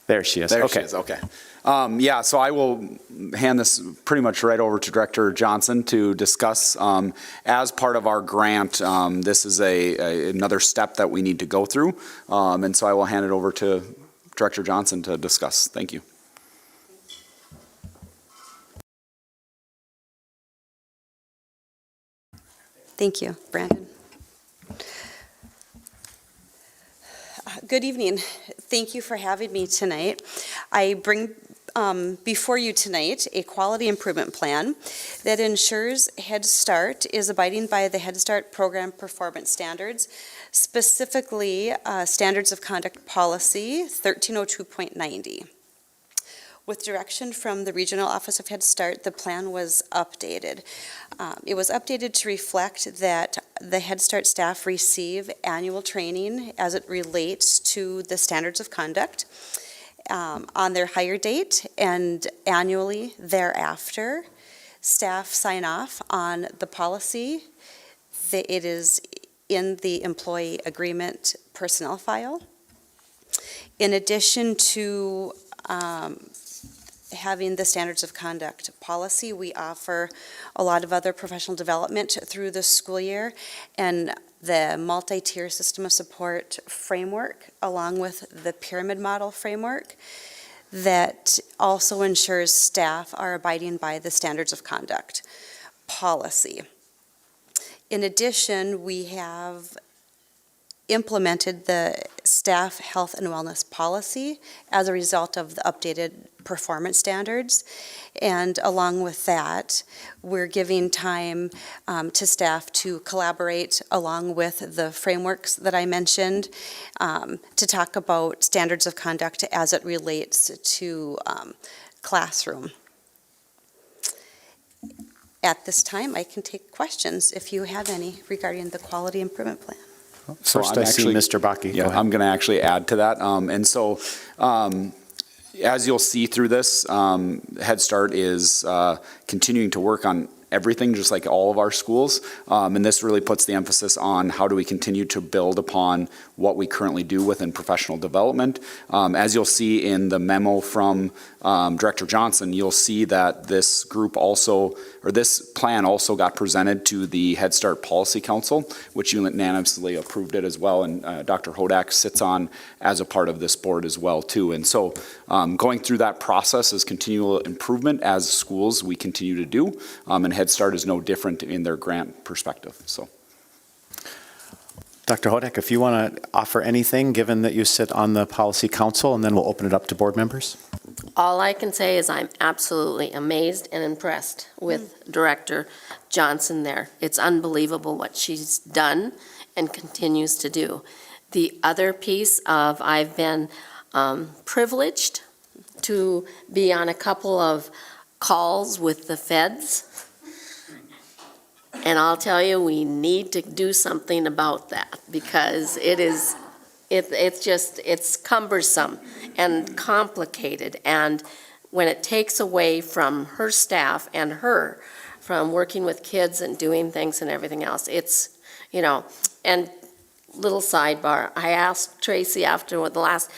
There she is. There Okay. she is, okay. Yeah, so I will hand this pretty much right over to Director Johnson to discuss. As part of our grant, this is another step that we need to go through. And so I will hand it over to Director Johnson to discuss. Thank you. Thank you, Brandon. Good evening. Thank you for having me tonight. I bring before you tonight a quality improvement plan that ensures Head Start is abiding by the Head Start program performance standards, specifically Standards of Conduct Policy 1302.90. With direction from the Regional Office of Head Start, the plan was updated. It was updated to reflect that the Head Start staff receive annual training as it relates to the standards of conduct on their hire date, and annually thereafter, staff sign off on the policy. It is in the employee agreement personnel file. In addition to having the standards of conduct policy, we offer a lot of other professional development through the school year, and the multi-tier system of support framework, along with the pyramid model framework, that also ensures staff are abiding by the standards of conduct policy. In addition, we have implemented the staff health and wellness policy as a result of the updated performance standards. And along with that, we're giving time to staff to collaborate along with the frameworks that I mentioned to talk about standards of conduct as it relates to classroom. At this time, I can take questions if you have any regarding the quality improvement plan. First, I see Mr. Bakke. Yeah, I'm going to actually add to that. And so, as you'll see through this, Head Start is continuing to work on everything, just like all of our schools. And this really puts the emphasis on how do we continue to build upon what we currently do within professional development. As you'll see in the memo from Director Johnson, you'll see that this group also, or this plan also got presented to the Head Start Policy Council, which unanimously approved it as well. And Dr. Hodak sits on as a part of this board as well too. And so going through that process is continual improvement as schools we continue to do. And Head Start is no different in their grant perspective. So, Dr. Hodak, if you want to offer anything, given that you sit on the Policy Council, and then we'll open it up to board members. All I can say is I'm absolutely amazed and impressed with Director Johnson there. It's unbelievable what she's done and continues to do. The other piece of, I've been privileged to be on a couple of calls with the feds. And I'll tell you, we need to do something about that, because it's cumbersome and complicated. And when it takes away from her staff and her from working with kids and doing things and everything else, it's, and little sidebar, I asked Tracy after the last,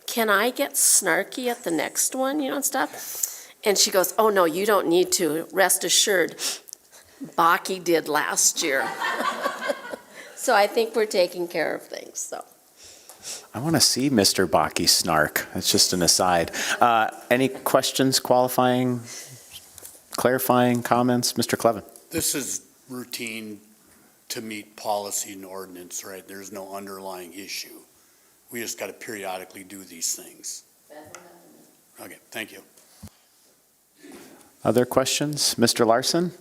can I get snarky at the next one, and stuff? And she goes, oh no, you don't need to, rest assured. Bakke did last year. So I think we're taking care of things, so. I want to see Mr. Bakke snark. That's just an aside. Any questions, qualifying, clarifying comments? Mr. Clevin. This is routine to meet policy and ordinance, right? There's no underlying issue. We just got to periodically do these things. Okay, thank you. Other questions? Mr. Larson?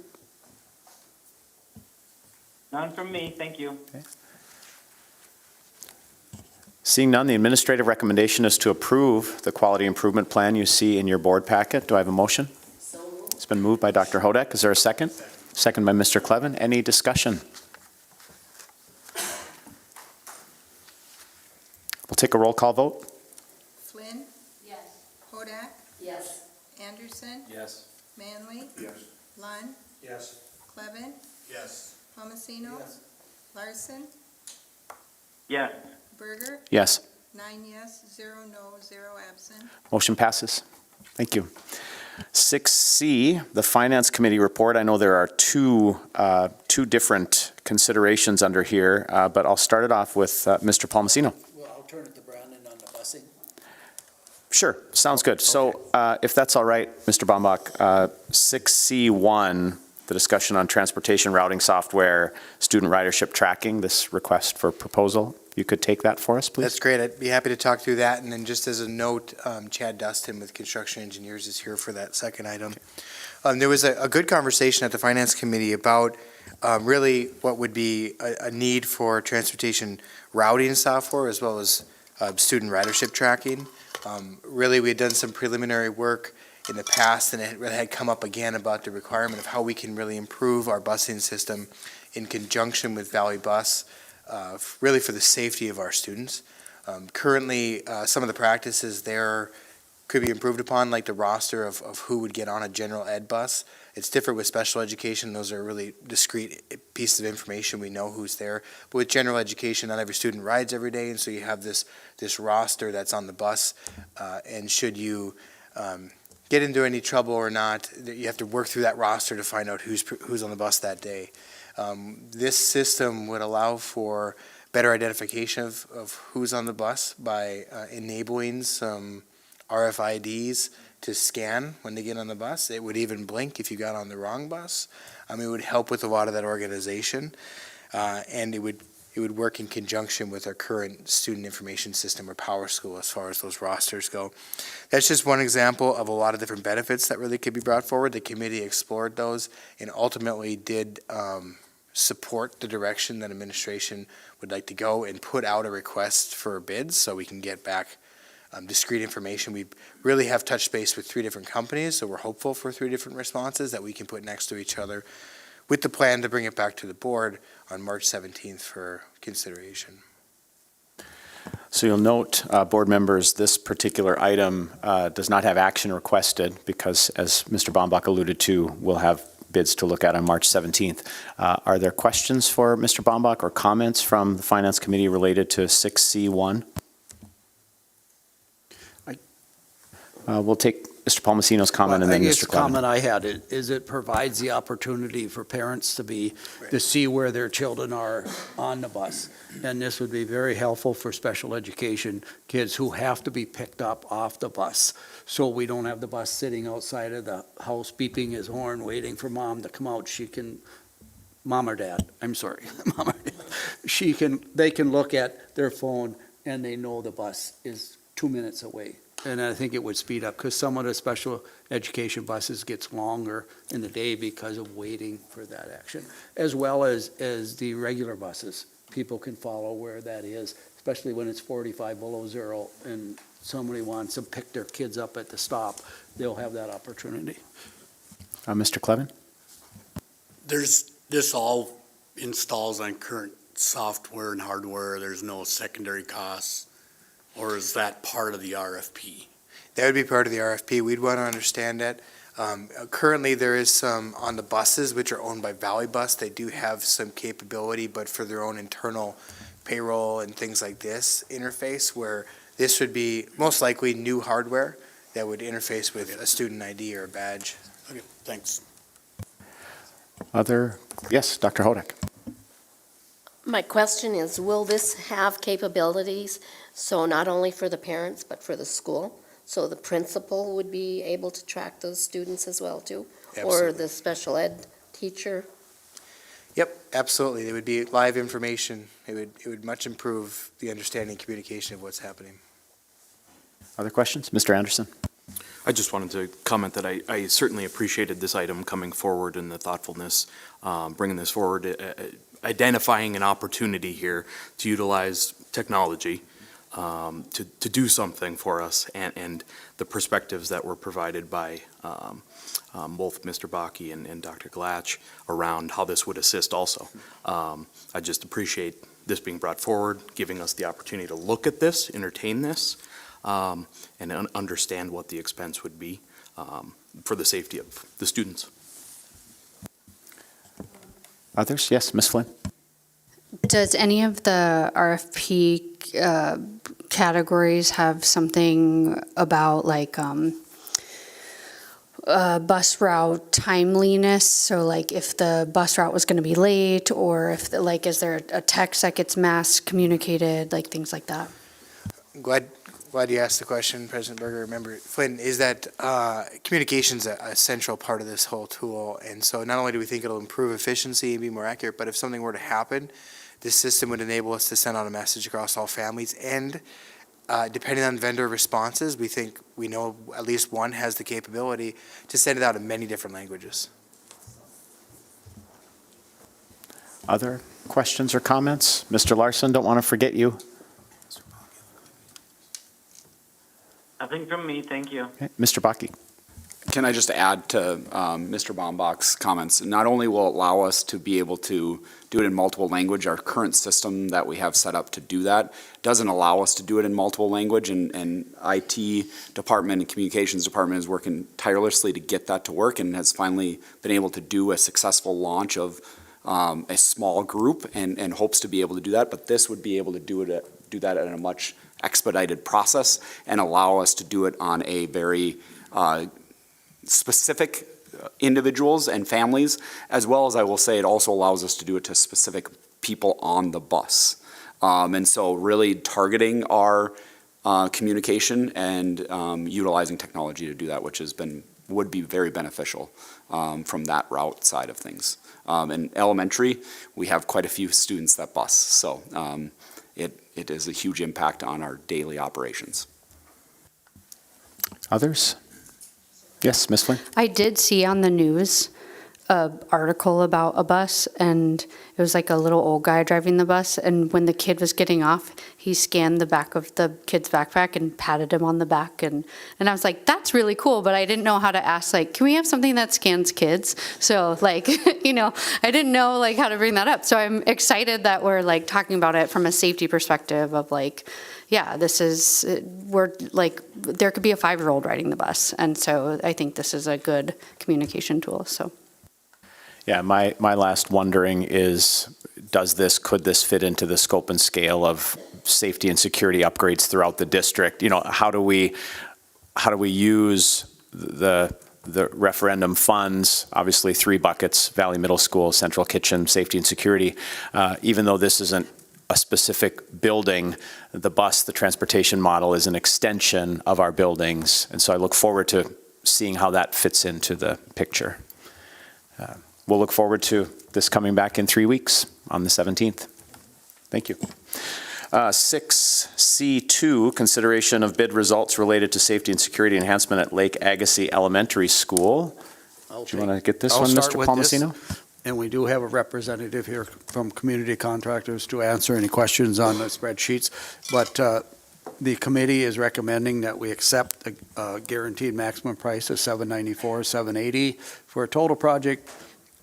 None from me, thank you. Okay. Seeing none, the administrative recommendation is to approve the quality improvement plan you see in your board packet. Do I have a motion? It's been moved by Dr. Hodak. Is there a second? Second by Mr. Clevin. Any discussion? We'll take a roll call vote. Flynn? Yes. Hodak? Yes. Anderson? Yes. Manley? Yes. Lund? Yes. Clevin? Yes. Palmesino? Larson? Yes. Berger? Yes. 9 yes, 0 no, 0 absent. Motion passes. Thank you. 6C, the Finance Committee report. I know there are two different considerations under here, but I'll start it off with Mr. Palmesino. Well, I'll turn it to Brandon on the busing. Sure, sounds good. So if that's all right, Mr. Baumbach, 6C1, the discussion on transportation routing software, student ridership tracking, this request for proposal. You could take that for us, please? That's great. I'd be happy to talk through that. And then just as a note, Chad Dustin with Construction Engineers is here for that second item. There was a good conversation at the Finance Committee about really what would be a need for transportation routing software as well as student ridership tracking. Really, we had done some preliminary work in the past, and it really had come up again about the requirement of how we can really improve our busing system in conjunction with Valley Bus, really for the safety of our students. Currently, some of the practices there could be improved upon, like the roster of who would get on a general ed bus. It's different with special education. Those are really discrete pieces of information. We know who's there. But with general education, not every student rides every day, and so you have this roster that's on the bus. And should you get into any trouble or not, you have to work through that roster to find out who's on the bus that day. This system would allow for better identification of who's on the bus by enabling some RFIDs to scan when they get on the bus. It would even blink if you got on the wrong bus. It would help with a lot of that organization, and it would work in conjunction with our current student information system or PowerSchool as far as those rosters go. That's just one example of a lot of different benefits that really could be brought forward. The committee explored those and ultimately did support the direction that administration would like to go and put out a request for bids so we can get back discrete information. We really have touched base with 3 different companies, so we're hopeful for 3 different responses that we can put next to each other with the plan to bring it back to the board on March 17th for consideration. So you'll note, board members, this particular item does not have action requested because, as Mr. Baumbach alluded to, we'll have bids to look at on March 17th. Are there questions for Mr. Baumbach or comments from the Finance Committee related to 6C1? We'll take Mr. Palmesino's comment and then Mr. Clevin. The comment I had is it provides the opportunity for parents to see where their children are on the bus. And this would be very helpful for special education kids who have to be picked up off the bus. So we don't have the bus sitting outside of the house beeping his horn, waiting for mom to come out. Mom or dad, I'm sorry, mom or dad. They can look at their phone and they know the bus is 2 minutes away. And I think it would speed up, because some of the special education buses gets longer in the day because of waiting for that action, as well as the regular buses. People can follow where that is, especially when it's 45 below zero and somebody wants to pick their kids up at the stop. They'll have that opportunity. Mr. Clevin? This all installs on current software and hardware. There's no secondary costs. Or is that part of the RFP? That would be part of the RFP. We'd want to understand that. Currently, there is some on the buses, which are owned by Valley Bus. They do have some capability, but for their own internal payroll and things like this interface, where this would be most likely new hardware that would interface with a student ID or a badge. Okay, thanks. Yes, Dr. Hodak. My question is, will this have capabilities, so not only for the parents, but for the school? So the principal would be able to track those students as well, too? Absolutely. Or the special ed teacher? Yep, absolutely. It would be live information. It would much improve the understanding and communication of what's happening. Other questions? Mr. Anderson? I just wanted to comment that I certainly appreciated this item coming forward and the thoughtfulness, bringing this forward, identifying an opportunity here to utilize technology to do something for us, and the perspectives that were provided by both Mr. Bakke and Dr. Glatch around how this would assist also. I just appreciate this being brought forward, giving us the opportunity to look at this, entertain this, and understand what the expense would be for the safety of the students. Others? Yes, Ms. Flynn? Does any of the RFP categories have something about like bus route timeliness? So like if the bus route was going to be late, or if like is there a text that gets mass communicated, like things like that? Glad you asked the question, President Berger. Remember, Flynn, is that communication's a central part of this whole tool. And so not only do we think it'll improve efficiency and be more accurate, but if something were to happen, this system would enable us to send out a message across all families. And depending on vendor responses, we know at least one has the capability to send it out in many different languages. Other questions or comments? Mr. Larson, don't want to forget you. Nothing from me, thank you. Okay. Mr. Bakke. Can I just add to Mr. Baumbach's comments? Not only will it allow us to be able to do it in multiple language, our current system that we have set up to do that doesn't allow us to do it in multiple language, and IT department and communications department is working tirelessly to get that to work and has finally been able to do a successful launch of a small group and hopes to be able to do that. But this would be able to do that in a much expedited process and allow us to do it on a very specific individuals and families, as well as I will say it also allows us to do it to specific people on the bus. And so really targeting our communication and utilizing technology to do that, which would be very beneficial from that route side of things. In elementary, we have quite a few students that bus, so it is a huge impact on our daily operations. Others? Yes, Ms. Flynn? I did see on the news an article about a bus, and it was like a little old guy driving the bus, and when the kid was getting off, he scanned the back of the kid's backpack and patted him on the back, and I was like, that's really cool, but I didn't know how to ask, like, can we have something that scans kids? So, like, I didn't know, like, how to bring that up. So I'm excited that we're, like, talking about it from a safety perspective of, like, yeah, there could be a 5-year-old riding the bus, and so I think this is a good communication tool, so. Yeah, my last wondering is, could this fit into the scope and scale of safety and security upgrades throughout the district? How do we use the referendum funds, obviously 3 buckets, Valley Middle School, Central Kitchen, safety and security, even though this isn't a specific building, the transportation model is an extension of our buildings. And so I look forward to seeing how that fits into the picture. We'll look forward to this coming back in 3 weeks on the 17th. Thank you. 6C2, consideration of bid results related to safety and security enhancement at Lake Agassiz Elementary School. Do you want to get this one, Mr. Palmasino? And we do have a representative here from Community Contractors to answer any questions on the spreadsheets. But the committee is recommending that we accept a guaranteed maximum price of $794,000, $780,000 for a total project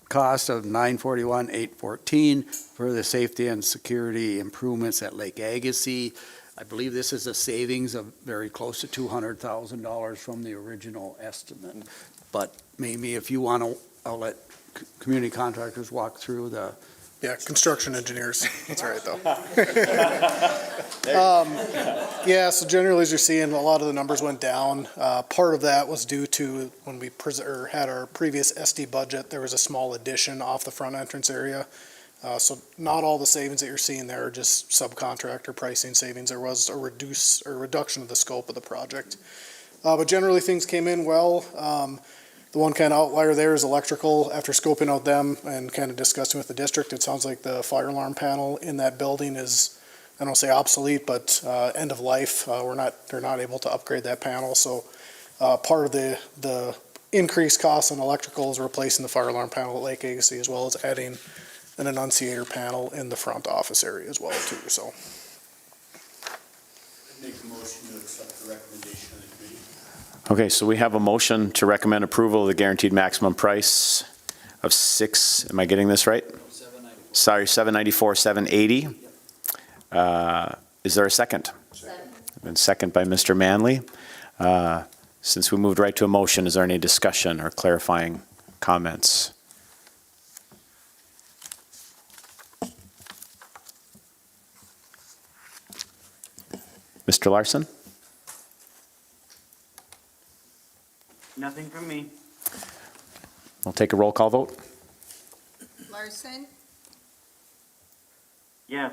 cost of $941,814 for the safety and security improvements at Lake Agassiz. I believe this is a savings of very close to $200,000 from the original estimate. But maybe if you want to, I'll let Community Contractors walk through the. Yeah, construction engineers. That's all right, though. Yeah, so generally, as you're seeing, a lot of the numbers went down. Part of that was due to when we had our previous SD budget, there was a small addition off the front entrance area. So not all the savings that you're seeing there are just subcontractor pricing savings. There was a reduction of the scope of the project. But generally, things came in well. The one kind of outlier there is electrical. After scoping out them and kind of discussing with the district, it sounds like the fire alarm panel in that building is, I don't say obsolete, but end of life. They're not able to upgrade that panel. So part of the increased cost on electrical is replacing the fire alarm panel at Lake Agassiz, as well as adding an annunciator panel in the front office area as well too. So. Make a motion to accept the recommendation of the committee. Okay, so we have a motion to recommend approval of the guaranteed maximum price of am I getting this right? Sorry, $794,780. Is there a second? And second by Mr. Manley. Since we moved right to a motion, is there any discussion or clarifying comments? Mr. Larson? Nothing from me. We'll take a roll call vote. Larson, Yes.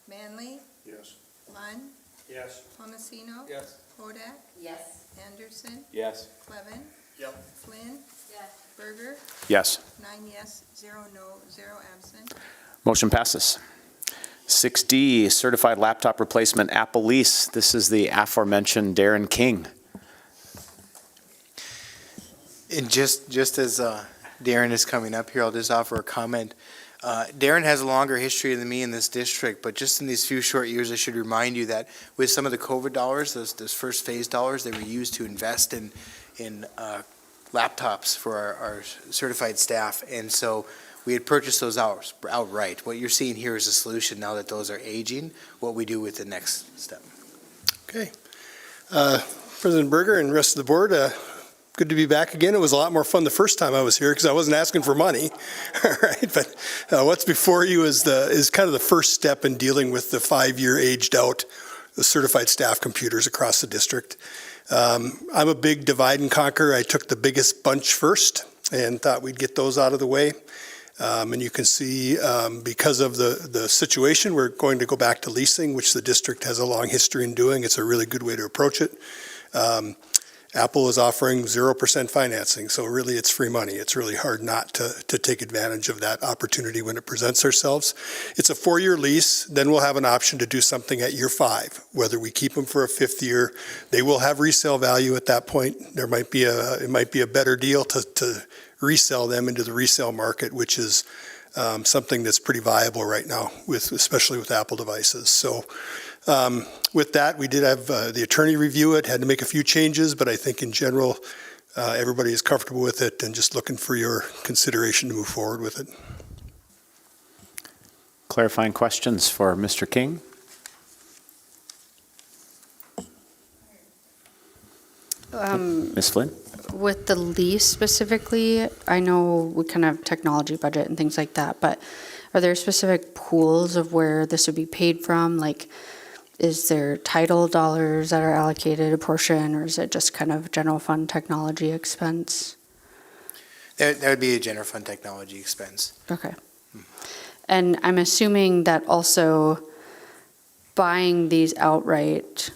Manley, Yes. Lund, Yes. Palmesino. Yes. Hodak, Yes. Anderson, Yes. Levin. Yep. Flynn. Yes. Berger, Yes. 9 yes, 0 no, 0 absent. Motion passes. 6D, certified laptop replacement Apple lease. This is the aforementioned Darren King. And just as Darren is coming up here, I'll just offer a comment. Darren has a longer history than me in this district, but just in these few short years, I should remind you that with some of the COVID dollars, those first phase dollars, they were used to invest in laptops for our certified staff. And so we had purchased those outright. What you're seeing here is a solution now that those are aging, what we do with the next step. Okay. President Berger and rest of the board, good to be back again. It was a lot more fun the first time I was here because I wasn't asking for money. All right, but what's before you is kind of the first step in dealing with the 5-year aged out the certified staff computers across the district. I'm a big divide and conquer. I took the biggest bunch first and thought we'd get those out of the way. And you can see because of the situation, we're going to go back to leasing, which the district has a long history in doing. It's a really good way to approach it. Apple is offering 0% financing, so really it's free money. It's really hard not to take advantage of that opportunity when it presents ourselves. It's a 4-year lease, then we'll have an option to do something at year 5, whether we keep them for a 5th year. They will have resale value at that point. It might be a better deal to resell them into the resale market, which is something that's pretty viable right now, especially with Apple devices. So with that, we did have the attorney review it, had to make a few changes, but I think in general, everybody is comfortable with it and just looking for your consideration to move forward with it. Clarifying questions for Mr. King? Ms. Flynn? With the lease specifically, I know we kind of have technology budget and things like that, but are there specific pools of where this would be paid from? Like, is there title dollars that are allocated a portion, or is it just kind of general fund technology expense? That would be a general fund technology expense. Okay. And I'm assuming that also buying these outright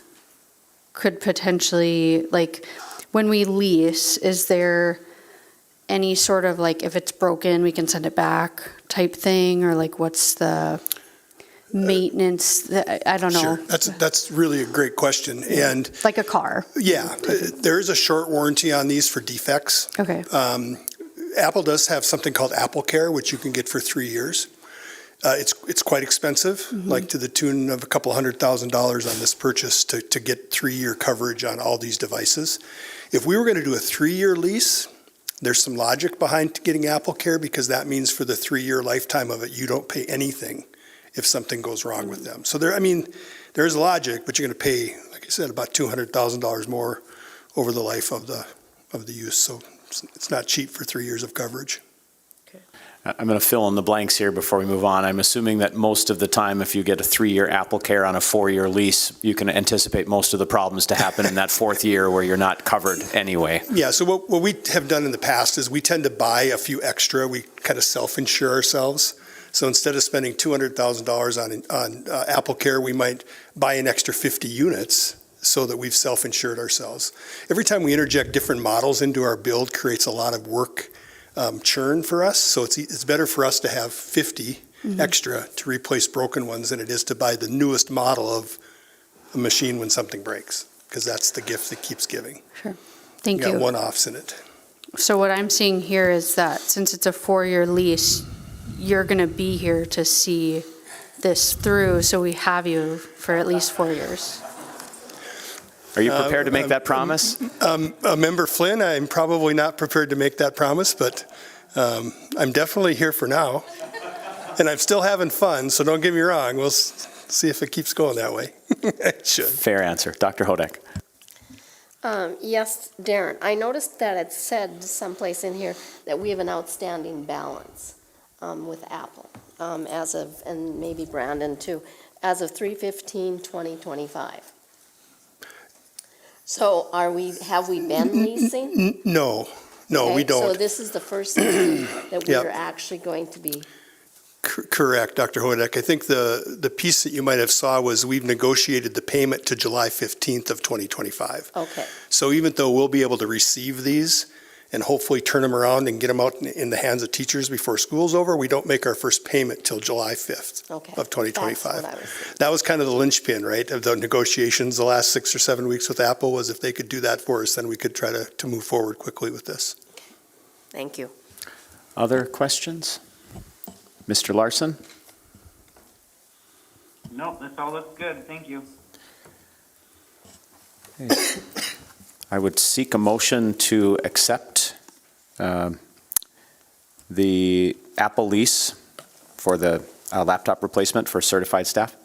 could potentially, like, when we lease, is there any sort of, like, if it's broken, we can send it back type thing, or like, what's the maintenance? I don't know. Sure, that's really a great question. And like a car. Yeah, there is a short warranty on these for defects. Okay. Apple does have something called Apple Care, which you can get for 3 years. It's quite expensive, like to the tune of a couple $100,000 on this purchase to get 3-year coverage on all these devices. If we were going to do a 3-year lease, there's some logic behind getting Apple Care, because that means for the 3-year lifetime of it, you don't pay anything if something goes wrong with them. So there's logic, but you're going to pay, like I said, about $200,000 more over the life of the use. So it's not cheap for 3 years of coverage. I'm going to fill in the blanks here before we move on. I'm assuming that most of the time, if you get a 3-year Apple Care on a 4-year lease, you can anticipate most of the problems to happen in that 4th year where you're not covered anyway. Yeah, so what we have done in the past is we tend to buy a few extra. We kind of self-insure ourselves. So instead of spending $200,000 on Apple Care, we might buy an extra 50 units so that we've self-insured ourselves. Every time we interject different models into our build creates a lot of work churn for us, so it's better for us to have 50 extra to replace broken ones than it is to buy the newest model of a machine when something breaks, because that's the gift that keeps giving. Sure. Thank you. Got one-offs in it. So what I'm seeing here is that since it's a 4-year lease, you're going to be here to see this through, so we have you for at least 4 years. Are you prepared to make that promise? Member Flynn, I'm probably not prepared to make that promise, but I'm definitely here for now. And I'm still having fun, so don't get me wrong. see if it keeps going that way. It should. Fair answer. Dr. Hodak. Yes, Darren, I noticed that it said someplace in here that we have an outstanding balance with Apple as of, and maybe Brandon too, as of 3/15/2025. So have we been leasing? No, we Okay, So don't. this is the first time that we Yep. are actually going to be, Correct, Dr. Hodak. I think the piece that you might have saw was we've negotiated the payment to July 15th of 2025. okay, So even though we'll be able to receive these and hopefully turn them around and get them out in the hands of teachers before school's over, we don't make our first payment till July 5th okay. of 2025. That's what I was thinking. That was kind of the linchpin, right, of the negotiations the last 6 or 7 weeks with Apple, was if they could do that for us, then we could try to move forward quickly with this. Thank you. Other questions? Mr. Larson? Nope, this all looks good. Thank you. I would seek a motion to accept the Apple lease for the laptop replacement for certified staff.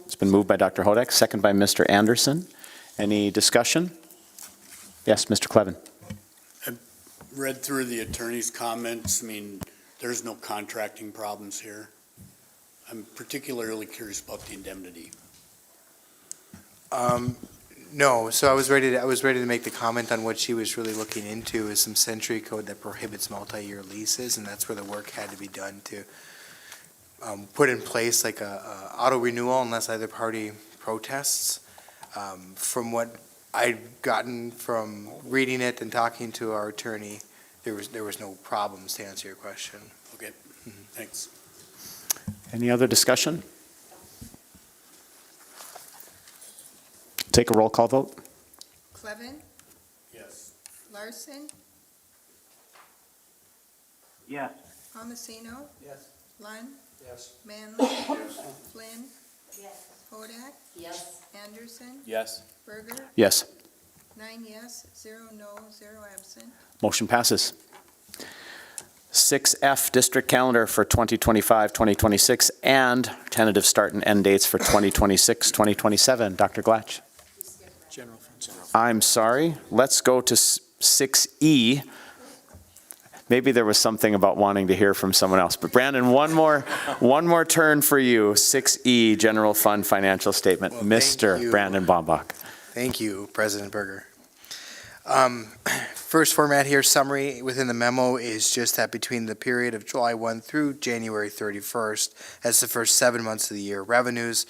It's been moved by Dr. Hodak, second by Mr. Anderson. Any discussion? Yes, Mr. Clevin. Read through the attorney's comments. I mean, there's no contracting problems here. I'm particularly curious about the indemnity. No, so I was ready to make the comment on what she was really looking into is some century code that prohibits multi-year leases, and that's where the work had to be done to put in place like a auto renewal unless either party protests. From what I'd gotten from reading it and talking to our attorney, there was no problems, to answer your question. Okay, thanks. Any other discussion? Take a roll call vote. Clevin, Yes. Larson, Yes. Palmesino, Yes. Lund, Yes. Manley, Flynn, Hodak, Yes. Anderson, Yes. Berger, Yes. 9 yes, 0 no, 0 absent. Motion passes. 6F, District Calendar for 2025-2026, and tentative start and end dates for 2026-2027. Dr. Glatch. General fund. I'm sorry. Let's go to 6E. Maybe there was something about wanting to hear from someone else. But Brandon, one more turn for you. 6E, General Fund Financial Statement. Well, thank Mr. you. Brandon Bombach. Thank you, President Berger. First format here, summary within the memo is just that between the period of July 1 through January 31st, that's the first 7 months of the year, revenues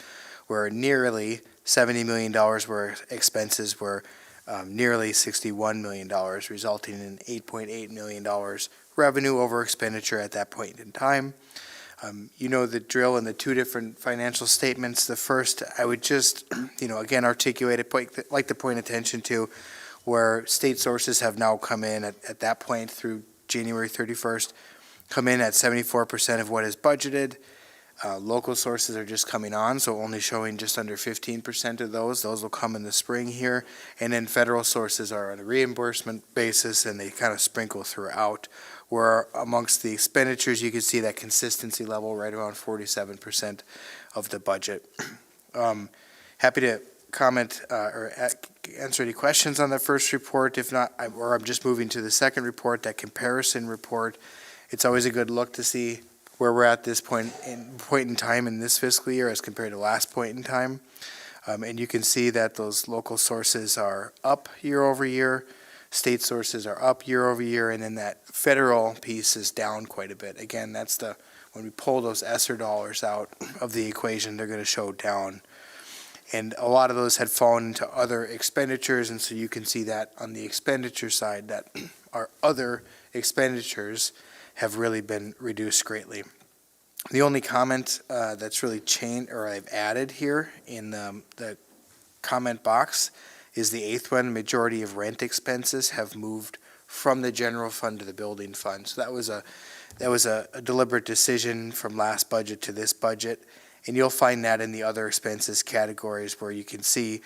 were nearly $70 million, where expenses were nearly $61 million, resulting in $8.8 million revenue over expenditure at that point in time. You know the drill in the two different financial statements. The first, I would just, again, articulate it, like to point attention to where state sources have now come in at that point through January 31st, come in at 74% of what is budgeted. Local sources are just coming on, so only showing just under 15% of those. Those will come in the spring here. And then federal sources are on a reimbursement basis, and they kind of sprinkle throughout. Where amongst the expenditures, you can see that consistency level right around 47% of the budget. Happy to comment or answer any questions on the first report. If not, I'm just moving to the second report, that comparison report. It's always a good look to see where we're at this point in time in this fiscal year as compared to last point in time. And you can see that those local sources are up year over year, state sources are up year over year, and then that federal piece is down quite a bit. Again, that's when we pull those ESSER dollars out of the equation, they're going to show down. And a lot of those had fallen into other expenditures, and so you can see that on the expenditure side that our other expenditures have really been reduced greatly. The only comment that's really changed, or I've added here in the comment box, is the eighth one. Majority of rent expenses have moved from the general fund to the building fund. So that was a deliberate decision from last budget to this budget. And you'll find that in the other expenses categories where you can see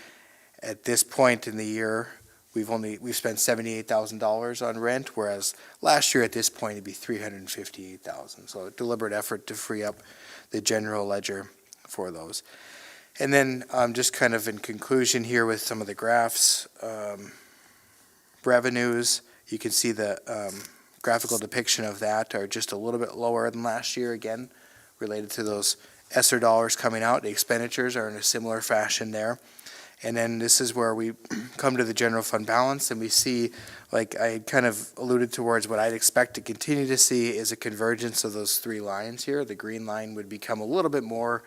at this point in the year, we've spent $78,000 on rent, whereas last year at this point it'd be $358,000. So a deliberate effort to free up the general ledger. for those. And then just kind of in conclusion here with some of the graphs, revenues, you can see the graphical depiction of that are just a little bit lower than last year, again, related to those ESSER dollars coming out. The expenditures are in a similar fashion there. And then this is where we come to the general fund balance, and we see, like I kind of alluded towards, what I'd expect to continue to see is a convergence of those three lines here. The green line would become a little bit more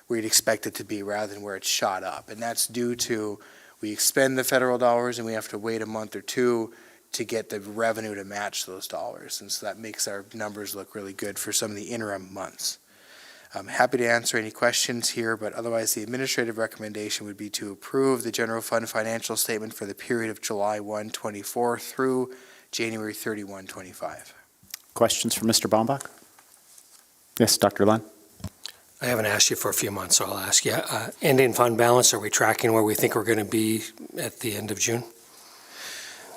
where you'd expect it to be rather than where it's shot up. And that's due to we expend the federal dollars and we have to wait a month or two to get the revenue to match those dollars. And so that makes our numbers look really good for some of the interim months. I'm happy to answer any questions here, but otherwise the administrative recommendation would be to approve the general fund financial statement for the period of July 1, 24 through January 31, 25. Questions for Mr. Baumbach? Yes, Dr. Lund. I haven't asked you for a few months, so I'll ask you. Ending fund balance, are we tracking where we think we're going to be at the end of June?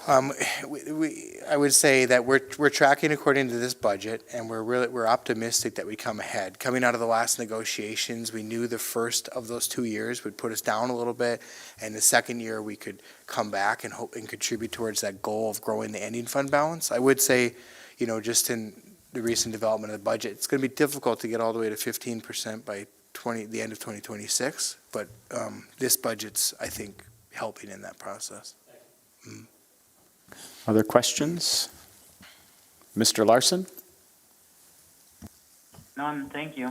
I would say that we're tracking according to this budget, and we're optimistic that we come ahead. Coming out of the last negotiations, we knew the first of those 2 years would put us down a little bit, and the second year we could come back and hope and contribute towards that goal of growing the ending fund balance. I would say, just in the recent development of the budget, it's going to be difficult to get all the way to 15% by the end of 2026, but this budget's, I think, helping in that process. Other questions? Mr. Larson? None, thank you.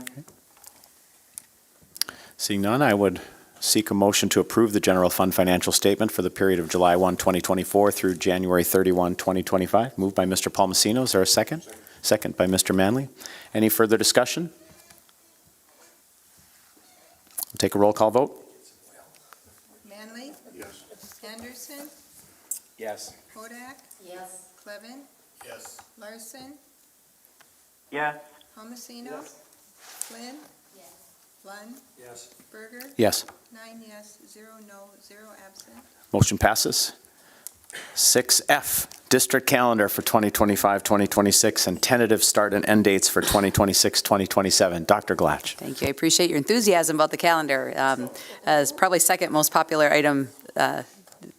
Seeing none, I would seek a motion to approve the general fund financial statement for the period of July 1, 2024 through January 31, 2025. Moved by Mr. Palmasino. Is there a second? Second by Mr. Manley. Any further discussion? We'll take a roll call vote. Manley? Yes. Anderson? Yes. Hodak? Yes. Clevin? Yes. Larson? Yes. Palmasino? Flynn? Yes. Lund? Yes. Berger? Yes. 9 yes, 0 no, 0 absent. Motion passes. 6F, district calendar for 2025-2026 and tentative start and end dates for 2026-2027. Dr. Glatch. Thank you. I appreciate your enthusiasm about the calendar. As probably second most popular item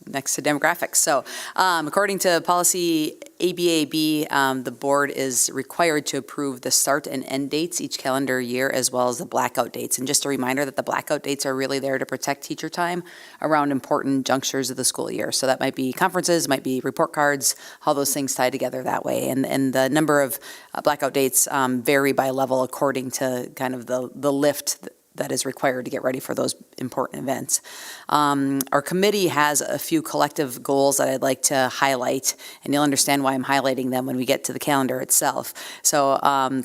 next to demographics. So according to policy ABAB, the board is required to approve the start and end dates each calendar year, as well as the blackout dates. And just a reminder that the blackout dates are really there to protect teacher time around important junctures of the school year. So that might be conferences, might be report cards, how those things tie together that way. And the number of blackout dates vary by level according to kind of the lift that is required to get ready for those important events. Our committee has a few collective goals that I'd like to highlight, and you'll understand why I'm highlighting them when we get to the calendar itself. So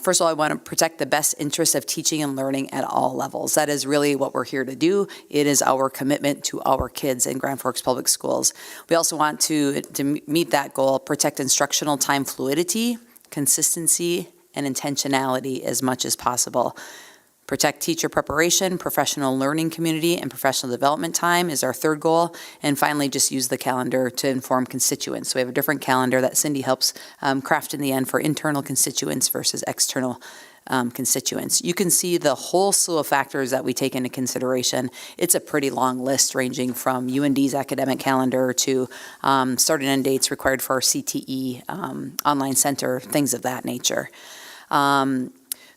first of all, I want to protect the best interests of teaching and learning at all levels. That is really what we're here to do. It is our commitment to our kids in Grand Forks Public Schools. We also want to meet that goal, protect instructional time fluidity, consistency, and intentionality as much as possible. Protect teacher preparation, professional learning community, and professional development time is our third goal. And finally, just use the calendar to inform constituents. So we have a different calendar that Cindy helps craft in the end for internal constituents versus external constituents. You can see the whole slew of factors that we take into consideration. It's a pretty long list ranging from UND's academic calendar to start and end dates required for our CTE online center, things of that nature.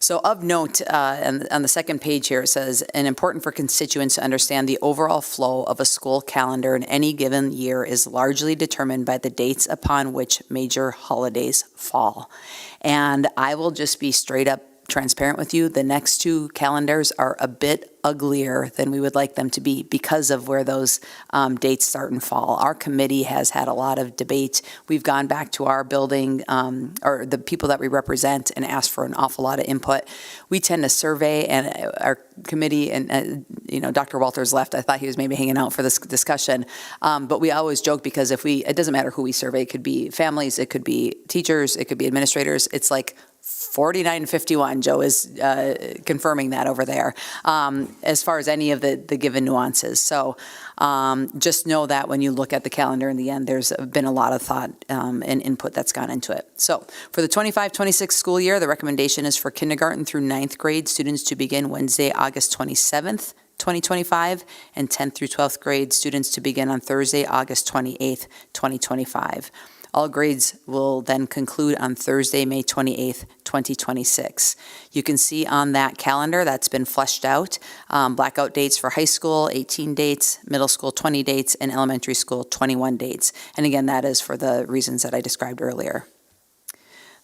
So of note, on the second page here, it says, and important for constituents to understand the overall flow of a school calendar in any given year is largely determined by the dates upon which major holidays fall. And I will just be straight up transparent with you. The next two calendars are a bit uglier than we would like them to be because of where those dates start and fall. Our committee has had a lot of debate. We've gone back to our building or the people that we represent and asked for an awful lot of input. We tend to survey, and our committee, and Dr. Walters left. I thought he was maybe hanging out for this discussion. But we always joke because it doesn't matter who we survey. It could be families, it could be teachers, it could be administrators. It's like 49-51. Joe is confirming that over there. as far as any of the given nuances. So just know that when you look at the calendar in the end, there's been a lot of thought and input that's gone into it. So for the 25-26 school year, the recommendation is for kindergarten through 9th grade students to begin Wednesday, August 27th, 2025, and 10th through 12th grade students to begin on Thursday, August 28th, 2025. All grades will then conclude on Thursday, May 28th, 2026. You can see on that calendar that's been fleshed out, blackout dates for high school, 18 dates, middle school, 20 dates, and elementary school, 21 dates. And again, that is for the reasons that I described earlier.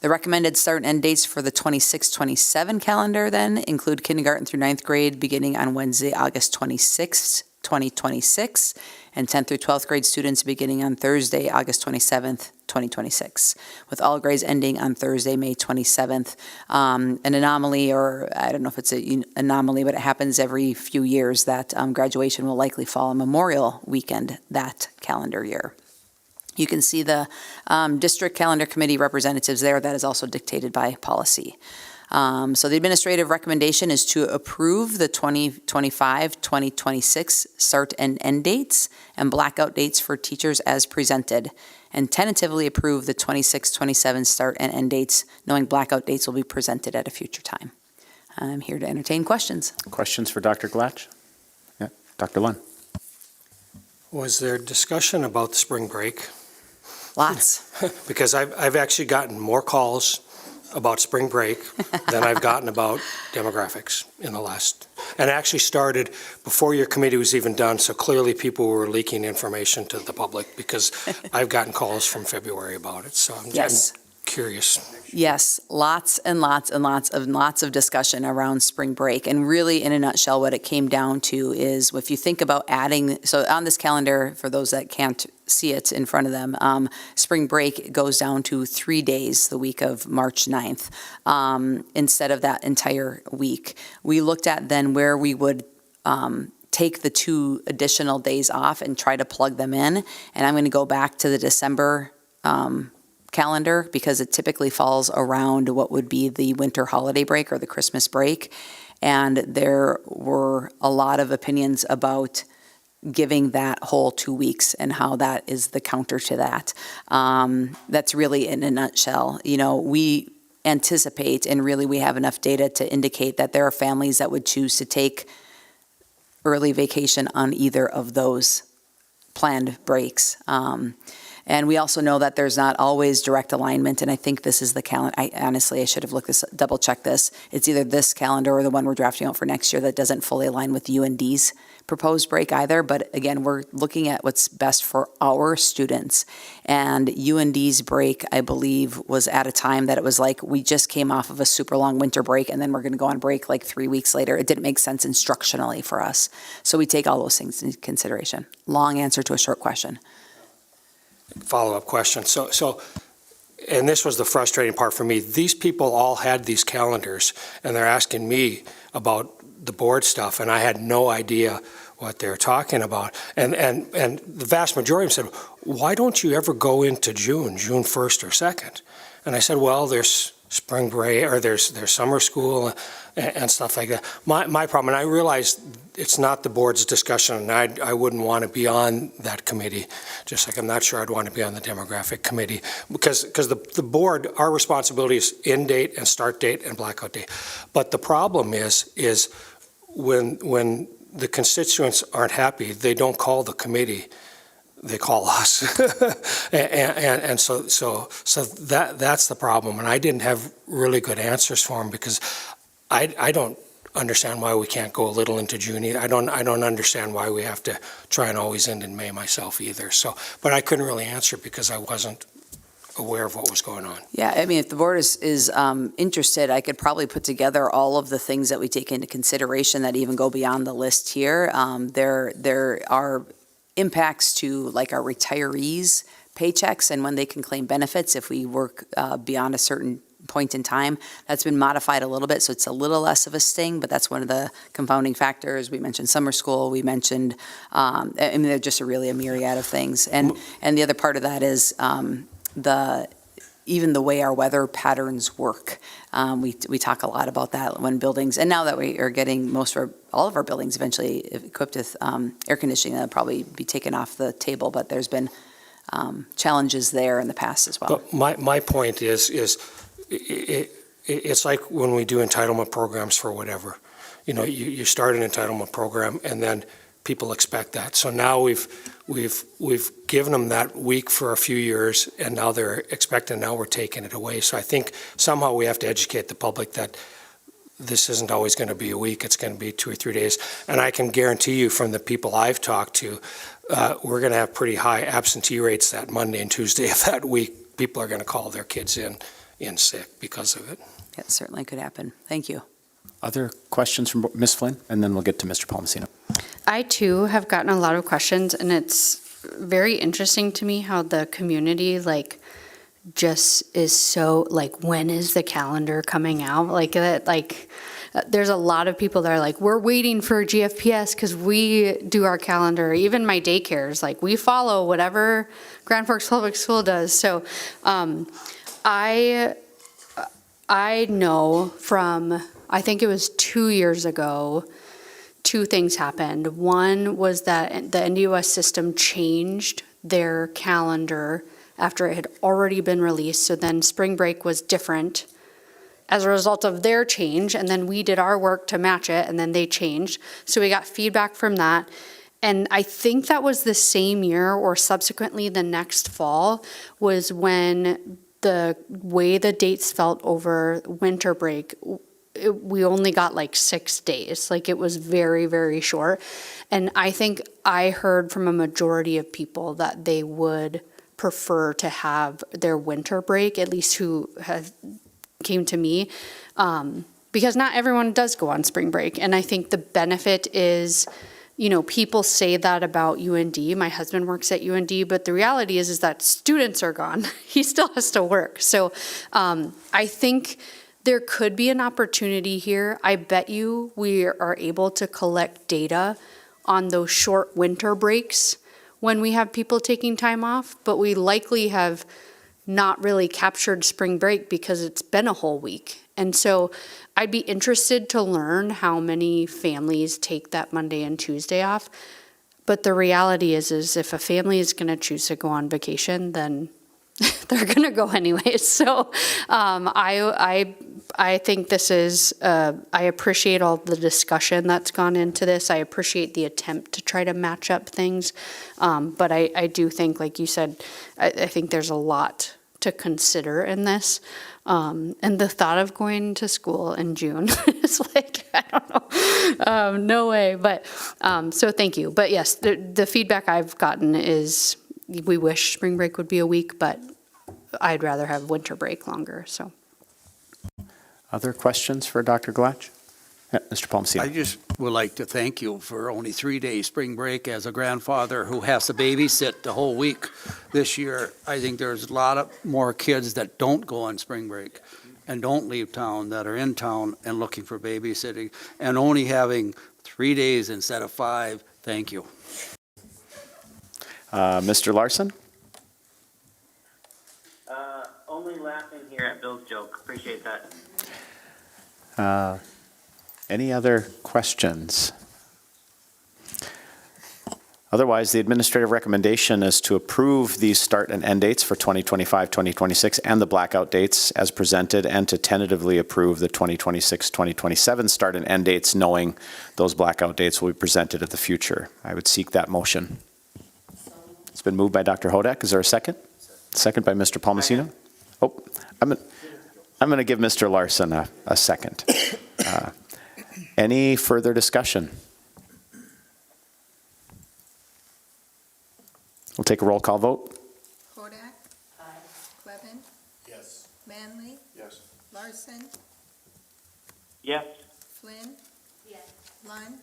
The recommended start and end dates for the 26-27 calendar then include kindergarten through 9th grade beginning on Wednesday, August 26th, 2026, and 10th through 12th grade students beginning on Thursday, August 27th, 2026, with all grades ending on Thursday, May 27th. An anomaly, or I don't know if it's an anomaly, but it happens every few years that graduation will likely fall on Memorial Weekend that calendar year. You can see the district calendar committee representatives there. That is also dictated by policy. So the administrative recommendation is to approve the 2025-2026 start and end dates and blackout dates for teachers as presented, and tentatively approve the 26-27 start and end dates, knowing blackout dates will be presented at a future time. I'm here to entertain questions. Questions for Dr. Glatch? Yeah, Dr. Lund. Was there discussion about the spring break? Lots. Because I've actually gotten more calls about spring break than I've gotten about demographics in the last, and actually started before your committee was even done, so clearly people were leaking information to the public, because I've gotten calls from February about it, so I'm curious. Yes, lots and lots and lots of discussion around spring break. And really, in a nutshell, what it came down to is if you think about adding, so on this calendar, for those that can't see it in front of them, spring break goes down to 3 days, the week of March 9th, instead of that entire week. We looked at then where we would take the 2 additional days off and try to plug them in. And I'm going to go back to the December calendar, because it typically falls around what would be the winter holiday break or the Christmas break. And there were a lot of opinions about giving that whole 2 weeks and how that is the counter to that. That's really in a nutshell. You know, we anticipate, and really we have enough data to indicate that there are families that would choose to take early vacation on either of those planned breaks. And we also know that there's not always direct alignment, and I think this is the calendar. I should have double checked this. It's either this calendar or the one we're drafting out for next year that doesn't fully align with UND's proposed break either. But again, we're looking at what's best for our students. And UND's break, I believe, was at a time that it was like we just came off of a super long winter break, and then we're going to go on break like 3 weeks later. It didn't make sense instructionally for us. So we take all those things into consideration. Long answer to a short question. Follow-up question. So, and this was the frustrating part for me. These people all had these calendars, and they're asking me about the board stuff, and I had no idea what they're talking about. And the vast majority of them said, why don't you ever go into June 1st or 2nd? And I said, well, there's spring break, or there's summer school and stuff like that. My problem, and I realized it's not the board's discussion, and I wouldn't want to be on that committee, just like I'm not sure I'd want to be on the demographic committee, because the board, our responsibility is end date and start date and blackout date. But the problem is when the constituents aren't happy, they don't call the committee, they call us. and so that's the problem. And I didn't have really good answers for them, because I don't understand why we can't go a little into June. I don't understand why we have to try and always end in May myself either. So, but I couldn't really answer because I wasn't aware of what was going on. Yeah, I mean, if the board is interested, I could probably put together all of the things that we take into consideration that even go beyond the list here. There are impacts to like our retirees' paychecks and when they can claim benefits if we work beyond a certain point in time. That's been modified a little bit, so it's a little less of a sting, but that's one of the confounding factors. We mentioned summer school, we mentioned, I mean, they're just really a myriad of things. And the other part of that is the even the way our weather patterns work. We talk a lot about that when buildings, and now that we are getting all of our buildings eventually equipped with air conditioning, that'll probably be taken off the table, but there's been challenges there in the past as well. But my point is it's like when we do entitlement programs for whatever. You know, you start an entitlement program and then people expect that. So now we've given them that week for a few years, and now they're expecting, now we're taking it away. So I think somehow we have to educate the public that this isn't always going to be a week, it's going to be 2 or 3 days. And I can guarantee you from the people I've talked to, we're going to have pretty high absentee rates that Monday and Tuesday of that week. People are going to call their kids in sick because of it. It certainly could happen. Thank you. Other questions from Ms. Flynn? And then we'll get to Mr. Palmasino. I too have gotten a lot of questions, and it's very interesting to me how the community just is so when is the calendar coming out? There's a lot of people that are we're waiting for GFPS because we do our calendar. Even my daycares, we follow whatever Grand Forks Public School does. So I know from, I think it was 2 years ago, 2 things happened. One was that the NDOS system changed their calendar after it had already been released. So then spring break was different as a result of their change. And then we did our work to match it, and then they changed. So we got feedback from that. And I think that was the same year or subsequently the next fall was when the way the dates felt over winter break, we only got 6 days. It was very, very short. And I think I heard from a majority of people that they would prefer to have their winter break, at least who came to me, because not everyone does go on spring break. And I think the benefit is, people say that about UND. My husband works at UND, but the reality is that students are gone. He still has to work. So I think there could be an opportunity here. I bet you we are able to collect data on those short winter breaks when we have people taking time off, but we likely have not really captured spring break because it's been a whole week. And so I'd be interested to learn how many families take that Monday and Tuesday off. But the reality is if a family is going to choose to go on vacation, then they're going to go anyways. So I think this is, I appreciate all the discussion that's gone into this. I appreciate the attempt to try to match up things. But I do think, like you said, I think there's a lot to consider in this. And the thought of going to school in June is I don't know, no way. But so thank you. But yes, the feedback I've gotten is we wish spring break would be a week, but I'd rather have winter break longer. So. Other questions for Dr. Glatch? Yeah, Mr. Palmasino. I just would like to thank you for only 3 days spring break. As a grandfather who has to babysit the whole week this year, I think there's a lot of more kids that don't go on spring break and don't leave town that are in town and looking for babysitting, and only having 3 days instead of 5. Thank you. Mr. Larson? Only laughing here at Bill's joke. Appreciate that. Any other questions? Otherwise, the administrative recommendation is to approve these start and end dates for 2025, 2026, and the blackout dates as presented, and to tentatively approve the 2026, 2027 start and end dates, knowing those blackout dates will be presented at the future. I would seek that motion. It's been moved by Dr. Hodak. Is there a second? Second by Mr. Palmasino. Oh, I'm going to give Mr. Larson a second. Any further discussion? We'll take a roll call vote. Hodak? Aye. Clevin? Yes. Manley? Yes. Larson? Yes. Flynn? Yes. Lund?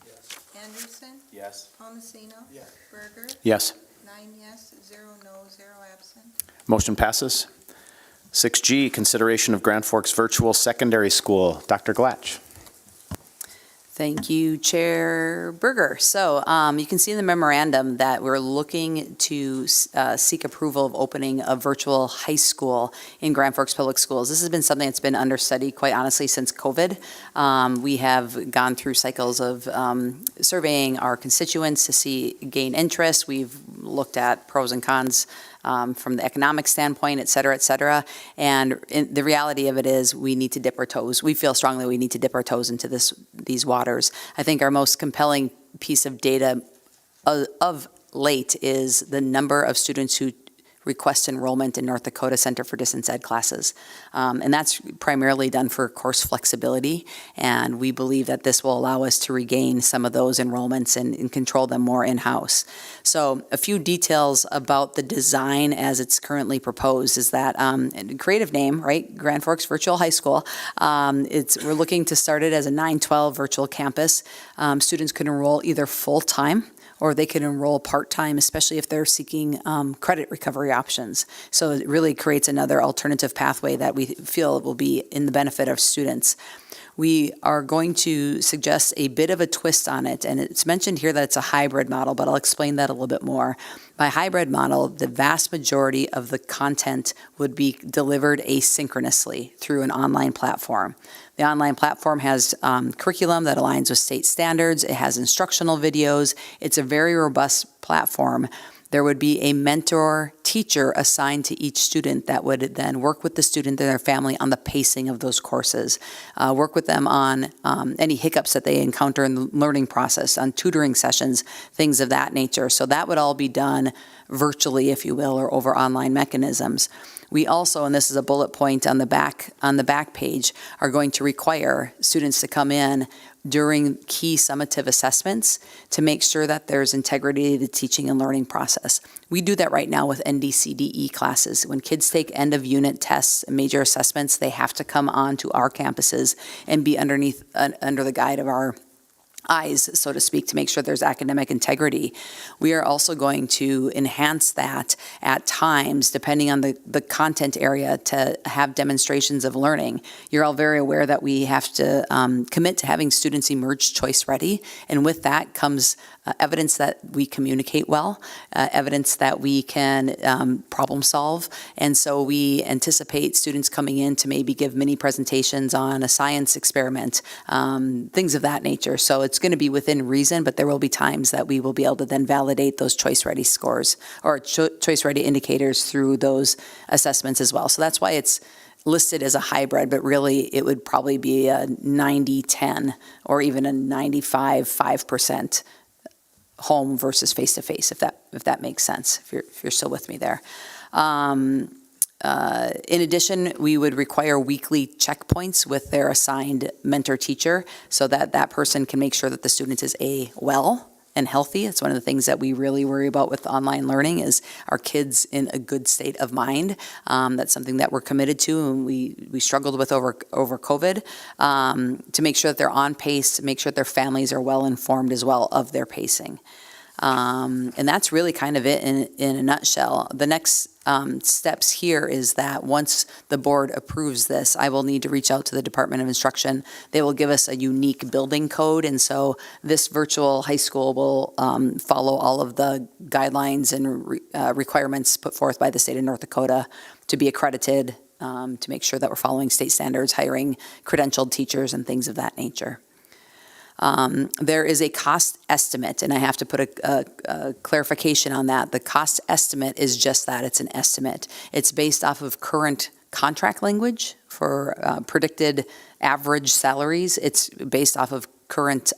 Yes. Anderson? Yes. Palmasino? Yes. Berger? Yes. 9 yes, 0 no, 0 absent. Motion passes. 6G, consideration of Grand Forks Virtual Secondary School. Dr. Glatch. Thank you, Chair Berger. So you can see in the memorandum that we're looking to seek approval of opening a virtual high school in Grand Forks Public Schools. This has been something that's been under study, quite honestly, since COVID. We have gone through cycles of surveying our constituents to gain interest. We've looked at pros and cons from the economic standpoint, et cetera, and the reality of it is we need to dip our toes. We feel strongly we need to dip our toes into these waters. I think our most compelling piece of data of late is the number of students who request enrollment in North Dakota Center for Distance Ed classes. And that's primarily done for course flexibility. And we believe that this will allow us to regain some of those enrollments and control them more in-house. So a few details about the design as it's currently proposed is that, creative name, right? Grand Forks Virtual High School. We're looking to start it as a 9/12 virtual campus. Students can enroll either full-time or they can enroll part-time, especially if they're seeking credit recovery options. So it really creates another alternative pathway that we feel will be in the benefit of students. We are going to suggest a bit of a twist on it, and it's mentioned here that it's a hybrid model, but I'll explain that a little bit more. By hybrid model, the vast majority of the content would be delivered asynchronously through an online platform. The online platform has curriculum that aligns with state standards. It has instructional videos. It's a very robust platform. There would be a mentor teacher assigned to each student that would then work with the student and their family on the pacing of those courses, work with them on any hiccups that they encounter in the learning process, on tutoring sessions, things of that nature. So that would all be done virtually, if you will, or over online mechanisms. We also, and this is a bullet point on the back page, are going to require students to come in during key summative assessments to make sure that there's integrity to the teaching and learning process. We do that right now with NDCDE classes. When kids take end of unit tests and major assessments, they have to come on to our campuses and be under the guide of our eyes, so to speak, to make sure there's academic integrity. We are also going to enhance that at times, depending on the content area, to have demonstrations of learning. You're all very aware that we have to commit to having students emerge choice ready, and with that comes evidence that we communicate well, evidence that we can problem solve, and so we anticipate students coming in to maybe give mini presentations on a science experiment, things of that nature. So it's going to be within reason, but there will be times that we will be able to then validate those choice ready scores or choice ready indicators through those assessments as well. So that's why it's listed as a hybrid, but really it would probably be a 90-10 or even a 95-5% home versus face-to-face, if that makes sense, if you're still with me there. In addition, we would require weekly checkpoints with their assigned mentor teacher so that that person can make sure that the student is well and healthy. It's one of the things that we really worry about with online learning is our kids in a good state of mind. That's something that we're committed to and we struggled with over COVID to make sure that they're on pace, to make sure that their families are well informed as well of their pacing. And that's really kind of it in a nutshell. The next steps here is that once the board approves this, I will need to reach out to the Department of Instruction. They will give us a unique building code, and so this virtual high school will follow all of the guidelines and requirements put forth by the state of North Dakota to be accredited, to make sure that we're following state standards, hiring credentialed teachers and things of that nature. There is a cost estimate, and I have to put a clarification on that. The cost estimate is just that, it's an estimate. It's based off of current contract language for predicted average salaries. It's based off of current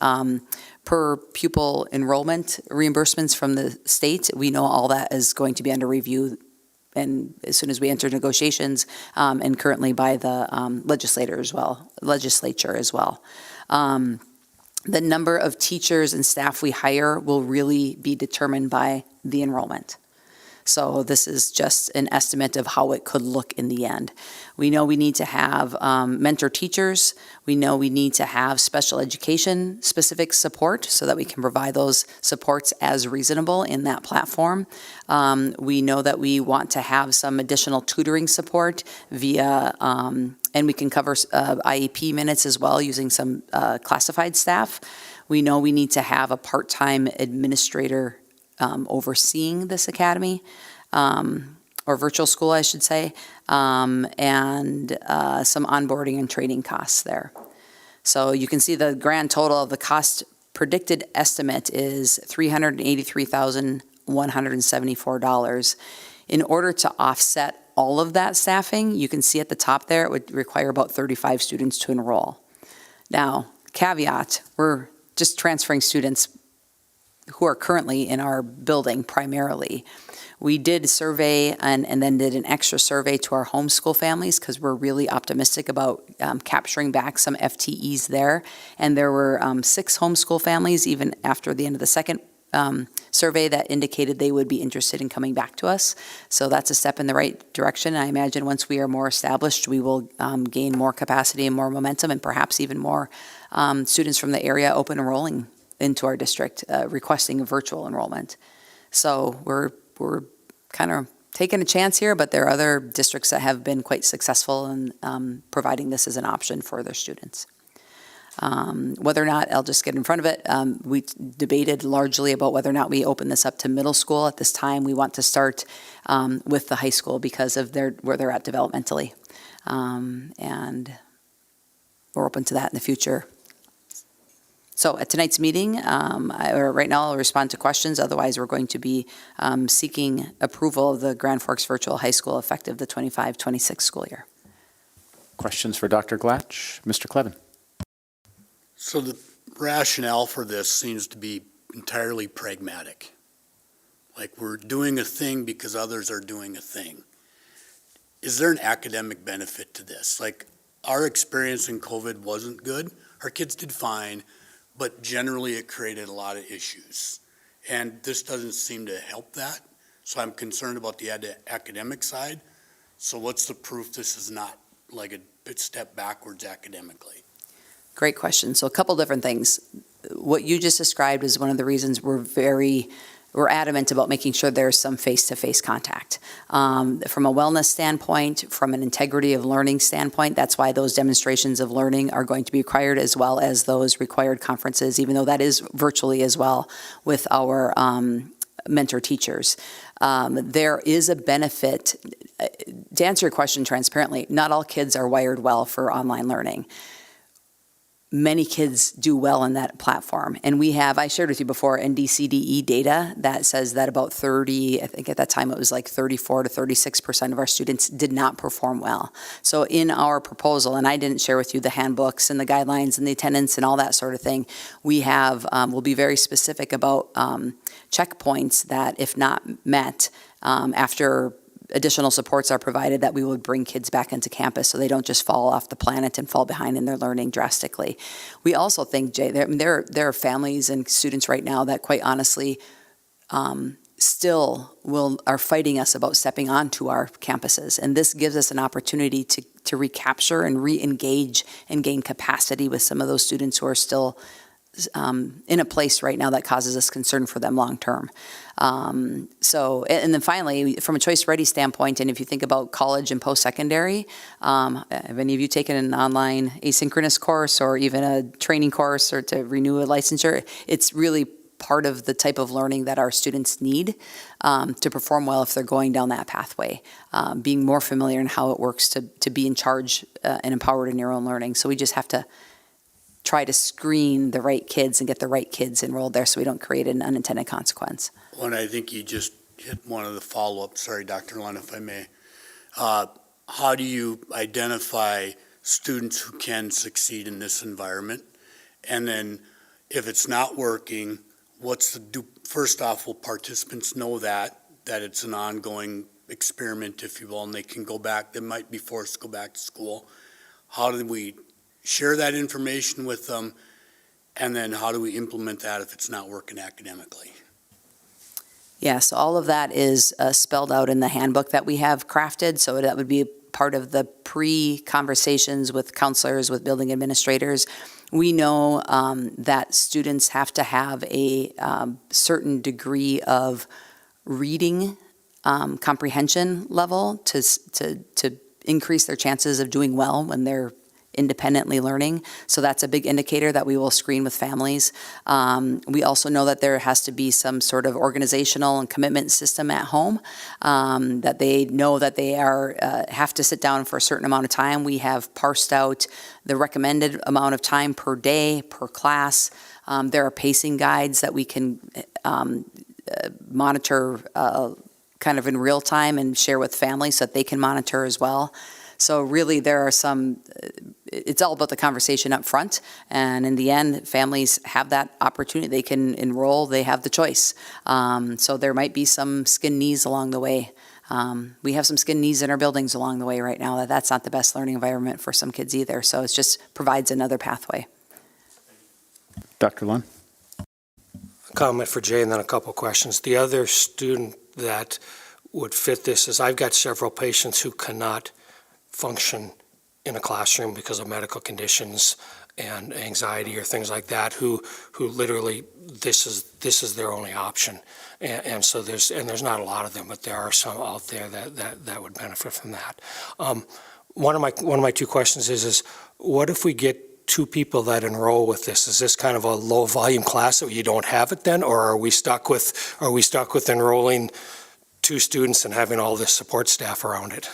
per pupil enrollment reimbursements from the state. We know all that is going to be under review and as soon as we enter negotiations, and currently by the legislature as well. The number of teachers and staff we hire will really be determined by the enrollment. So this is just an estimate of how it could look in the end. We know we need to have mentor teachers. We know we need to have special education specific support so that we can provide those supports as reasonable in that platform. We know that we want to have some additional tutoring support via And we can cover IEP minutes as well using some classified staff. We know we need to have a part-time administrator overseeing this academy, or virtual school, I should say, and some onboarding and training costs there. So you can see the grand total of the cost predicted estimate is $383,174. In order to offset all of that staffing, you can see at the top there, it would require about 35 students to enroll. Now, caveat, we're just transferring students who are currently in our building primarily. We did survey and then did an extra survey to our homeschool families because we're really optimistic about capturing back some FTEs there. And there were 6 homeschool families, even after the end of the second survey, that indicated they would be interested in coming back to us. So that's a step in the right direction. I imagine once we are more established, we will gain more capacity and more momentum, and perhaps even more students from the area open enrolling into our district, requesting a virtual enrollment. So we're kind of taking a chance here, but there are other districts that have been quite successful in providing this as an option for their students. Whether or not, I'll just get in front of it, we debated largely about whether or not we open this up to middle school. At this time, we want to start with the high school because of where they're at developmentally. And we're open to that in the future. So at tonight's meeting, right now I'll respond to questions. Otherwise, we're going to be seeking approval of the Grand Forks Virtual High School effective the 25-26 school year. Questions for Dr. Glatch? Mr. Clevin. So the rationale for this seems to be entirely pragmatic. Like we're doing a thing because others are doing a thing. Is there an academic benefit to this? Like our experience in COVID wasn't good. Our kids did fine, but generally it created a lot of issues. And this doesn't seem to help that. So I'm concerned about the academic side. So what's the proof this is not like a step backwards academically? Great question. So a couple different things. What you just described is one of the reasons we're adamant about making sure there's some face-to-face contact. From a wellness standpoint, from an integrity of learning standpoint, that's why those demonstrations of learning are going to be required, as well as those required conferences, even though that is virtually as well with our mentor teachers. There is a benefit. To answer your question transparently, not all kids are wired well for online learning. Many kids do well in that platform. And I shared with you before, NDCDE data that says that about 30, I think at that time it was like 34 to 36% of our students did not perform well. So in our proposal, and I didn't share with you the handbooks and the guidelines and the attendance and all that sort of thing, we'll be very specific about checkpoints that if not met, after additional supports are provided, that we would bring kids back into campus so they don't just fall off the planet and fall behind in their learning drastically. We also think, Jay, there are families and students right now that quite honestly still are fighting us about stepping onto our campuses. And this gives us an opportunity to recapture and re-engage and gain capacity with some of those students who are still in a place right now that causes us concern for them long term. And then finally, from a Choice Ready standpoint, and if you think about college and post-secondary, have any of you taken an online asynchronous course or even a training course or to renew a licensure? It's really part of the type of learning that our students need to perform well if they're going down that pathway, being more familiar in how it works to be in charge and empowered in your own learning. So we just have to try to screen the right kids and get the right kids enrolled there so we don't create an unintended consequence. Well, and I think you just hit one of the follow-ups. Sorry, Dr. Lund, if I may. How do you identify students who can succeed in this environment? And then if it's not working, first off, will participants know that it's an ongoing experiment, if you will, and they can go back, they might be forced to go back to school? How do we share that information with them, and then how do we implement that if it's not working academically? Yes, all of that is spelled out in the handbook that we have crafted, so that would be part of the pre-conversations with counselors, with building administrators. We know that students have to have a certain degree of reading comprehension level to increase their chances of doing well when they're independently learning. So that's a big indicator that we will screen with families. We also know that there has to be some sort of organizational and commitment system at home, that they know that they are have to sit down for a certain amount of time. We have parsed out the recommended amount of time per day, per class. There are pacing guides that we can monitor kind of in real time and share with families so that they can monitor as well. So really, there are some, it's all about the conversation up front. And in the end, families have that opportunity. They can enroll, they have the choice. So there might be some skin knees along the way. We have some skin knees in our buildings along the way right now. That's not the best learning environment for some kids either. So it just provides another pathway. Dr. Lund? Comment for Jay and then a couple questions. The other student that would fit this is I've got several patients who cannot function in a classroom because of medical conditions and anxiety or things like that, who literally this is their only option. And so there's not a lot of them, but there are some out there that would benefit from that. One of my two questions is what if we get two people that enroll with this? Is this kind of a low volume class that you don't have it then, or are we stuck with enrolling two students and having all this support staff around it?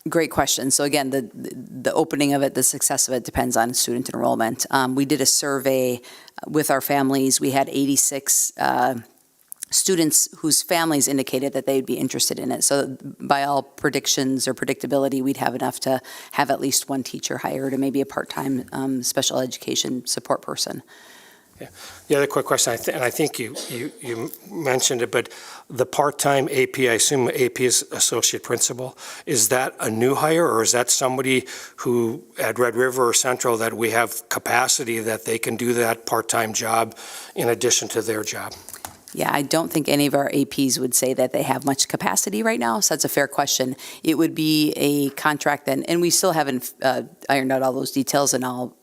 Great question. So again, the opening of it, the success of it depends on student enrollment. We did a survey with our families. We had 86 students whose families indicated that they'd be interested in it. So by all predictions or predictability, we'd have enough to have at least one teacher hired and maybe a part-time special education support person. Yeah. The other quick question, and I think you mentioned it, but the part-time AP, I assume AP is associate principal. Is that a new hire, or is that somebody who at Red River or Central that we have capacity that they can do that part-time job in addition to their job? Yeah, I don't think any of our APs would say that they have much capacity right now, so that's a fair question. It would be a contract then, and we still haven't ironed out all those details, and I'll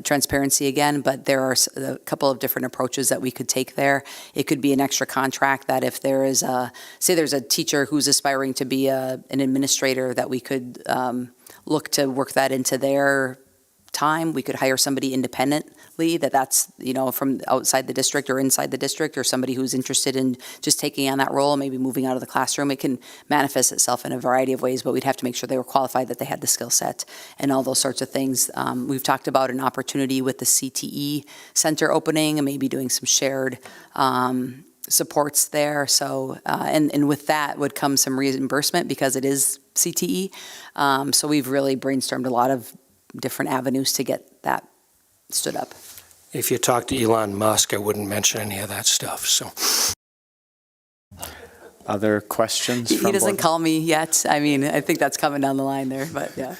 transparency again, but there are a couple of different approaches that we could take there. It could be an extra contract that if there is say there's a teacher who's aspiring to be an administrator, that we could look to work that into their time. We could hire somebody independently that's, from outside the district or inside the district, or somebody who's interested in just taking on that role, maybe moving out of the classroom. It can manifest itself in a variety of ways, but we'd have to make sure they were qualified, that they had the skill set and all those sorts of things. We've talked about an opportunity with the CTE center opening and maybe doing some shared supports there. So, and with that would come some reimbursement because it is CTE. So we've really brainstormed a lot of different avenues to get that stood up. If you talk to Elon Musk, I wouldn't mention any of that stuff. So, other questions? He doesn't call me yet. I mean, I think that's coming down the line there, but yeah.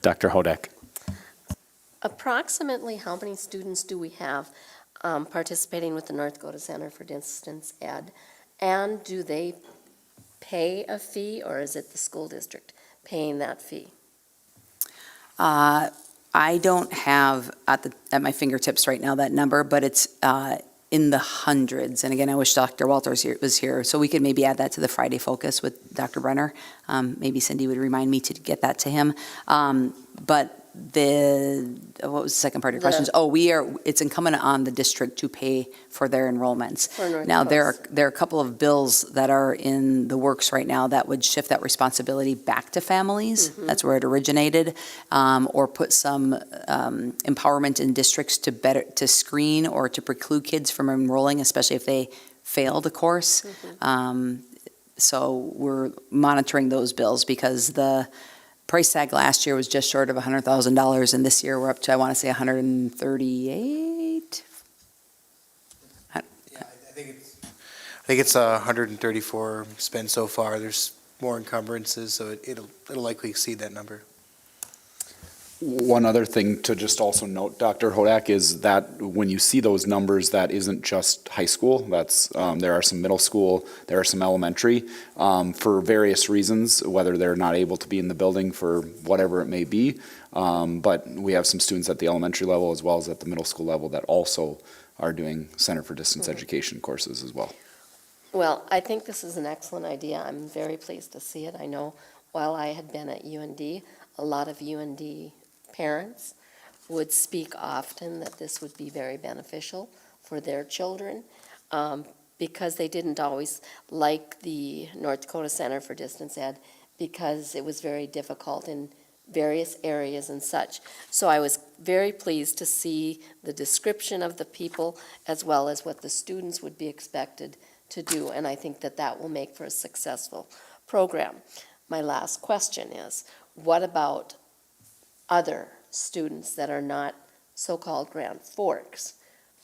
Dr. Hodak. Approximately how many students do we have participating with the North Dakota Center for Distance Ed? And do they pay a fee, or is it the school district paying that fee? I don't have at my fingertips right now that number, but it's in the hundreds. And again, I wish Dr. Walters was here, so we could maybe add that to the Friday focus with Dr. Brenner. Maybe Cindy would remind me to get that to him. But what was the second part of your questions? It's incumbent on the district to pay for their enrollments. Now, there are a couple of bills that are in the works right now that would shift that responsibility back to families. Mm-hmm. That's where it originated, or put some empowerment in districts to screen or to preclude kids from enrolling, especially if they fail the course. Mm-hmm. So we're monitoring those bills because the price tag last year was just short of $100,000, and this year we're up to, I want to say, 138. I think it's 134 spent so far. There's more encumbrances, so it'll likely exceed that number. One other thing to just also note, Dr. Hodak, is that when you see those numbers, that isn't just high school. That's there are some middle school, there are some elementary, for various reasons, whether they're not able to be in the building for whatever it may be. But we have some students at the elementary level as well as at the middle school level that also are doing Center for Distance Education courses as well. Well, I think this is an excellent idea. I'm very pleased to see it. I know while I had been at UND, a lot of UND parents would speak often that this would be very beneficial for their children because they didn't always like the North Dakota Center for Distance Ed because it was very difficult in various areas and such. So I was very pleased to see the description of the people as well as what the students would be expected to do, and I think that that will make for a successful program. My last question is, what about other students that are not so-called Grand Forks?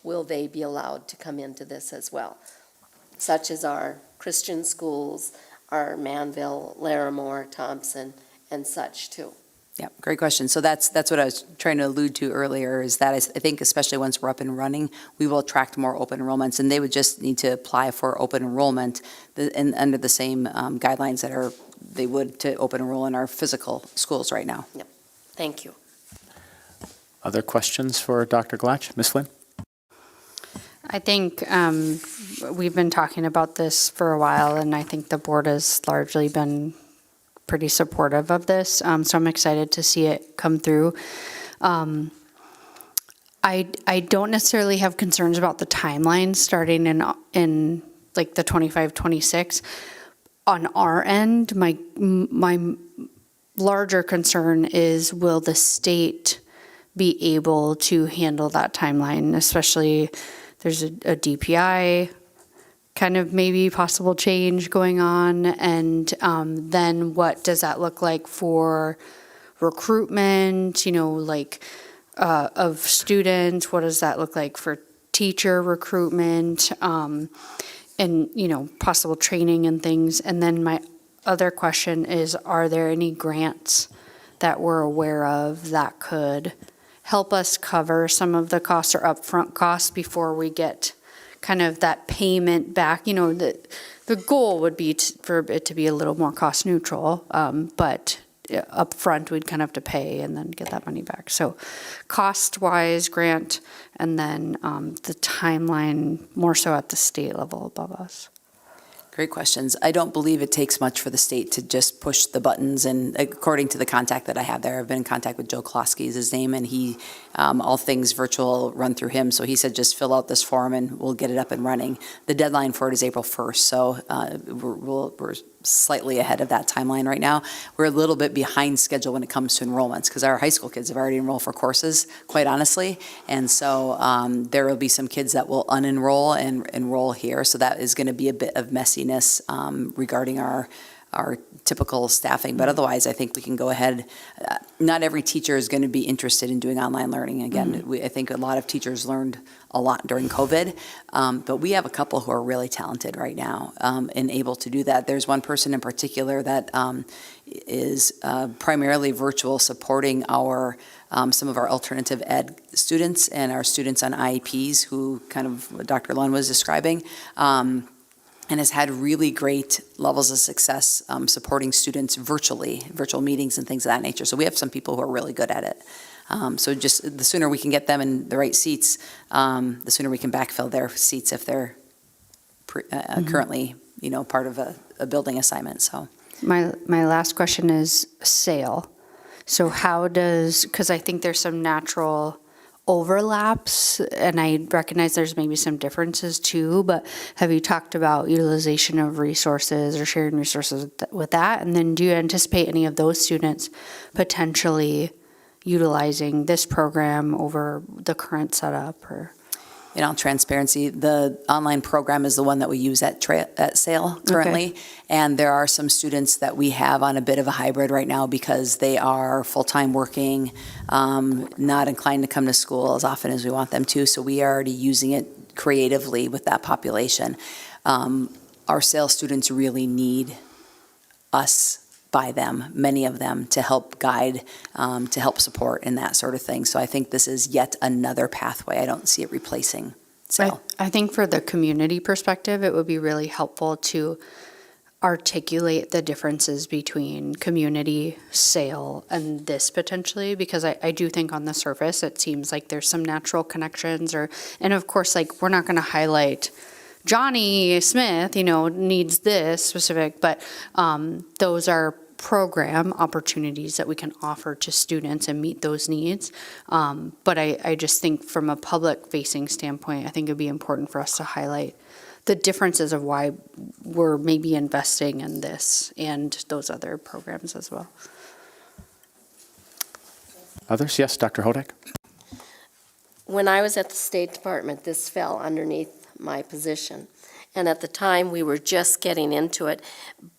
Will they be allowed to come into this as well? Such as our Christian schools, our Manville, Larimore, Thompson, and such too. Yeah, great question. So that's what I was trying to allude to earlier, is that I think especially once we're up and running, we will attract more open enrollments, and they would just need to apply for open enrollment and under the same guidelines that they would to open enroll in our physical schools right now. Yep. Thank you. Other questions for Dr. Glatch? Ms. Flynn? I think we've been talking about this for a while, and I think the board has largely been pretty supportive of this, so I'm excited to see it come through. I don't necessarily have concerns about the timeline starting in like the 25-26. On our end, my larger concern is, will the state be able to handle that timeline, especially there's a DPI kind of maybe possible change going on, and then what does that look like for recruitment, like of students? What does that look like for teacher recruitment, and possible training and things? And then my other question is, are there any grants that we're aware of that could help us cover some of the costs or upfront costs before we get kind of that payment back? The goal would be for it to be a little more cost neutral, but up front we'd kind of have to pay and then get that money back. So cost-wise, grant, and then the timeline more so at the state level above us. Great questions. I don't believe it takes much for the state to just push the buttons, and according to the contact that I have there, I've been in contact with Joe Klosky is his name, and he, all things virtual run through him, so he said just fill out this form and we'll get it up and running. The deadline for it is April 1st, so we're slightly ahead of that timeline right now. We're a little bit behind schedule when it comes to enrollments because our high school kids have already enrolled for courses, quite honestly, and so there will be some kids that will unenroll and enroll here, so that is going to be a bit of messiness regarding our typical staffing, but otherwise I think we can go ahead. Not every teacher is going to be interested in doing online learning. Again, I think a lot of teachers learned a lot during COVID, but we have a couple who are really talented right now and able to do that. There's one person in particular that is primarily virtual, supporting our some of our alternative ed students and our students on IEPs, who kind of what Dr. Lund was describing. And has had really great levels of success supporting students virtually, virtual meetings and things of that nature. So we have some people who are really good at it. So just the sooner we can get them in the right seats, the sooner we can backfill their seats if they're currently, part of a building assignment. So My last question is SAIL. So because I think there's some natural overlaps, and I recognize there's maybe some differences too, but have you talked about utilization of resources or sharing resources with that? And then do you anticipate any of those students potentially utilizing this program over the current setup? Or in all transparency, the online program is the one that we use at SAIL currently. Okay. And there are some students that we have on a bit of a hybrid right now because they are full-time working, not inclined to come to school as often as we want them to. So we are already using it creatively with that population. Our SAIL students really need us by them, many of them, to help guide, to help support and that sort of thing. So I think this is yet another pathway. I don't see it replacing SAIL. I think for the community perspective, it would be really helpful to articulate the differences between community, SAIL, and this potentially, because I do think on the surface, it seems like there's some natural connections and of course, we're not going to highlight Johnny Smith, needs this specific, but those are program opportunities that we can offer to students and meet those needs. But I just think from a public-facing standpoint, I think it'd be important for us to highlight the differences of why we're maybe investing in this and those other programs as well. Others? Yes, Dr. Hodak? When I was at the State Department, this fell underneath my position. And at the time, we were just getting into it.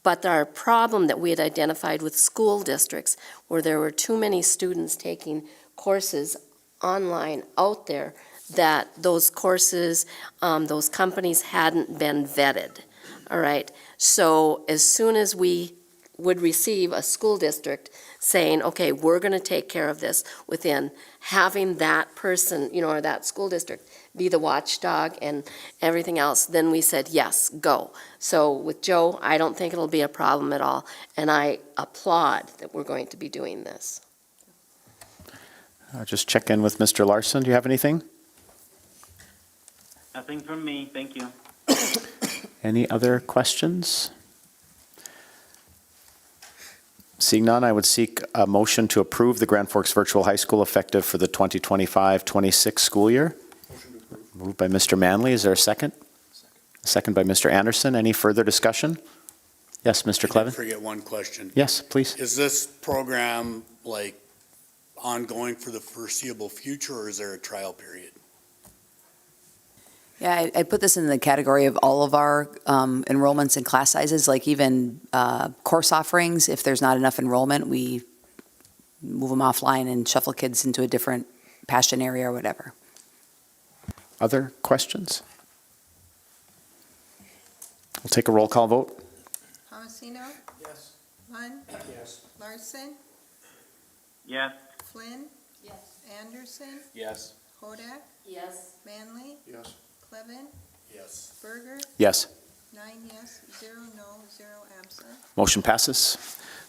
But our problem that we had identified with school districts, where there were too many students taking courses online out there, that those courses, those companies hadn't been vetted, all right? So as soon as we would receive a school district saying, okay, we're going to take care of this within having that person, or that school district be the watchdog and everything else, then we said, yes, go. So with Joe, I don't think it'll be a problem at all, and I applaud that we're going to be doing this. Just check in with Mr. Larson. Do you have anything? Nothing from me, thank you. Any other questions? Seeing none, I would seek a motion to approve the Grand Forks Virtual High School effective for the 2025-26 school year. Moved by Mr. Manley. Is there a second? Second by Mr. Anderson. Any further discussion? Yes, Mr. I Clevin? did forget one question. Yes, please. Is this program ongoing for the foreseeable future, or is there a trial period? Yeah, I put this in the category of all of our enrollments and class sizes, like even course offerings. If there's not enough enrollment, we move them offline and shuffle kids into a different passion area or whatever. Other questions? We'll take a roll call vote. Tomasino? Yes. Lund? Yes. Larson? Yes. Flynn? Yes. Anderson? Yes. Hodak? Yes. Manley? Yes. Clevin? Yes. Berger? Yes. 9 yes, 0 no, 0 absent. Motion passes.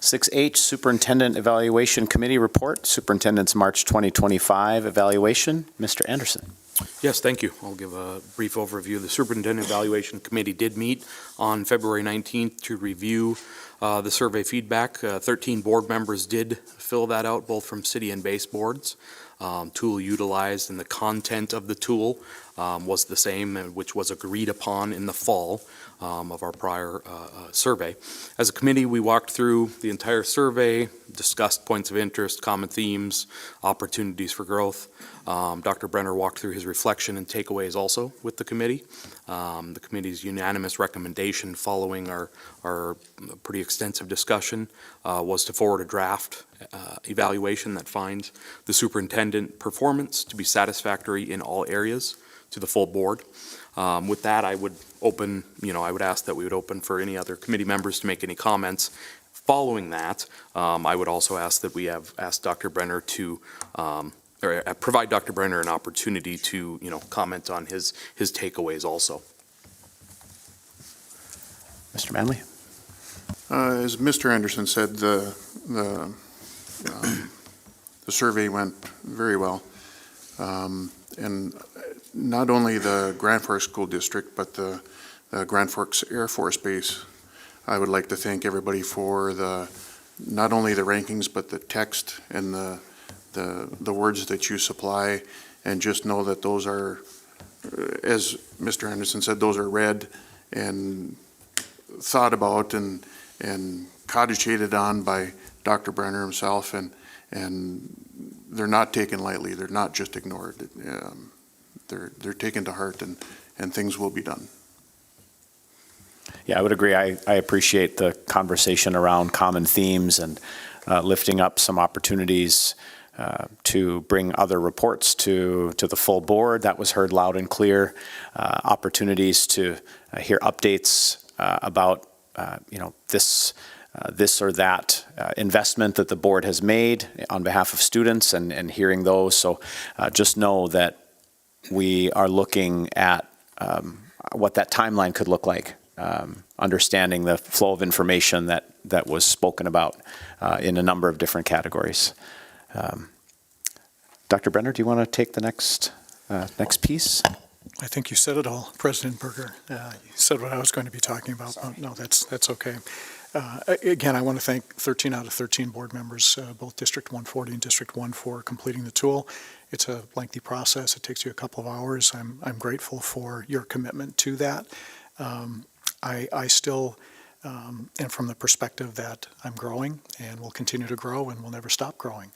6H, Superintendent Evaluation Committee Report, Superintendent's March 2025 Evaluation. Mr. Anderson. Yes, thank you. I'll give a brief overview. The Superintendent Evaluation Committee did meet on February 19th to review the survey feedback. 13 board members did fill that out, both from city and base boards. Tool utilized and the content of the tool was the same, which was agreed upon in the fall of our prior survey. As a committee, we walked through the entire survey, discussed points of interest, common themes, opportunities for growth. Dr. Brenner walked through his reflection and takeaways also with the committee. The committee's unanimous recommendation following our pretty extensive discussion was to forward a draft evaluation that finds the superintendent performance to be satisfactory in all areas to the full board. With that, I would ask that we would open for any other committee members to make any comments. Following that, I would also ask that we have asked Dr. Brenner to or provide Dr. Brenner an opportunity to, comment on his takeaways also. Mr. Manley. As Mr. Anderson said, the survey went very well. And not only the Grand Forks School District, but the Grand Forks Air Force Base. I would like to thank everybody for not only the rankings, but the text and the words that you supply, and just know that those are, as Mr. Anderson said, those are read and thought about and cogitated on by Dr. Brenner himself, and they're not taken lightly. They're not just ignored. They're taken to heart, and things will be done. Yeah, I would agree. I appreciate the conversation around common themes and lifting up some opportunities to bring other reports to the full board. That was heard loud and clear. Opportunities to hear updates about this or that investment that the board has made on behalf of students, and hearing those. So just know that we are looking at what that timeline could look like, understanding the flow of information that was spoken about in a number of different categories. Dr. Brenner, do you want to take the next piece? I think you said it all, President Berger. You said what I was going to be talking about. Oh, no, that's okay. Again, I want to thank 13 out of 13 board members, both District 140 and District 1 for completing the tool. It's a lengthy process. It takes you a couple of hours. I'm grateful for your commitment to that. I still am from the perspective that I'm growing and will continue to grow and will never stop growing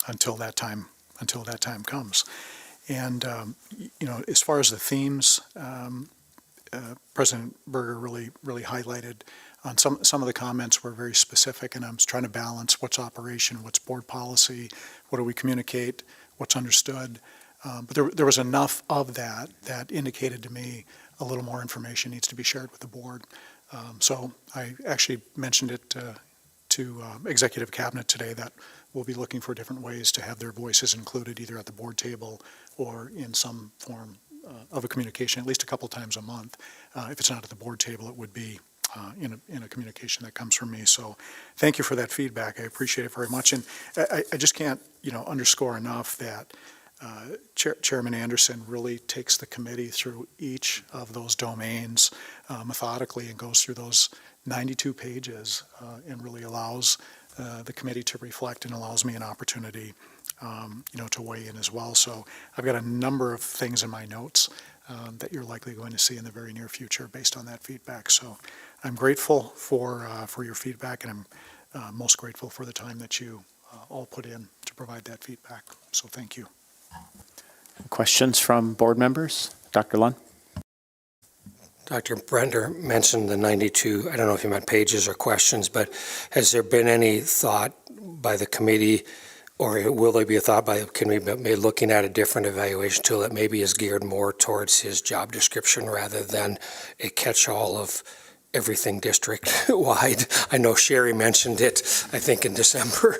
until that time comes. And, as far as the themes, President Berger really highlighted on some of the comments were very specific, and I was trying to balance what's operation, what's board policy, what do we communicate, what's understood. But there was enough of that indicated to me a little more information needs to be shared with the board. So I actually mentioned it to Executive Cabinet today that we'll be looking for different ways to have their voices included either at the board table or in some form of a communication, at least a couple times a month. If it's not at the board table, it would be in a communication that comes from me. So thank you for that feedback. I appreciate it very much. And I just can't, underscore enough that Chairman Anderson really takes the committee through each of those domains methodically and goes through those 92 pages and really allows the committee to reflect and allows me an opportunity, to weigh in as well. So I've got a number of things in my notes that you're likely going to see in the very near future based on that feedback. So I'm grateful for your feedback, and I'm most grateful for the time that you all put in to provide that feedback. So thank you. Questions from board members? Dr. Lund? Dr. Brender mentioned the 92, I don't know if you meant pages or questions, but has there been any thought by the committee, or will there be a thought by the committee maybe looking at a different evaluation tool that maybe is geared more towards his job description rather than a catch-all of everything district-wide? I know Sherry mentioned it, I think, in December.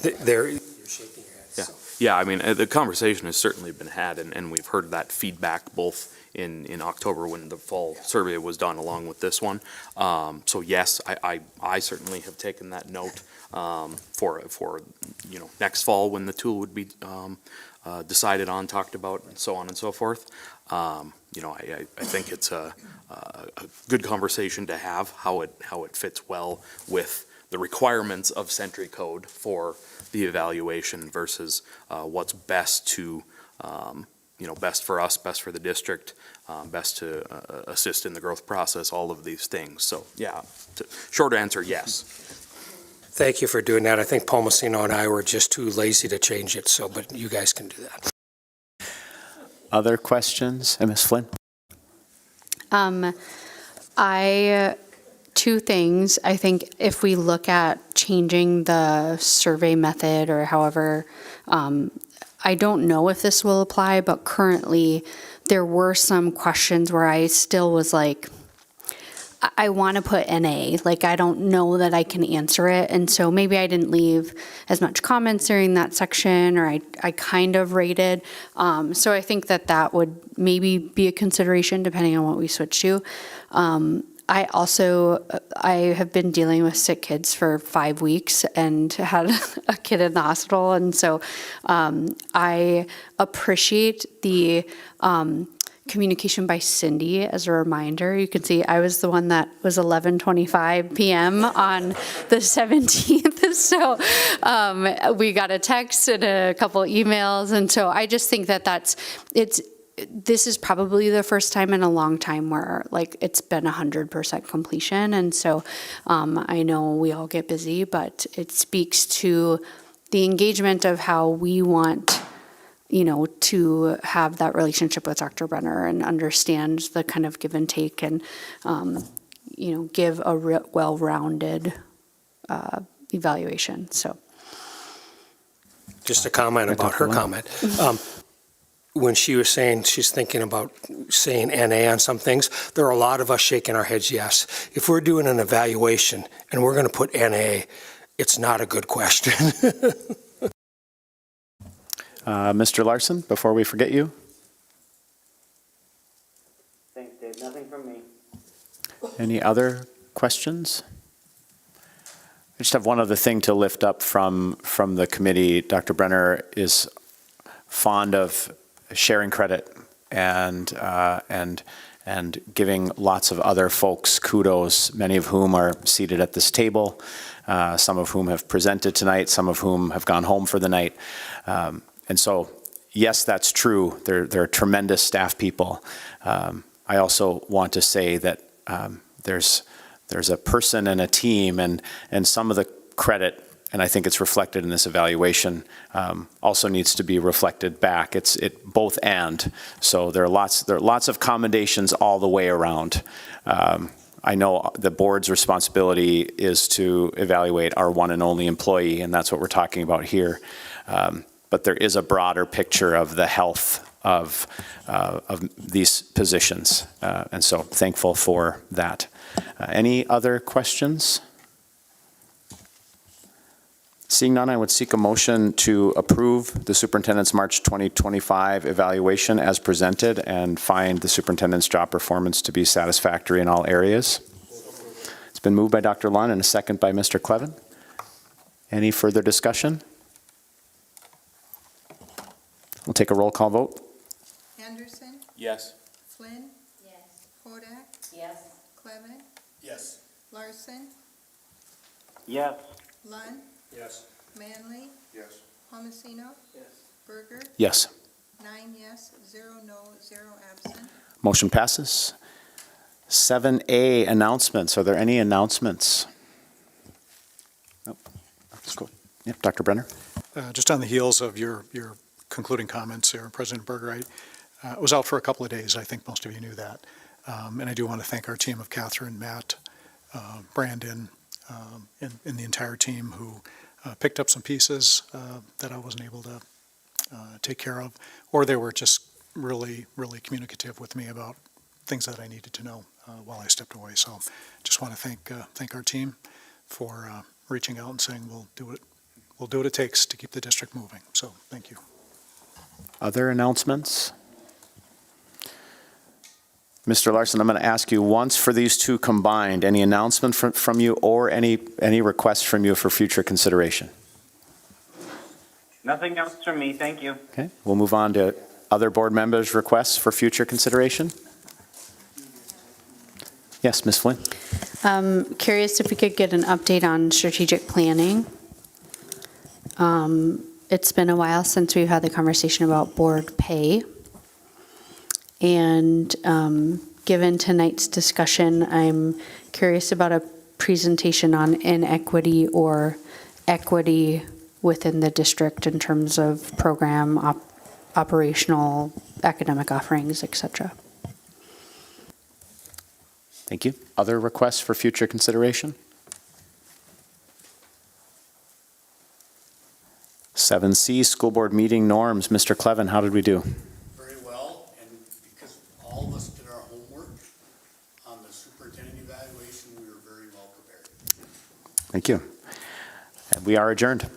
You're shaking your head. Yeah. Yeah, I mean, the conversation has certainly been had, and we've heard that feedback both in October when the fall survey was done along with this one. So yes, I certainly have taken that note for next fall when the tool would be decided on, talked about, and so on and so forth. I think it's a good conversation to have, how it fits well with the requirements of Century Code for the evaluation versus what's best to, best for us, best for the district, best to assist in the growth process, all of these things. So, yeah, short answer, yes. Thank you for doing that. I think Paul Messino and I were just too lazy to change it, but you guys can do that. Other questions? Ms. Flynn? Two things. I think if we look at changing the survey method or however, I don't know if this will apply, but currently there were some questions where I still was like, I want to put NA, like I don't know that I can answer it. And so maybe I didn't leave as much comments during that section, or I kind of rated. So I think that would maybe be a consideration depending on what we switch to. I have been dealing with sick kids for 5 weeks and had a kid in the hospital. And so I appreciate the communication by Cindy as a reminder. You can see I was the one that was 11:25 p.m. on the 17th. So we got a text and a couple emails. And so I just think this is probably the first time in a long time where it's been 100% completion. And so I know we all get busy, but it speaks to the engagement of how we want, to have that relationship with Dr. Brenner and understand the kind of give and take and, give a well-rounded evaluation. So. Just a comment about her comment. When she was saying she's thinking about saying NA on some things, there are a lot of us shaking our heads yes. If we're doing an evaluation and we're going to put NA, it's not a good question. Mr. Larson, before we forget you. Thanks, Dave. Nothing from me. Any other questions? I just have one other thing to lift up from the committee. Dr. Brenner is fond of sharing credit and giving lots of other folks kudos, many of whom are seated at this table, some of whom have presented tonight, some of whom have gone home for the night. And so, yes, that's true. They're tremendous staff people. I also want to say that there's a person and a team, and some of the credit, and I think it's reflected in this evaluation, also needs to be reflected back. It's both and. So there are lots of commendations all the way around. I know the board's responsibility is to evaluate our one and only employee, and that's what we're talking about here. But there is a broader picture of the health of these positions, and so thankful for that. Any other questions? Seeing none, I would seek a motion to approve the superintendent's March 2025 evaluation as presented and find the superintendent's job performance to be satisfactory in all areas. It's been moved by Dr. Lund and a second by Mr. Clevin. Any further discussion? We'll take a roll call vote. Anderson, Yes. Flynn. Yes. Hodak, Yes. Clevin, Yes. Larson, Yes. Lund, Yes. Manley, Yes. Palmesino, Yes. Berger, Yes. 9 yes, 0 no, 0 absent. Motion passes. 7A, announcements. Are there any announcements? Nope. Let's go. Yep, Dr. Brenner. Just on the heels of your concluding comments here, President Berger, I was out for a couple of days. I think most of you knew that. And I do want to thank our team of Catherine, Matt, Brandon, and the entire team who picked up some pieces that I wasn't able to take care of, or they were just really, really communicative with me about things that I needed to know while I stepped away. So just want to thank our team for reaching out and saying we'll do what it takes to keep the district moving. So thank you. Other announcements? Mr. Larson, I'm going to ask you once for these two combined, any announcement from you or any requests from you for future consideration? Nothing else from me, thank you. Okay, we'll move on to other board members' requests for future consideration. Yes, Ms. Flynn? Curious if we could get an update on strategic planning. It's been a while since we've had the conversation about board pay. And given tonight's discussion, I'm curious about a presentation on inequity or equity within the district in terms of program, operational, academic offerings, et cetera. Thank you. Other requests for future consideration? 7C, school board meeting norms. Mr. Clevin, how did we do? Very well, and because all of us did our homework on the superintendent evaluation, we were very well prepared. Thank you. And we are adjourned.